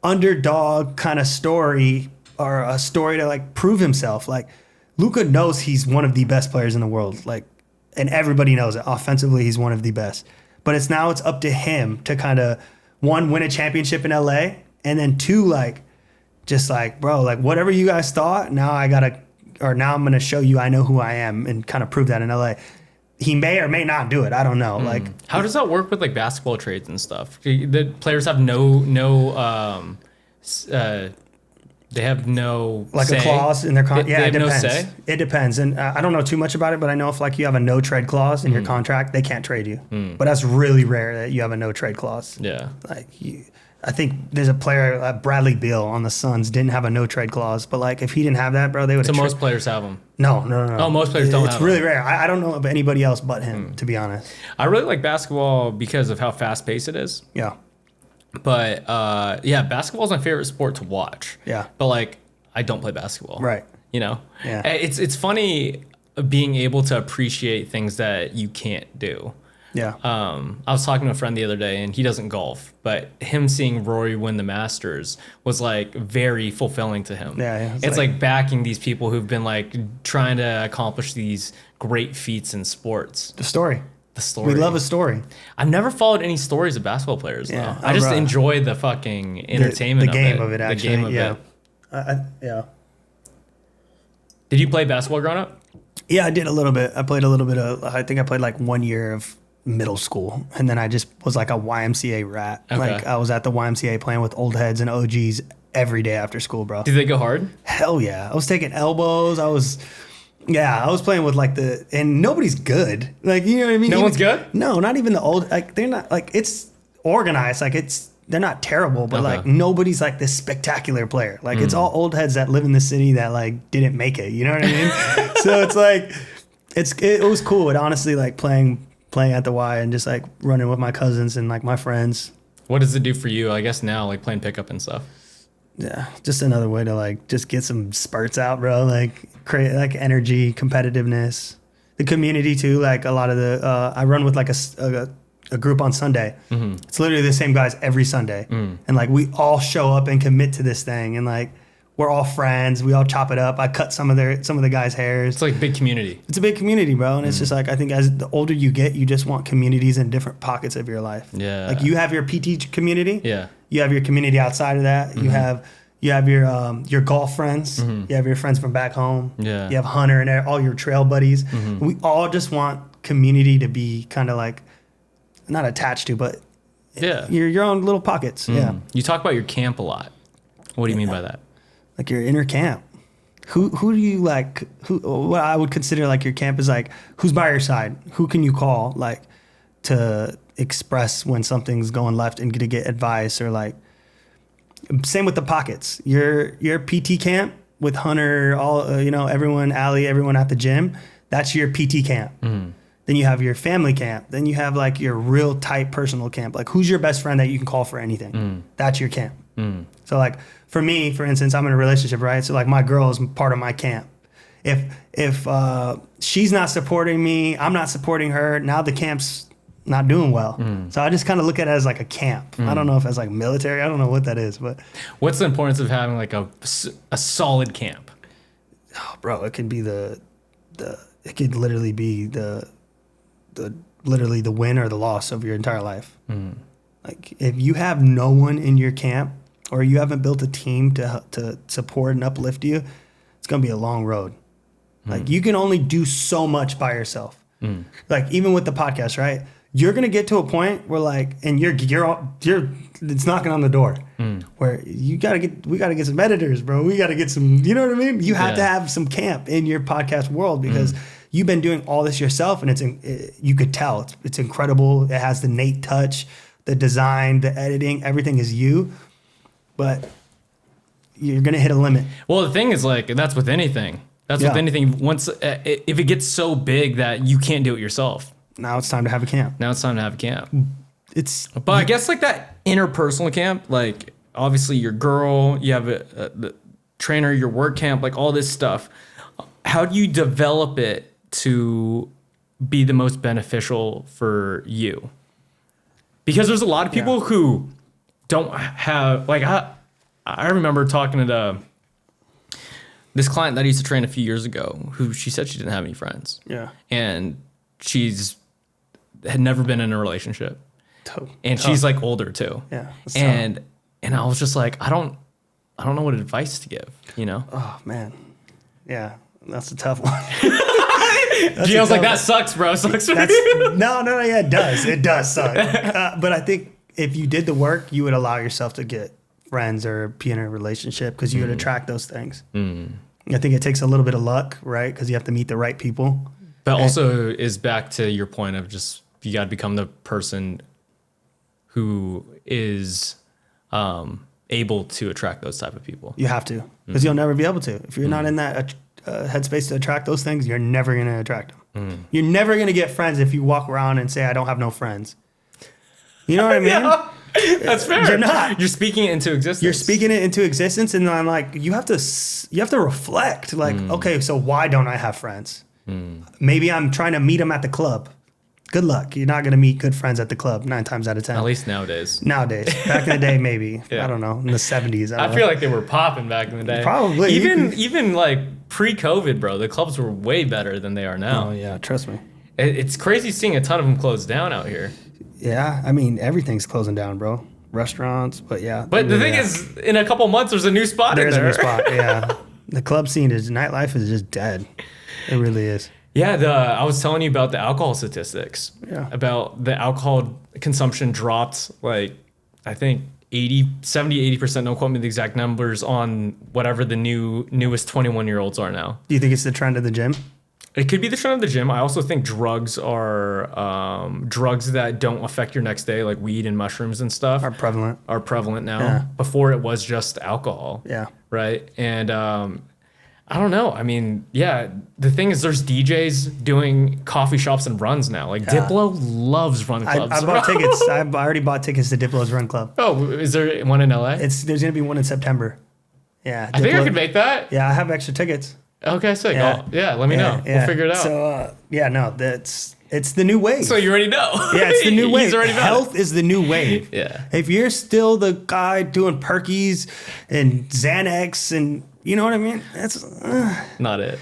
underdog kind of story or a story to like prove himself. Like Luka knows he's one of the best players in the world. Like, and everybody knows it. Offensively, he's one of the best. But it's up to him to kind of, one, win a championship in LA, and then two, like, just like, bro, like whatever you guys thought, now I'm going to show you I know who I am and kind of prove that in LA. He may or may not do it. I don't know. Like, how does that work with like basketball trades and stuff? The players have they have no like say. A clause in their contract. Yeah, it depends. No say? It depends. And I don't know too much about it, but I know if like you have a no trade clause in your contract, they can't trade you. But that's really rare that you have a no trade clause. Yeah. Like I think there's a player, Bradley Beal on the Suns, didn't have a no trade clause. But like if he didn't have that, bro, they would. So most players have them. No. Oh, most players don't have them. It's really rare. I don't know of anybody else but him, to be honest. I really like basketball because of how fast paced it is. Yeah. But yeah, basketball is my favorite sport to watch. Yeah. But like, I don't play basketball. Right. You know? Yeah. It's funny being able to appreciate things that you can't do. Yeah. I was talking to a friend the other day, and he doesn't golf, but him seeing Rory win the Masters was like very fulfilling to him. Yeah. It's like backing these people who've been like trying to accomplish these great feats in sports. The story. We love a story. I've never followed any stories of basketball players, though. I just enjoy the fucking entertainment the game of it, actually. The game of it. Yeah. Did you play basketball growing up? Yeah, I did a little bit. I played a little bit of, I think I played like 1 year of middle school. And then I just was like a YMCA rat. Okay. Like I was at the YMCA playing with old heads and OGs every day after school, bro. Did they go hard? Hell yeah. I was taking elbows. I was playing with like and nobody's good. Like, you know what I mean? No one's good? No, not even the old, like they're not, like it's organized. Like they're not terrible, but like nobody's like this spectacular player. Like it's all old heads that live in the city that like didn't make it. You know what I mean? So it's like, it was cool. It honestly like playing at the Y and just like running with my cousins and like my friends. What does it do for you? I guess now like playing pickup and stuff. Yeah, just another way to like just get some spurts out, bro. Like create like energy, competitiveness, the community too. Like a lot of I run with like a group on Sunday. Mm-hmm. It's literally the same guys every Sunday, and like we all show up and commit to this thing, and like we're all friends. We all chop it up. I cut some of the guys' hairs. It's like a big community. It's a big community, bro. And it's just like, I think as the older you get, you just want communities in different pockets of your life. Yeah. Like you have your PT community. Yeah. You have your community outside of that. You have your golf friends. You have your friends from back home. Yeah. You have Hunter and all your trail buddies. We all just want community to be kind of like, not attached to, but your own little pockets. Yeah. You talk about your camp a lot. What do you mean by that? Like your inner camp. Who do you like? What I would consider like your camp is like, who's by your side? Who can you call like to express when something's going left and to get advice, or like same with the pockets. Your PT camp with Hunter, all everyone, Allie, everyone at the gym. That's your PT camp. Then you have your family camp. Then you have like your real tight personal camp. Like who's your best friend that you can call for anything? That's your camp. So like for me, for instance, I'm in a relationship, right? So like my girl is part of my camp. If she's not supporting me, I'm not supporting her, now the camp's not doing well. So I just kind of look at it as like a camp. I don't know if it's like military. I don't know what that is, but what's the importance of having like a solid camp? Oh, bro, it can be it could literally be the literally the win or the loss of your entire life. Like if you have no one in your camp, or you haven't built a team to support and uplift you, it's gonna be a long road. Like you can only do so much by yourself. Like even with the podcast, right? You're gonna get to a point where like, and you're it's knocking on the door, where we gotta get some editors, bro. We gotta get some, you know what I mean? You have to have some camp in your podcast world, because you've been doing all this yourself, and you could tell it's incredible. It has the Nate touch, the design, the editing, everything is you. But you're gonna hit a limit. Well, the thing is, like, that's with anything. With anything. Once if it gets so big that you can't do it yourself, now it's time to have a camp. But I guess like that interpersonal camp, like obviously your girl, you have the trainer, your work camp, like all this stuff. How do you develop it to be the most beneficial for you? Because there's a lot of people who don't have, like, I remember talking to this client that I used to train a few years ago, who she said she didn't have any friends. Yeah. And had never been in a relationship. And she's like older too. Yeah. And I was just like, I don't know what advice to give, you know? Oh man. Yeah. That's a tough one. Gio's like, that sucks, bro. Sucks for you. No, yeah, it does. It does suck. But I think if you did the work, you would allow yourself to get friends or be in a relationship because you would attract those things. I think it takes a little bit of luck, right? Because you have to meet the right people. But also is back to your point of just, you got to become the person who is able to attract those type of people. You have to, because you'll never be able to. If you're not in that headspace to attract those things, you're never going to attract them. You're never going to get friends if you walk around and say, I don't have no friends. You know what I mean? Yeah, that's fair. You're not. You're speaking it into existence. You're speaking it into existence, and I'm like, you have to reflect. Like, okay, so why don't I have friends? Maybe I'm trying to meet them at the club. Good luck. You're not going to meet good friends at the club 9 times out of 10. At least nowadays. Back in the day, maybe. Yeah. I don't know. In the 70s. I feel like they were popping back in the day. Probably. Even like pre-COVID, bro, the clubs were way better than they are now. Oh, yeah. Trust me. It's crazy seeing a ton of them close down out here. Yeah. I mean, everything's closing down, bro. Restaurants, but yeah. But the thing is, in a couple months, there's a new spot in there. There's a new spot, yeah. The club scene nightlife is just dead. It really is. Yeah, I was telling you about the alcohol statistics. Yeah. About the alcohol consumption dropped, like, I think 70-80%, don't quote me the exact numbers, on whatever the newest 21-year-olds are now. Do you think it's the trend of the gym? It could be the trend of the gym. I also think drugs are drugs that don't affect your next day, like weed and mushrooms and stuff. Are prevalent now. Yeah. Before it was just alcohol. Yeah. Right? And I don't know. I mean, yeah, the thing is there's DJs doing coffee shops and runs now. Like Diplo loves run clubs. I bought tickets. I've already bought tickets to Diplo's Run Club. Oh, is there one in LA? There's going to be one in September. Yeah. I think I could make that. Yeah, I have extra tickets. Okay, sick. Yeah, let me know. Yeah. We'll figure it out. So, it's the new wave. So you already know. Yeah, it's the new wave. He's already Health is the new wave. Yeah. If you're still the guy doing Perkies and Xanax and, you know what I mean? That's not it.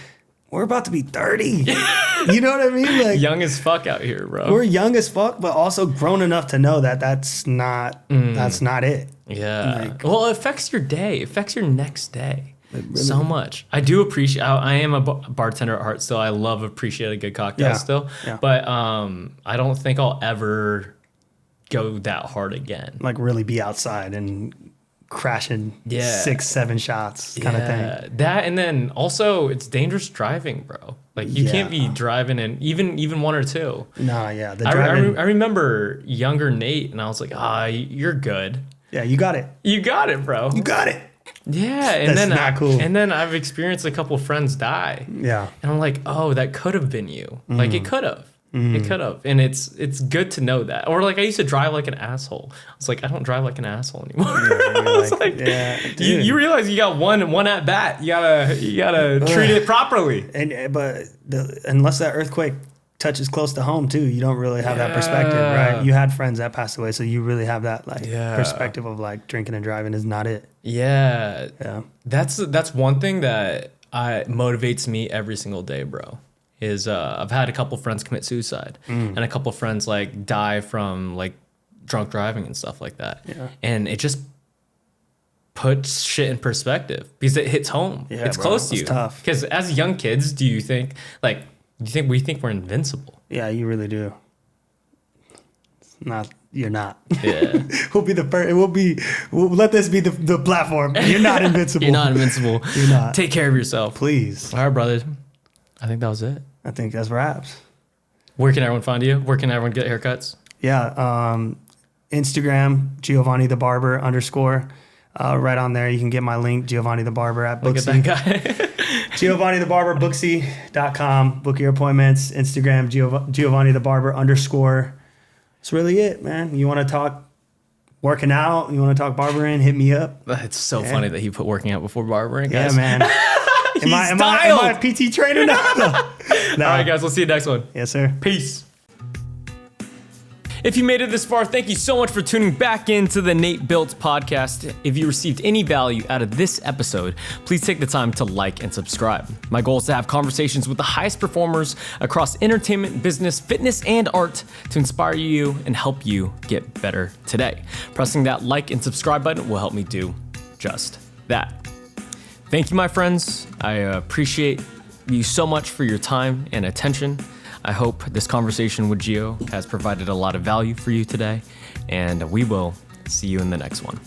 We're about to be 30. You know what I mean? Like, young as fuck out here, bro. We're young as fuck, but also grown enough to know that that's not it. Yeah. Well, it affects your day. It affects your next day. So much. I do appreciate. I am a bartender at heart still. I love appreciate a good cocktail still. Yeah. But I don't think I'll ever go that hard again. Like really be outside and crashing 6-7 shots kind of thing. That, and then also it's dangerous driving, bro. Like you can't be driving in even 1 or 2. Nah, yeah. I remember younger Nate, and I was like, you're good. Yeah, you got it. You got it, bro. You got it. Yeah, and That's not cool. And then I've experienced a couple friends die. Yeah, and I'm like, oh, that could have been you. Like it could have. It could have, and it's good to know that. Or like I used to drive like an asshole. I was like, I don't drive like an asshole anymore. You realize you got one at bat. You gotta treat it properly. But unless that earthquake touches close to home too, you don't really have that perspective, right? You had friends that passed away, so you really have that perspective of like drinking and driving is not it. Yeah. That's one thing that motivates me every single day, bro. Is I've had a couple friends commit suicide and a couple friends like die from like drunk driving and stuff like that. Yeah. And it just puts shit in perspective because it hits home. Yeah, it's close to you. It's tough. Because as young kids, do you think we think we're invincible? Yeah, you really do. You're not. Yeah. We'll be the first. We'll let this be the platform. You're not invincible. You're not invincible. You're not. Take care of yourself. Please. All right, brothers. I think that was it. I think that's wraps. Where can everyone find you? Where can everyone get haircuts? Yeah. Instagram, Giovanni the Barber _. Right on there, you can get my link, Giovanni the Barber at Booksy. Look at that guy. Giovanni the Barber, Booksy.com. Book your appointments. Instagram, Giovanni the Barber _. That's really it, man. You want to talk working out? You want to talk barbering? Hit me up. It's so funny that he put working out before barbering, guys. Yeah, man. Am I a PT trainer now? No. All right, guys. We'll see you next one. Yes, sir. Peace. If you made it this far, thank you so much for tuning back into the Nate Biltz podcast. If you received any value out of this episode, please take the time to like and subscribe. My goal is to have conversations with the highest performers across entertainment, business, fitness, and art to inspire you and help you get better today. Pressing that like and subscribe button will help me do just that. Thank you, my friends. I appreciate you so much for your time and attention. I hope this conversation with Gio has provided a lot of value for you today, and we will see you in the next one.